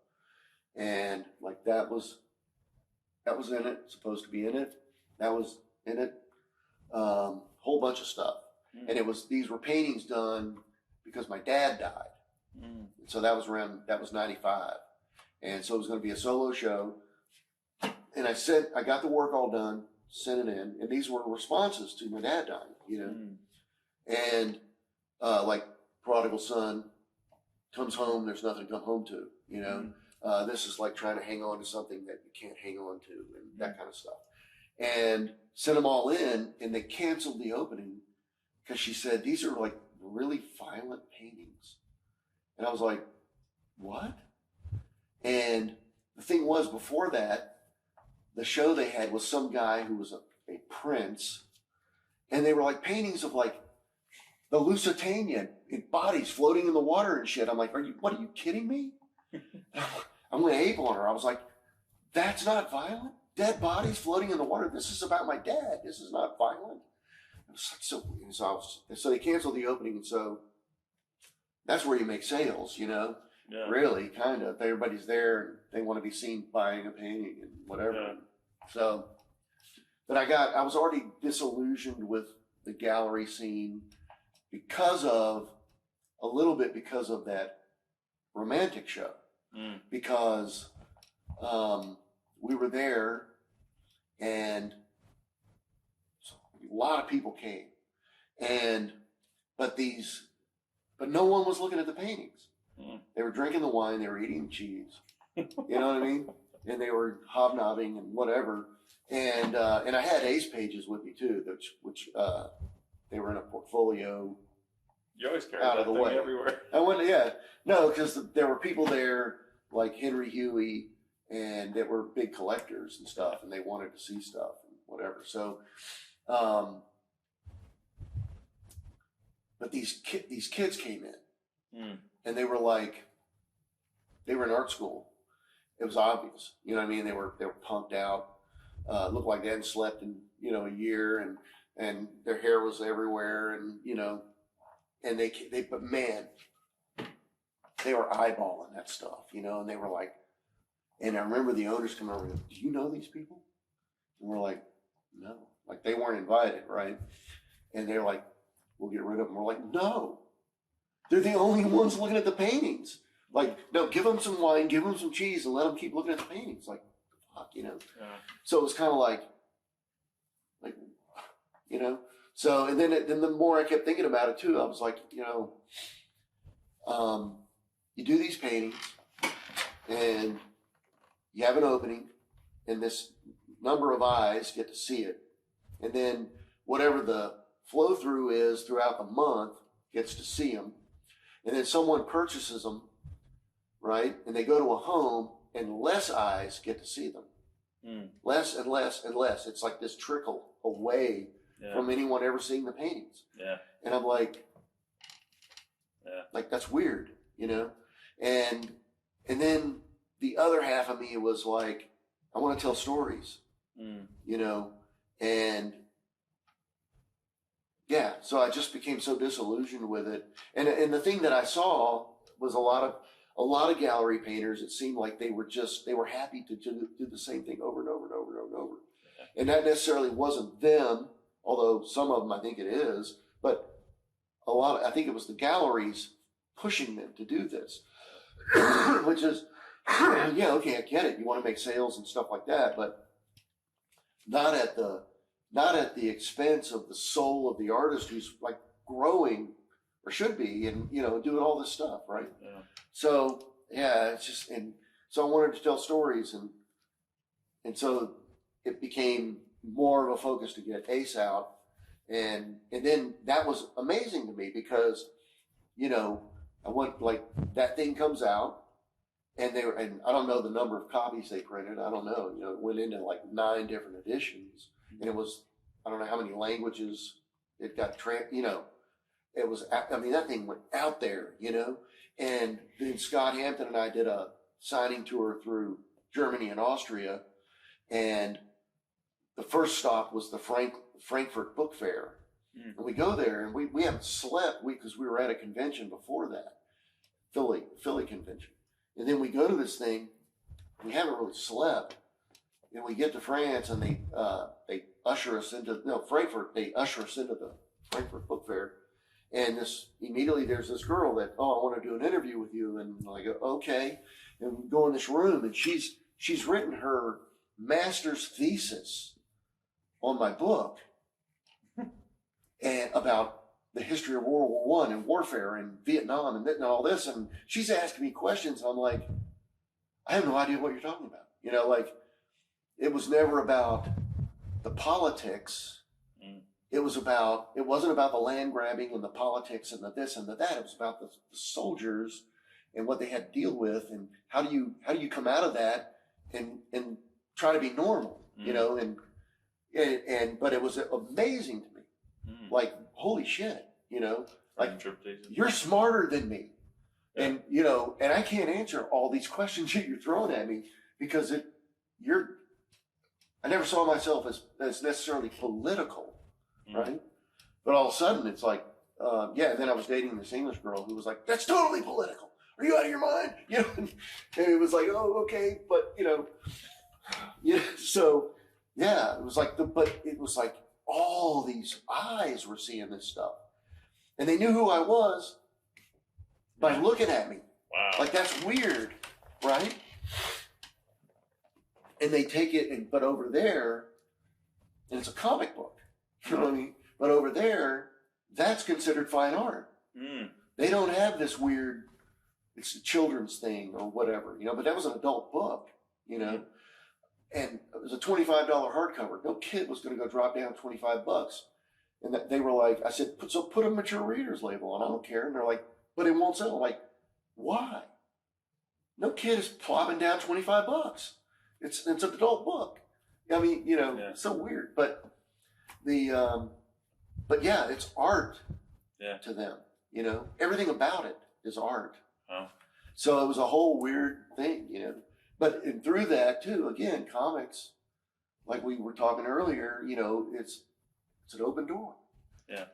and like that was in it. Supposed to be in it. That was in it. Whole bunch of stuff, and these were paintings done because my dad died. So that was 95. And so it was going to be a solo show. And I got the work all done, sent it in. And these were responses to my dad dying, And like prodigal son comes home, there's nothing to come home to, this is like trying to hang on to something that you can't hang on to and that kind of stuff. And sent them all in, and they canceled the opening because she said, these are like really violent paintings. And I was like, what? And the thing was, before that, the show they had was some guy who was a prince, and they were like paintings of like the Lusitania in bodies floating in the water and shit. I'm like, what are you kidding me? I went ape on her. I was like, that's not violent? Dead bodies floating in the water. This is about my dad. This is not violent. It was like so they canceled the opening, and so that's where you make sales, really, kind of. Everybody's there and they want to be seen buying a painting and whatever. Yeah. So, but I was already disillusioned with the gallery scene because of that romantic show. Because we were there and a lot of people came, but no one was looking at the paintings. They were drinking the wine, they were eating cheese, you know what I mean? And they were hobnobbing and whatever. And I had ace pages with me too, which they were in a portfolio. You always carry out that of the thing way. everywhere. I went, yeah, no, because there were people there like Henry Huey, and that were big collectors and stuff, and they wanted to see stuff and whatever. So, but these kids came in, and they were in art school. It was obvious, you know what I mean? They were punked out, looked like they hadn't slept in a year, and their hair was everywhere, and and but man, they were eyeballing that stuff, and they were like, and I remember the owners coming over and go, "Do you know these people?" And we're like, "No," like they weren't invited, right? And they're like, "We'll get rid of them." We're like, "No, they're the only ones looking at the paintings. Like, no, give them some wine, give them some cheese, and let them keep looking at the paintings." Like, fuck, Yeah. So it was kind of like, So, and then the more I kept thinking about it too, I was like, you do these paintings, and you have an opening, and this number of eyes get to see it, and then whatever the flow through is throughout the month gets to see them, and then someone purchases them, right? And they go to a home, and less eyes get to see them. Less and less and less. It's like this trickle away from anyone ever seeing the paintings. Yeah. And I'm like, that's weird, And then the other half of me was like, I want to tell stories, and so I just became so disillusioned with it. And the thing that I saw was a lot of gallery painters. It seemed like they were happy to do the same thing over and over and over and over and over. And that necessarily wasn't them, although some of them I think it is, but I think it was the galleries pushing them to do this, which is, okay, I get it. You want to make sales and stuff like that, but not at the expense of the soul of the artist who's like growing, or should be, and doing all this stuff, right? Yeah. So it's just, and so I wanted to tell stories, and so it became more of a focus to get Ace out, and then that was amazing to me because, I went, like, that thing comes out, and and I don't know the number of copies they printed. I don't know, it went into like 9 different editions, and it was, I don't know how many languages it got it was, I mean, that thing went out there, and then Scott Hampton and I did a signing tour through Germany and Austria, and the first stop was the Frankfurt Book Fair. And we go there, and we haven't slept because we were at a convention before that, Philly convention. And then we go to this thing, we haven't really slept, and we get to France, and they usher us into Frankfurt. They usher us into the Frankfurt Book Fair, and immediately there's this girl that, I want to do an interview with you, and I go, okay, and we go in this room, and she's written her master's thesis on my book, and about the history of World War I and warfare and Vietnam and all this, and she's asking me questions, and I'm like, I have no idea what you're talking about. It was never about the politics. It wasn't about the land grabbing and the politics and the this and the that. It was about the soldiers and what they had to deal with, and how do you come out of that and try to be normal, but it was amazing to me. Like, holy shit, like, you're smarter than me. Yeah. And, and I can't answer all these questions that you're throwing at me because I never saw myself as necessarily political, right? But all of a sudden it's like, and then I was dating this English girl who was like, that's totally political. Are you out of your mind? And it was like, oh, okay. But, so yeah, it was like but it was like all these eyes were seeing this stuff, and they knew who I was by looking at me. Wow. Like, that's weird, right? And they take it, but over there, and it's a comic book, you know what I mean? But over there, that's considered fine art. They don't have this weird, it's a children's thing or whatever, but that was an adult book, and it was a $25 hardcover. No kid was going to go drop down $25. And they were like, I said, so put a mature reader's label on. I don't care. And they're like, but it won't sell. I'm like, why? No kid is plopping down $25. It's an adult book. I mean, it's so weird. But but yeah, it's art to them. Everything about it is art. Oh. So it was a whole weird thing, But through that too, again, comics, like we were talking earlier, it's an open door. Yeah.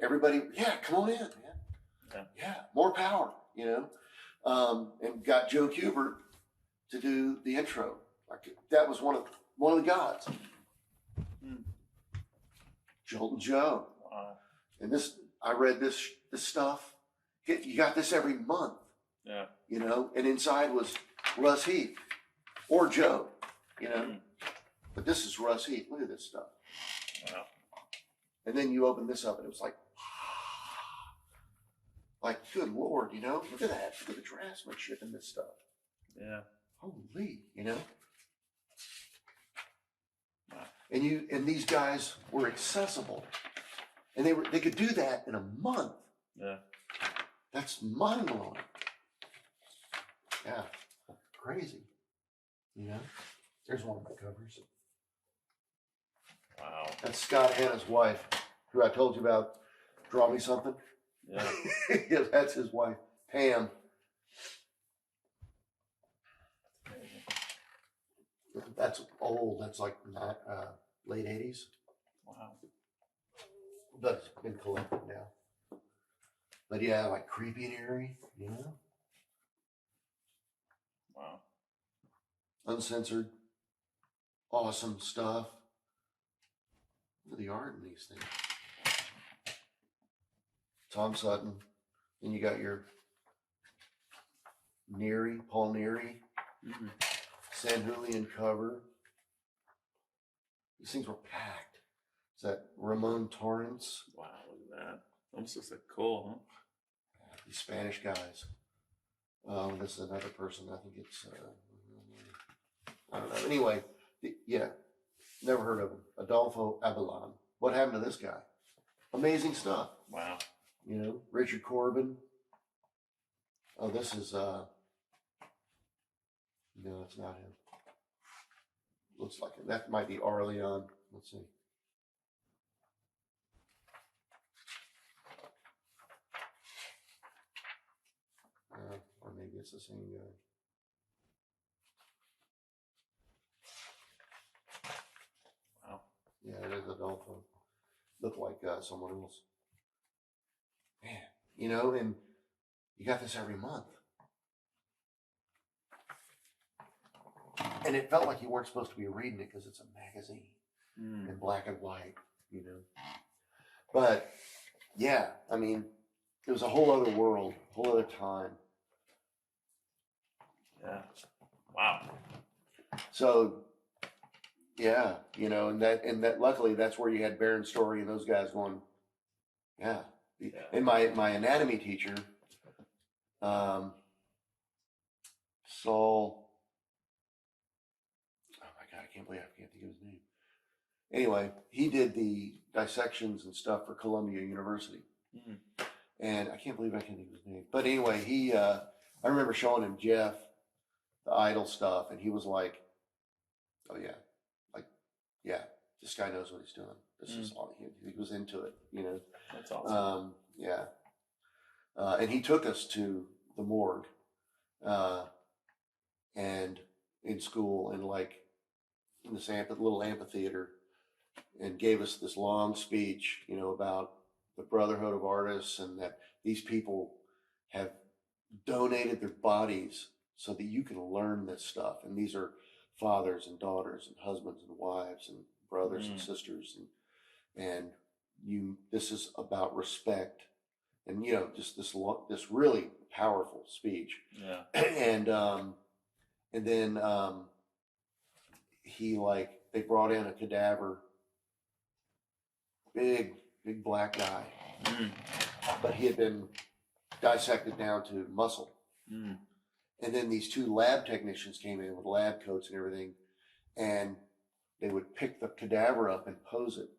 Everybody, come on in, man. Yeah, more power, and got Joe Kubert to do the intro. Like that was one of the gods. Jolton Joe. Wow. And I read this stuff. You got this every month. Yeah. And inside was Russ Heath or Joe, But this is Russ Heath. Look at this stuff. Wow. And then you open this up and it was like, good Lord, look at that. Look at the draftsmanship in this stuff. Yeah. Holy, Wow. And these guys were accessible. And they could do that in a month. Yeah. That's mind blowing. Yeah. Crazy. There's one of my covers. Wow. That's Scott Hanna's wife, who I told you about. Draw me something. Yeah. Yeah, that's his wife, Pam. That's old. That's like late 80s. Wow. But it's been collected now. But yeah, like creepy and eerie, Wow. Uncensored, awesome stuff. Look at the art in these things. Tom Sutton. Then you got your Paul Neary, San Julian cover. These things were packed. Is that Ramon Torrance? Wow, look at that. Almost looks like cool, huh? These Spanish guys. This is another person. I think it's, I don't know. Anyway, never heard of him. Adolfo Abalon. What happened to this guy? Amazing stuff. Wow. Richard Corbin. Oh, this is, no, it's not him. Looks like it. That might be Arleon. Let's see. Or maybe it's the same guy. Wow. Yeah, it is Adolfo. Look like someone else. Man, and you got this every month. And it felt like you weren't supposed to be reading it because it's a magazine in black and white, But yeah, I mean, it was a whole other world, whole other time. Yeah. Wow. So yeah, and that luckily that's where you had Baron Story and those guys going, yeah. And my anatomy teacher, Saul, oh my God, I can't believe I can't think of his name. Anyway, he did the dissections and stuff for Columbia University. And I can't believe I can't think of his name. But anyway, I remember showing him Jeff, the Idol stuff, and he was like, oh yeah, this guy knows what he's doing. This is all he was into it, That's awesome. Yeah. And he took us to the morgue, and in school, and like in this little amphitheater, and gave us this long speech, about the Brotherhood of Artists, and that these people have donated their bodies so that you can learn this stuff. And these are fathers and daughters and husbands and wives and brothers and sisters, and this is about respect, and just this really powerful speech. Yeah. And then they brought in a cadaver, big black guy, but he had been dissected down to muscle. And then these two lab technicians came in with lab coats and everything, and they would pick the cadaver up and pose it.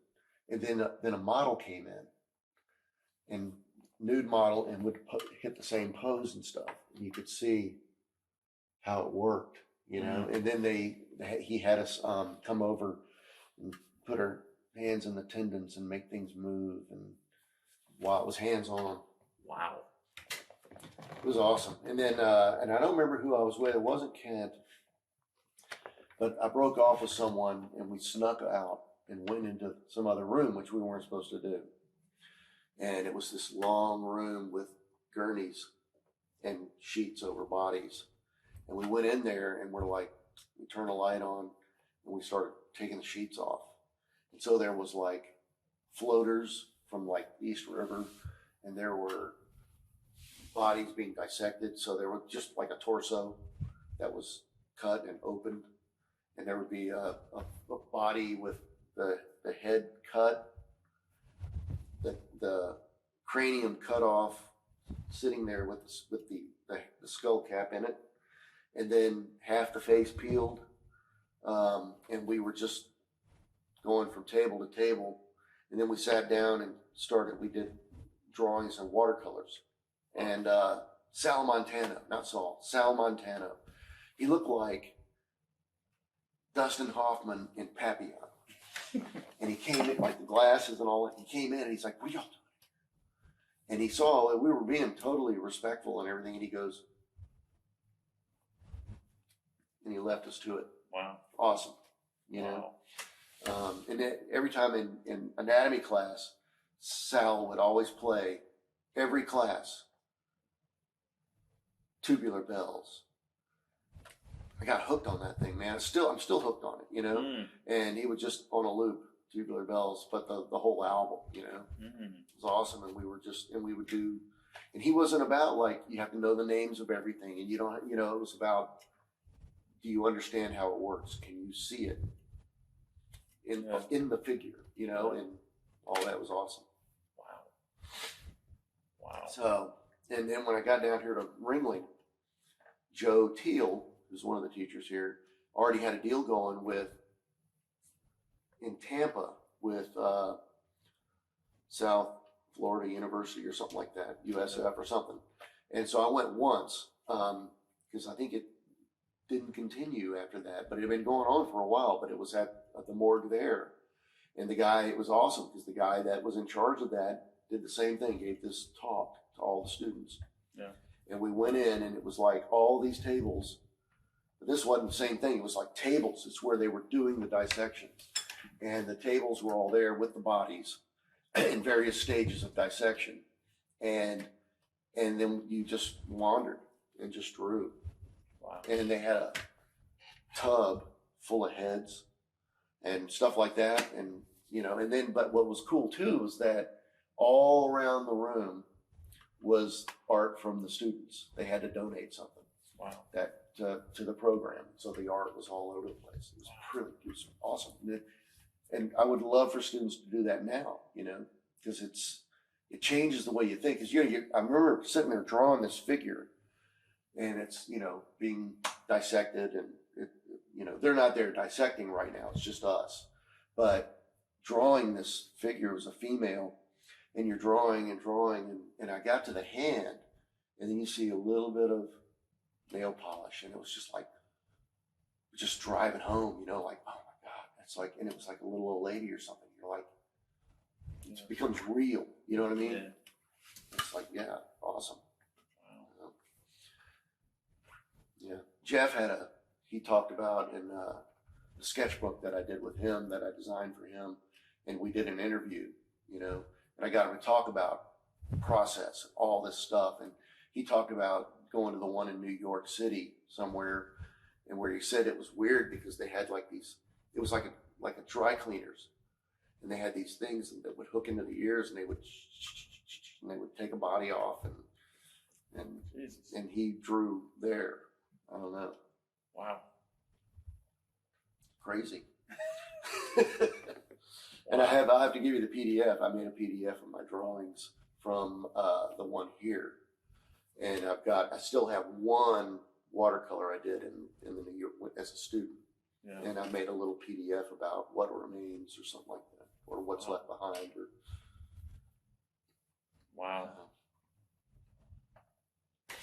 And then a model came in, and nude model, and would hit the same pose and stuff. And you could see how it worked, you know. And then he had us come over and put our hands in the tendons and make things move, and while it was hands on. Wow. It was awesome. And then and I don't remember who I was with. It wasn't Kent, but I broke off with someone, and we snuck out and went into some other room, which we weren't supposed to do. And it was this long room with gurneys and sheets over bodies. And we went in there, and we're like, we turned a light on, and we started taking the sheets off. And so there was like floaters from like East River, and there were bodies being dissected. So there was just like a torso that was cut and opened, and there would be a body with the head cut, the cranium cut off, sitting there with the skull cap in it, and then half the face peeled. And we were just going from table to table, and then we sat down and we did drawings and watercolors. And Sal Montano, he looked like Dustin Hoffman in Papillon. And he came in, like the glasses and all that. He came in, and he's like, "What y'all doing?" And he saw that we were being totally respectful and everything, and he goes, and he left us to it. Wow. Awesome. You know? And every time in anatomy class, Sal would always play, every class, Tubular Bells. I got hooked on that thing, man. I'm still hooked on it, you know? And he would just on a loop, Tubular Bells, but the whole album, you know? It was awesome. And we would do, and he wasn't about like, you have to know the names of everything, and you don't, you know, it was about, do you understand how it works? Can you see it in the figure, you know? And all that was awesome. Wow. So, and then when I got down here to Ringling, Joe Teal, who's one of the teachers here, already had a deal going in Tampa with South Florida University or something like that, USF or something. And so I went once because I think it didn't continue after that, but it had been going on for a while, but it was at the morgue there. And it was awesome because the guy that was in charge of that did the same thing, gave this talk to all the students. Yeah. And we went in, and it was like all these tables. But this wasn't the same thing. It was like tables. It's where they were doing the dissections. And the tables were all there with the bodies in various stages of dissection. And then you just wandered and just drew. Wow. And they had a tub full of heads and stuff like that. And, you know, and then, but what was cool too was that all around the room was art from the students. They had to donate something. Wow. That to the program. So the art was all over the place. It was awesome. And I would love for students to do that now, you know, because it changes the way you think. Because I remember sitting there drawing this figure, and it's, you know, being dissected, and you know, they're not there dissecting right now. It's just us. But drawing this figure, it was a female, and you're drawing and drawing, and I got to the hand, and then you see a little bit of nail polish, and it was just like, just driving home, you know, like, oh my God, that's like, and it was like a little old lady or something. You're like, it becomes real, you know what I mean? Yeah. It's like, yeah, awesome. Wow. Yeah. Jeff he talked about in the sketchbook that I did with him, that I designed for him, and we did an interview, you know, and I got him to talk about the process, all this stuff. And he talked about going to the one in New York City somewhere, and where he said it was weird because they had like these, it was like a dry cleaners, and they had these things that would hook into the ears, and they would take a body off, and he drew there. I don't know. Wow. Crazy. And I have to give you the PDF. I made a PDF of my drawings from the one here, and I still have one watercolor I did in the New York as a student, and I made a little PDF about what remains or something like that. or what's left behind. Or wow.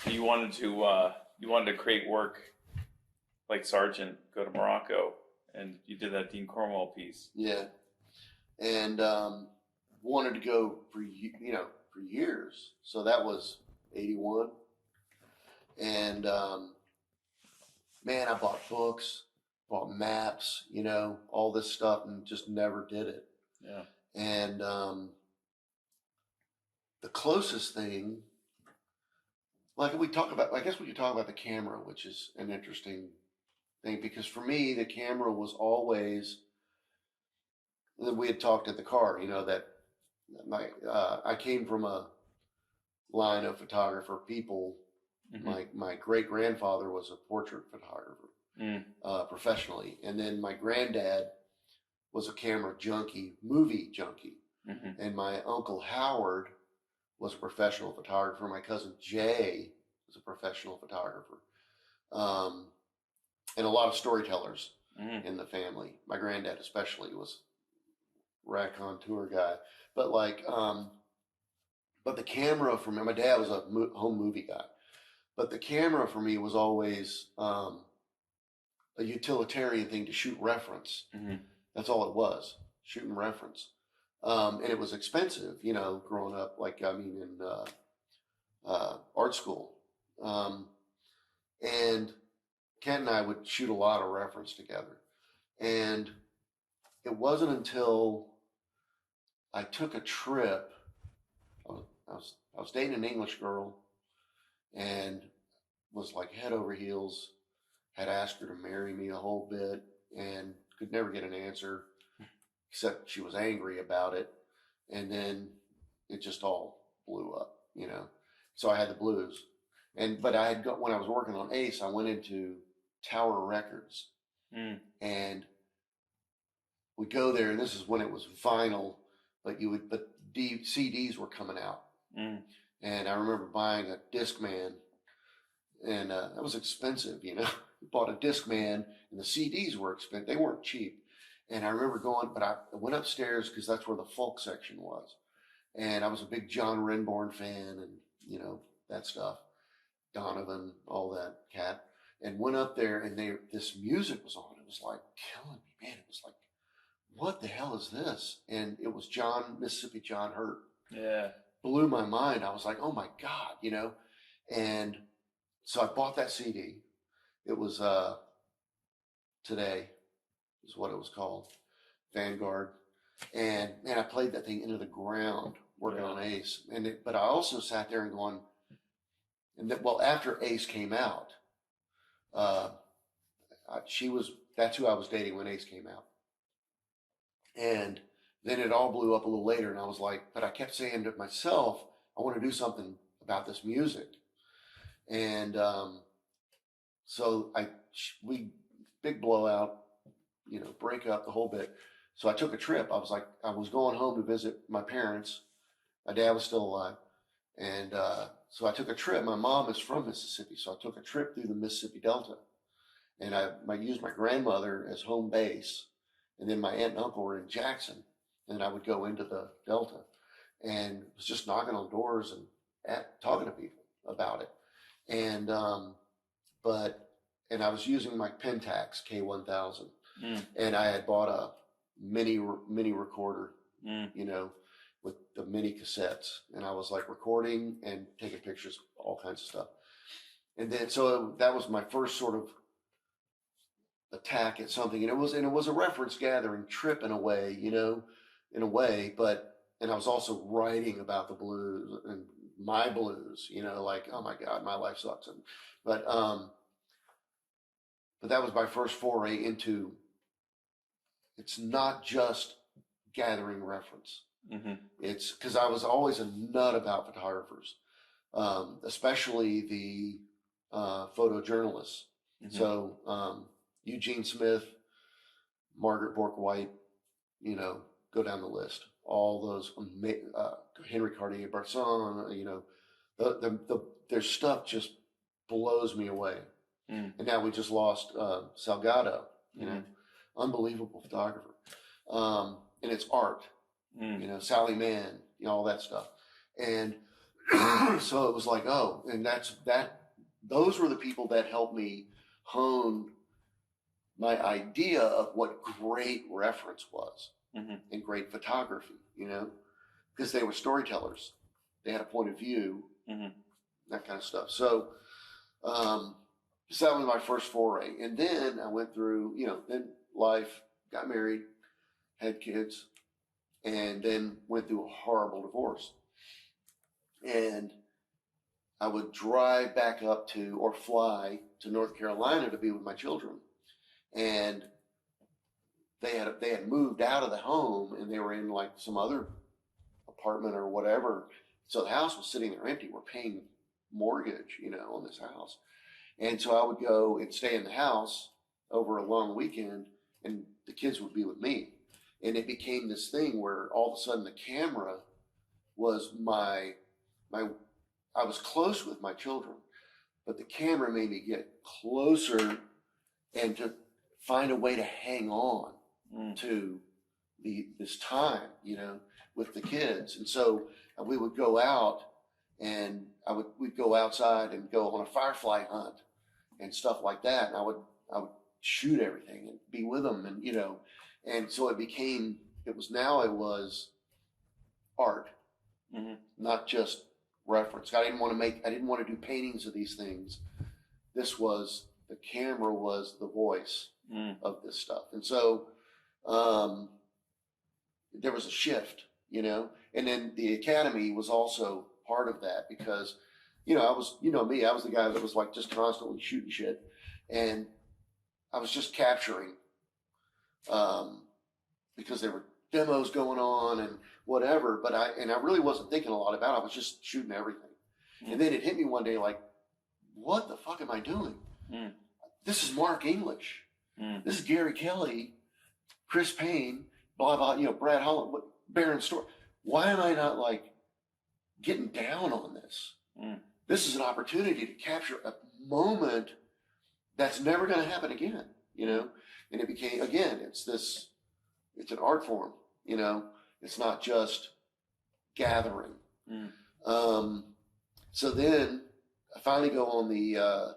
So you wanted to create work like Sargent, go to Morocco, and you did that Dean Cornwell piece. Yeah, and wanted to go for years. So that was 81, and man, I bought books, bought maps, all this stuff, and just never did it. Yeah, and the closest thing, like we talk about, I guess we could talk about the camera, which is an interesting thing, because for me, the camera was always, we had talked at the car, that I came from a line of photographer people. Mm-hmm. My great grandfather was a portrait photographer, professionally. And then my granddad was a camera junkie, movie junkie. Mm-hmm. And my uncle Howard was a professional photographer. My cousin Jay was a professional photographer. And a lot of storytellers in the family. My granddad especially was raconteur guy. But but the camera for me, my dad was a home movie guy. But the camera for me was always a utilitarian thing to shoot reference. Mm-hmm. That's all it was, shooting reference. And it was expensive, growing up, in art school. And Kent and I would shoot a lot of reference together. And it wasn't until I took a trip, I was dating an English girl and was like head over heels, had asked her to marry me a whole bit and could never get an answer, except she was angry about it. And then it just all blew up, So I had the blues. But I had when I was working on Ace, I went into Tower Records, and we go there, and this is when it was vinyl, but CDs were coming out. And I remember buying a Discman, and that was expensive, Bought a Discman, and the CDs were expensive. They weren't cheap. And I remember but I went upstairs because that's where the folk section was. And I was a big John Renbourn fan and, that stuff. Donovan, all that cat. And went up there, and this music was on. It was like killing me, man. It was like, what the hell is this? And it was Mississippi John Hurt. Yeah. Blew my mind. I was like, oh my God, And so I bought that CD. It was Today is what it was called, Vanguard. And man, I played that thing into the ground working on Ace. But I also sat there and going, after Ace came out, that's who I was dating when Ace came out. And then it all blew up a little later, and I was like, but I kept saying to myself, I want to do something about this music. And so we big blowout, break up the whole bit. So I took a trip. I was going home to visit my parents. My dad was still alive. And so I took a trip. My mom is from Mississippi, so I took a trip through the Mississippi Delta. And I used my grandmother as home base. And then my aunt and uncle were in Jackson. And I would go into the Delta and was just knocking on doors and talking to people about it. And I was using my Pentax K1000. And I had bought a mini recorder, with the mini cassettes. And I was like recording and taking pictures, all kinds of stuff. And then, so that was my first sort of attack at something. And it was a reference gathering trip in a way, and I was also writing about the blues and my blues, like, oh my God, my life sucks. But that was my first foray into, it's not just gathering reference. Mm-hmm. It's because I was always a nut about photographers, especially the photojournalists. Mm-hmm. So Eugene Smith, Margaret Bork White, go down the list. All those, Henry Cartier-Bresson, their stuff just blows me away. And now we just lost Salgado, unbelievable photographer. and it's art, Sally Mann, all that stuff. And so it was like, oh, and those were the people that helped me hone my idea of what great reference was and great photography, because they were storytellers. They had a point of view, that kind of stuff. So so that was my first foray. And then I went through, then life, got married, had kids, and then went through a horrible divorce. And I would drive back up to, or fly to North Carolina to be with my children. And they had moved out of the home, and they were in like some other apartment or whatever. So the house was sitting there empty. We're paying mortgage, on this house. And so I would go and stay in the house over a long weekend, and the kids would be with me. And it became this thing where all of a sudden the camera was I was close with my children, but the camera made me get closer and to find a way to hang on to this time, with the kids. And so we would go out, and we'd go outside and go on a firefly hunt and stuff like that. And I would shoot everything and be with them, and and so it was art, not just reference. I didn't want to do paintings of these things. The camera was the voice of this stuff. And so there was a shift, and then the Academy was also part of that, because, I was, me, I was the guy that was like just constantly shooting shit, and I was just capturing, because there were demos going on and whatever, but I really wasn't thinking a lot about it. I was just shooting everything. And then it hit me one day, like, what the fuck am I doing? This is Mark English. This is Gary Kelly, Chris Payne, blah, blah, Brad Holland, Baron Storr. Why am I not like getting down on this? This is an opportunity to capture a moment that's never going to happen again, and it became, again, it's an art form, it's not just gathering. So then I finally go on the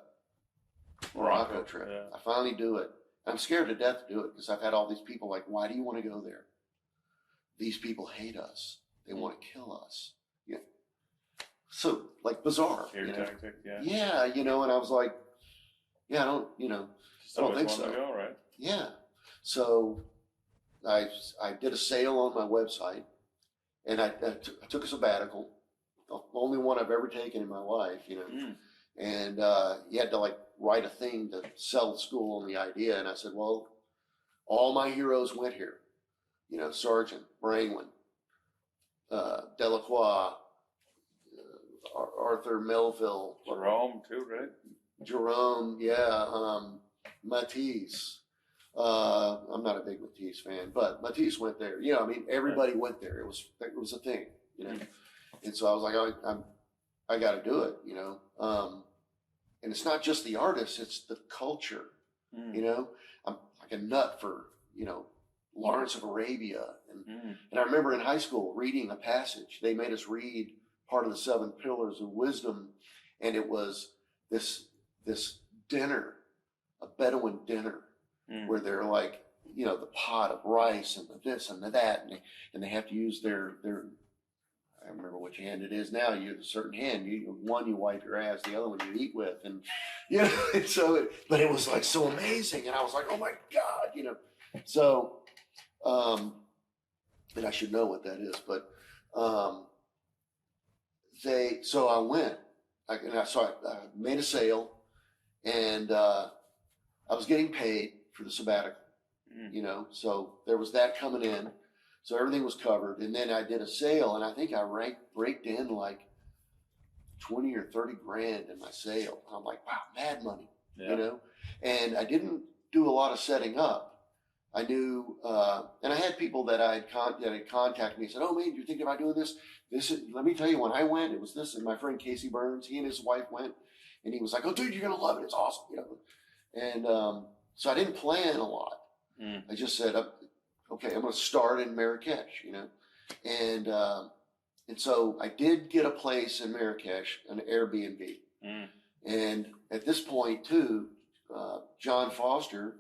Morocco trip. Yeah. I finally do it. I'm scared to death to do it, because I've had all these people like, why do you want to go there? These people hate us. They want to kill us. Yeah. So like bizarre. Tactic, yeah. Yeah, and I was like, yeah, I don't think so. Go, right? Yeah. So I did a sale on my website, and I took a sabbatical, the only one I've ever taken in my life, and you had to like write a thing to sell the school on the idea. And I said, well, all my heroes went here, Sargent, Brangwyn, Delacroix, Arthur Melville. Jerome too, right? Jerome, yeah. Matisse. I'm not a big Matisse fan, but Matisse went there. Everybody went there. It was a thing, And so I was like, I got to do it, And it's not just the artists; it's the culture, I'm like a nut for, Lawrence of Arabia, and I remember in high school reading a passage. They made us read part of the 7 Pillars of Wisdom, and it was this dinner, a Bedouin dinner, where they're like, the pot of rice and the this and the that, and they have to use their I remember which hand it is now. You have a certain hand. One you wipe your ass, the other one you eat with, and so. But it was like so amazing, and I was like, oh my God, So, and I should know what that is, but So I went, I made a sale, and I was getting paid for the sabbatical, So there was that coming in. So everything was covered. And then I did a sale, and I think I raked in like 20 or 30 grand in my sale. I'm like, wow, mad money, And I didn't do a lot of setting up. I knew, and I had people that had contacted me and said, oh, man, you're thinking about doing this? Let me tell you, when I went, it was this. And my friend Casey Burns, he and his wife went, and he was like, oh, dude, you're going to love it. It's awesome, And so I didn't plan a lot. I just said, okay, I'm going to start in Marrakesh, you know, and so I did get a place in Marrakesh, an Airbnb, and at this point too, John Foster,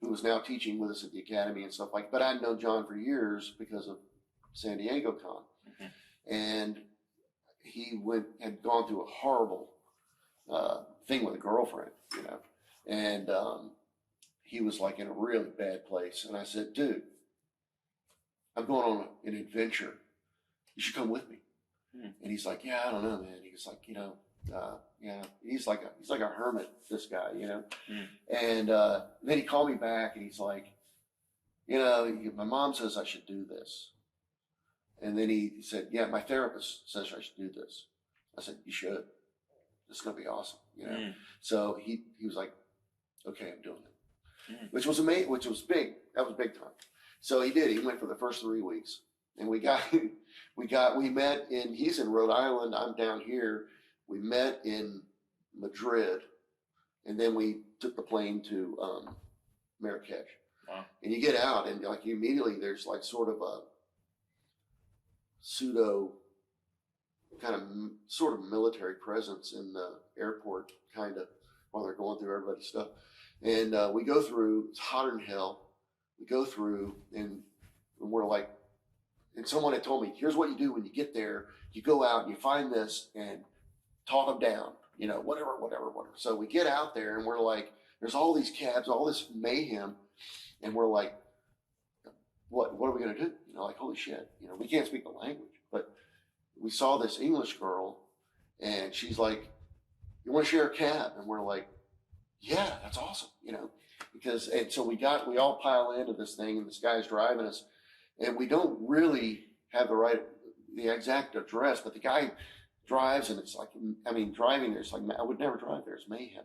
who was now teaching with us at the academy and stuff like, but I'd known John for years because of San Diego Con, and he had gone through a horrible thing with a girlfriend, you know, and he was like in a really bad place. And I said, dude, I'm going on an adventure. You should come with me. And he's like, yeah, I don't know, man. He's like, you know, yeah, he's like a hermit, this guy, you know. And then he called me back and he's like, you know, my mom says I should do this. And then he said, yeah, my therapist says I should do this. I said, you should. This is going to be awesome, you know. So he was like, okay, I'm doing it, which was amazing, which was big. That was big time. So he did. He went for the first 3 weeks, and we met in. He's in Rhode Island. I'm down here. We met in Madrid, and then we took the plane to Marrakesh. Wow. And you get out, and like immediately there's like sort of a pseudo kind of sort of military presence in the airport, kind of, while they're going through everybody's stuff. And we go through, it's hotter than hell. We go through and we're like, and someone had told me, here's what you do when you get there. You go out and you find this and talk them down, you know, whatever. So we get out there and we're like, there's all these cabs, all this mayhem. And we're like, what are we going to do? You know, like, holy shit, you know, we can't speak the language. But we saw this English girl and she's like, you want to share a cab? And we're like, yeah, that's awesome, you know, and so we all pile into this thing and this guy's driving us and we don't really have the exact address, but the guy drives and it's like, I mean, driving there's like, I would never drive there, it's mayhem.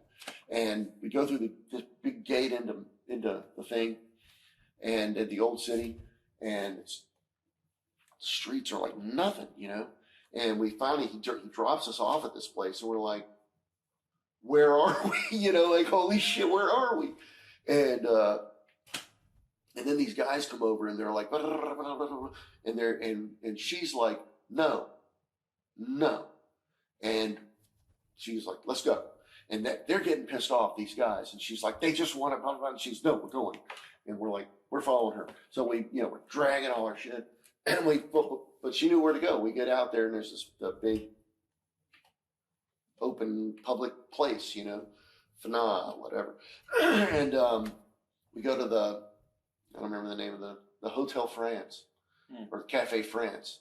And we go through this big gate into the thing and at the old city, and the streets are like nothing, you know. And we finally, he drops us off at this place and we're like, where are we? You know, like, holy shit, where are we? And then these guys come over and they're like, and she's like, no. And she's like, let's go. And they're getting pissed off, these guys. And she's like, they just want to, and she's, no, we're going. And we're like, we're following her. So we're dragging all our shit. And but she knew where to go. We get out there and there's the big open public place, you know, Fana, whatever. And we go to I don't remember the name of the Hotel France or Cafe France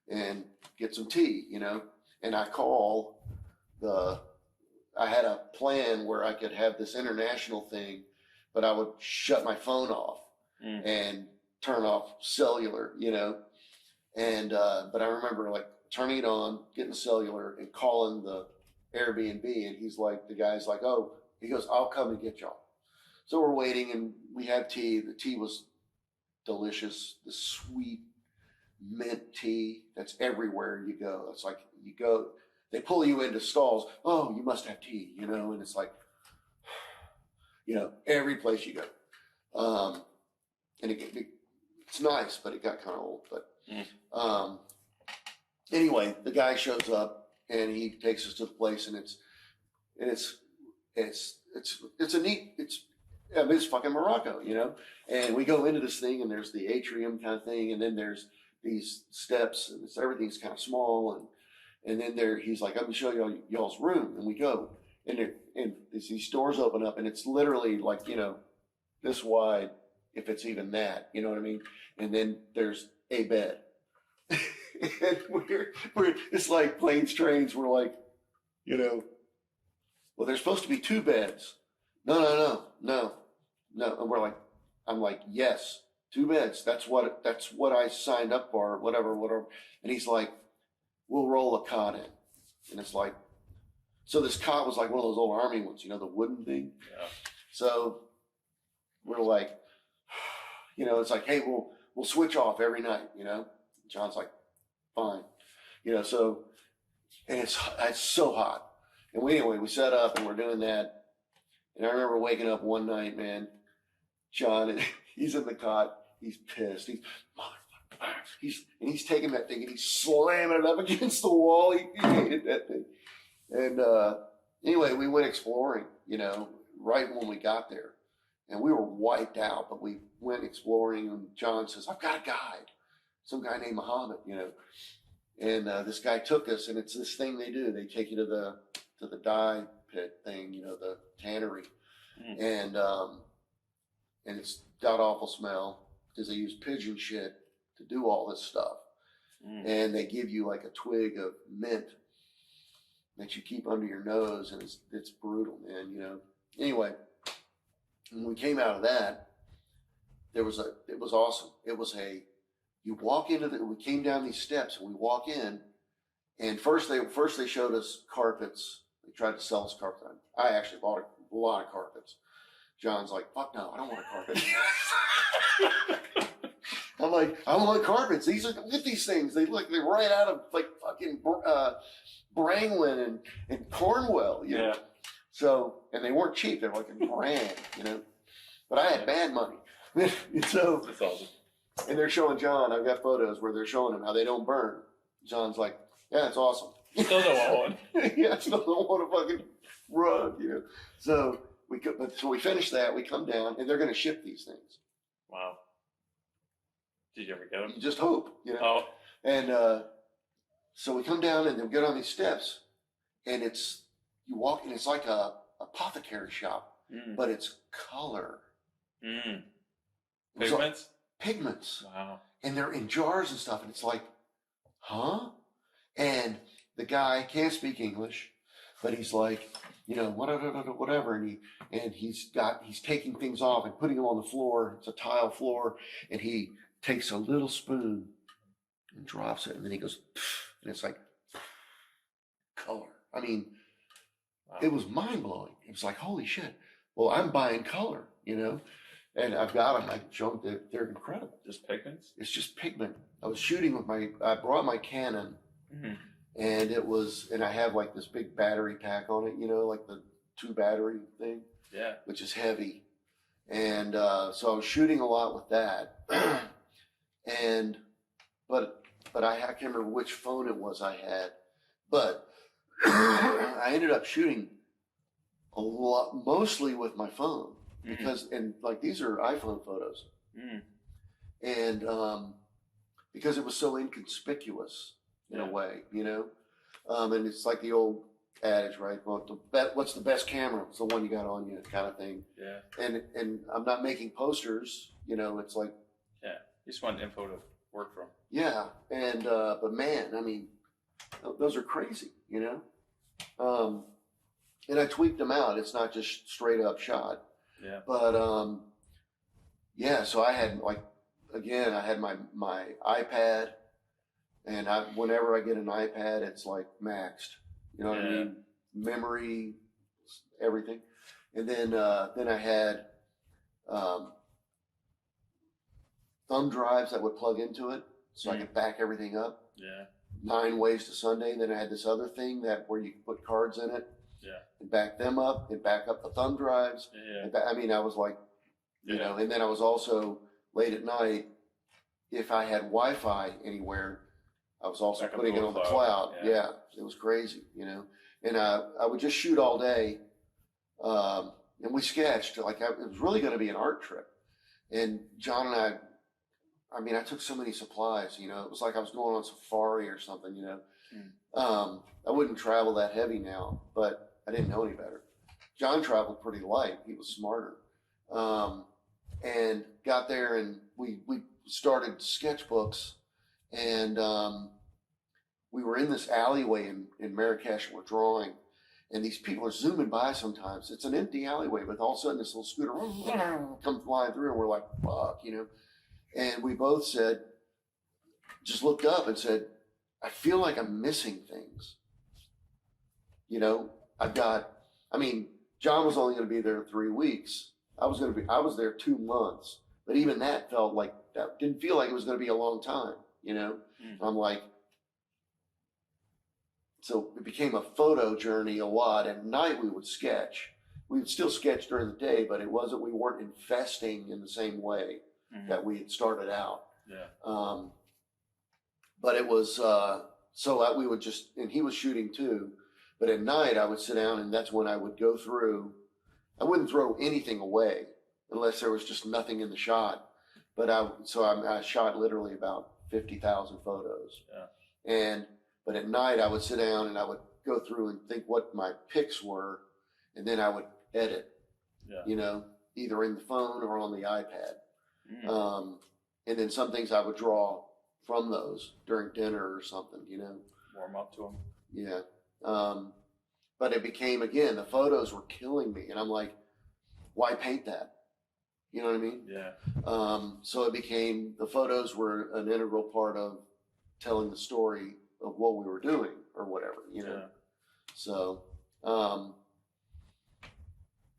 and get some tea, you know. And I call I had a plan where I could have this international thing, but I would shut my phone off and turn off cellular, you know. And but I remember like turning it on, getting cellular, and calling the Airbnb, and the guy's like, oh, he goes, I'll come and get y'all. So we're waiting, and we have tea. The tea was delicious, the sweet mint tea that's everywhere you go. It's like you go, they pull you into stalls. Oh, you must have tea, you know, and it's like, you know, every place you go. And it's nice, but it got kind of old. But anyway, the guy shows up and he takes us to the place, and it's fucking Morocco, you know. And we go into this thing, and there's the atrium kind of thing, and then there's these steps, and everything's kind of small, and then he's like, I'm gonna show y'all's room, and we go, and these doors open up, and it's literally like, you know, this wide, if it's even that, you know what I mean? And then there's a bed. And it's like planes, trains. We're like, you know, well, there's supposed to be 2 beds. No. And I'm like, yes, 2 beds. That's what I signed up for, whatever. And he's like, we'll roll a cot in. And it's like, so this cot was like one of those old army ones, you know, the wooden thing. Yeah. So we're like, you know, it's like, hey, we'll switch off every night, you know. John's like, fine, you know. So, and it's so hot. And we set up and we're doing that. And I remember waking up one night, man, John, and he's in the cot. He's pissed. He's taking that thing and he's slamming it up against the wall. He hated that thing. And anyway, we went exploring, right when we got there. And we were wiped out, but we went exploring. And John says, I've got a guide. Some guy named Muhammad, And this guy took us, and it's this thing they do. They take you to the dye pit thing, the tannery. And it's god awful smell because they use pigeon shit to do all this stuff. And they give you like a twig of mint that you keep under your nose, and it's brutal, man. Anyway, when we came out of that, it was awesome. You walk we came down these steps and we walk in, and first they showed us carpets. They tried to sell us carpets. I actually bought a lot of carpets. John's like, fuck no, I don't want a carpet. I'm like, I want carpets. Look at these things. They're right out of like fucking Brangwyn and Cornwell, Yeah. So, and they weren't cheap. They're like a grand, But I had bad money. So, That's awesome. and they're showing John, I've got photos where they're showing him how they don't burn. John's like, yeah, it's awesome. Still don't want one. Yeah, I still don't want to fucking rug, So we finish that, we come down, and they're going to ship these things. Wow. Did you ever get them? You just hope, Oh. And so we come down and then we get on these steps, and you walk, and it's like a apothecary shop, but it's color. Pigments? Pigments. Wow. And they're in jars and stuff, and it's like, huh? And the guy can't speak English, but he's like, whatever, and he's taking things off and putting them on the floor. It's a tile floor, and he takes a little spoon and drops it, and then he goes, and it's like color. I mean, Wow. It was mind blowing. It was like, holy shit. Well, I'm buying color, and I've got them. I show them. They're incredible. Just pigments? It's just pigment. I was shooting I brought my Canon. And and I have like this big battery pack on it, like the 2 battery thing, which is heavy. And so I was shooting a lot with that. But I can't remember which phone it was I had. But I ended up shooting a lot, mostly with my phone because, and like these are iPhone photos. And because it was so inconspicuous. In a way, and it's like the old adage, right? Well, what's the best camera? It's the one you got on you, kind of thing. Yeah. And I'm not making posters, It's like, you just want info to work from. Yeah, and but man, I mean, those are crazy, And I tweaked them out. It's not just straight up shot. Yeah. But so I had I had my iPad. And whenever I get an iPad, it's like maxed. You know what I mean? Memory, everything. And then I had thumb drives that would plug into it, so I could back everything up. Yeah. 9 ways to Sunday. And then I had this other thing where you could put cards in it. Yeah. And back them up and back up the thumb drives. Yeah. And I was like, And then I was also late at night. If I had Wi-Fi anywhere, I was also putting it on the cloud. Yeah, it was crazy, And I would just shoot all day, and we sketched. It was really going to be an art trip. And John and I took so many supplies. It was like I was going on safari or something. I wouldn't travel that heavy now, but I didn't know any better. John traveled pretty light. He was smarter, and got there, and we started sketchbooks. And we were in this alleyway in Marrakesh, and we're drawing, and these people are zooming by sometimes. It's an empty alleyway, but all of a sudden this little scooter comes flying through, and we're like, fuck, And we both just looked up and said, I feel like I'm missing things. John was only going to be there 3 weeks. I was there 2 months, but even that didn't feel like it was going to be a long time. I'm like, so it became a photo journey a lot. At night we would sketch. We would still sketch during the day, but we weren't investing in the same way. that we had started out. Yeah. But it was, we would just, and he was shooting too, but at night I would sit down and that's when I would go through, I wouldn't throw anything away unless there was just nothing in the shot. But I shot literally about 50,000 photos. Yeah. But at night I would sit down and I would go through and think what my picks were, and then I would edit, either in the phone or on the iPad. And then some things I would draw from those during dinner or something, Warm up to them. Yeah. But it became, again, the photos were killing me. And I'm like, why paint that? You know what I mean? Yeah. So it became, the photos were an integral part of telling the story of what we were doing or whatever, Yeah. So,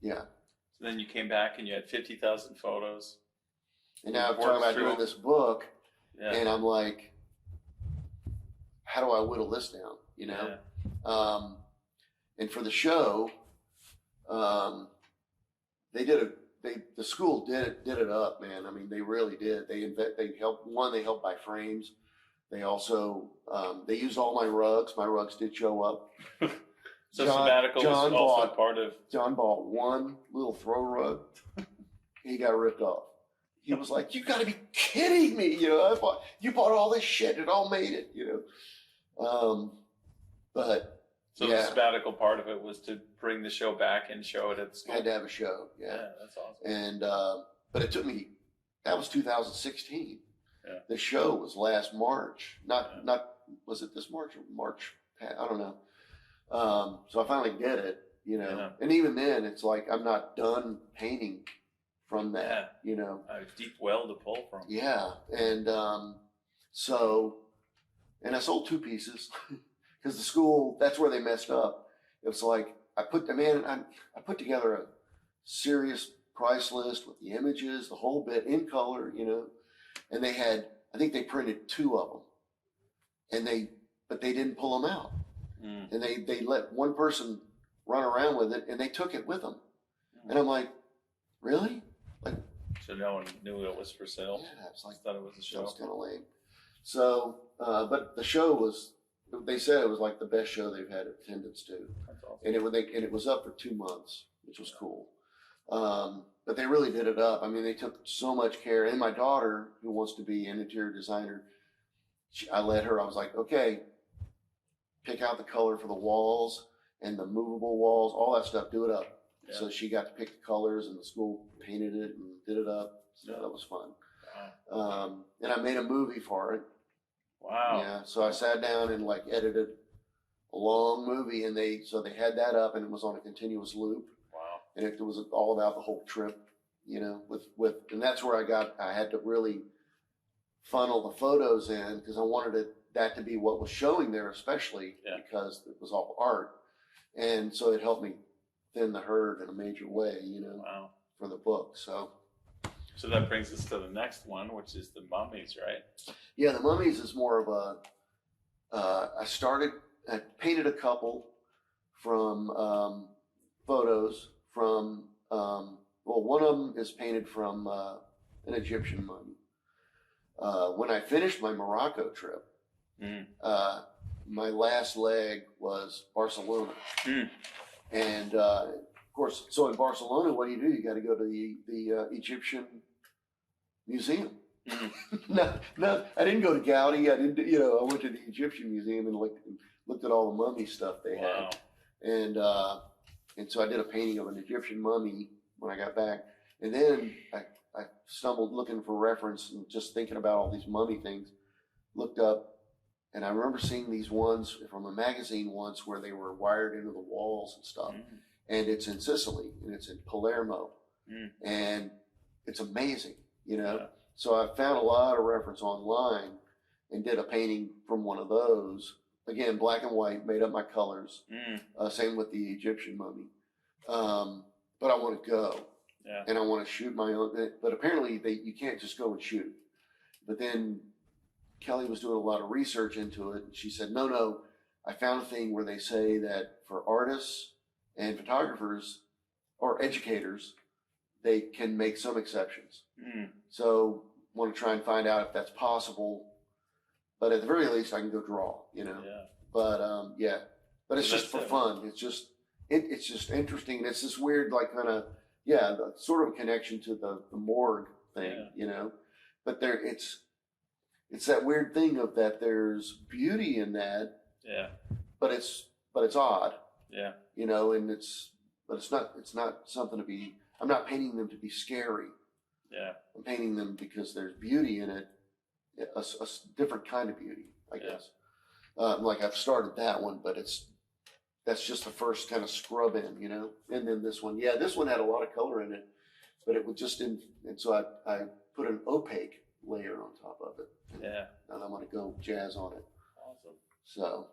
yeah. So then you came back and you had 50,000 photos. And now I'm talking about doing this book, yeah. and I'm like, how do I whittle this down? Yeah. And for the show, the school did it up, man. I mean, they really did. They helped buy frames. They also, they used all my rugs. My rugs did show up. So sabbatical was also part of. John bought one little throw rug. He got ripped off. He was like, "You got to be kidding me!" You bought all this shit. It all made it. But so the sabbatical part of it was to bring the show back and show it at the school. I had to have a show. Yeah, that's awesome. And but it took me. That was 2016. Yeah. The show was last March. Not was it this March or March? I don't know. So I finally did it, Yeah. And even then, it's like I'm not done painting from that, A deep well to pull from. Yeah, and and I sold 2 pieces because the school, that's where they messed up. It was like I put together a serious price list with the images, the whole bit in color, and they had, I think they printed 2 of them, but they didn't pull them out. And they let one person run around with it, and they took it with them. And I'm like, really? Like, so no one knew it was for sale. Yeah, it's like, thought it was a show. That was kind of lame. So, but the show was, they said it was like the best show they've had attendance to. That's awesome. And it was up for 2 months, which was cool. But they really did it up. I mean, they took so much care. And my daughter, who wants to be an interior designer, I was like, okay, pick out the color for the walls and the movable walls, all that stuff, do it up. Yeah. So she got to pick the colors, and the school painted it and did it up. So that was fun. Wow. And I made a movie for it. Wow. Yeah. So I sat down and edited a long movie, and they had that up, and it was on a continuous loop. Wow. And it was all about the whole trip, and that's where I had to really funnel the photos in, because I wanted that to be what was showing there, especially because it was all art. And so it helped me thin the herd in a major way, Wow. for the book. So that brings us to the next one, which is the mummies, right? Yeah, the mummies is more of I painted a couple from photos from, one of them is painted from an Egyptian mummy. When I finished my Morocco trip, my last leg was Barcelona. And of course, so in Barcelona, what do? You got to go to the Egyptian museum. No, I didn't go to Gaudi. I didn't, I went to the Egyptian museum and looked at all the mummy stuff they had. And so I did a painting of an Egyptian mummy when I got back. And then I stumbled looking for reference and just thinking about all these mummy things, looked up, and I remember seeing these ones from a magazine once where they were wired into the walls and stuff. And it's in Sicily, and it's in Palermo. And it's amazing, Yeah. So I found a lot of reference online and did a painting from one of those. Again, black and white, made up my colors. Same with the Egyptian mummy. But I want to go. Yeah. And I want to shoot my own. But apparently you can't just go and shoot. But then Kelly was doing a lot of research into it. And she said, no, I found a thing where they say that for artists and photographers or educators, they can make some exceptions. So want to try and find out if that's possible. But at the very least, I can go draw, you know. Yeah. But but it's just for fun. It's just interesting. And it's this weird, like, kind of sort of a connection to the morgue thing, you know. But it's that weird thing of that there's beauty in that. Yeah. But it's odd. Yeah. You know, and it's not something to be. I'm not painting them to be scary. Yeah. I'm painting them because there's beauty in it, a different kind of beauty, I guess. Like I've started that one, but that's just the first kind of scrub in, you know. And then this one had a lot of color in it, but it was just and so I put an opaque layer on top of it. And I'm gonna go jazz on it. Awesome. So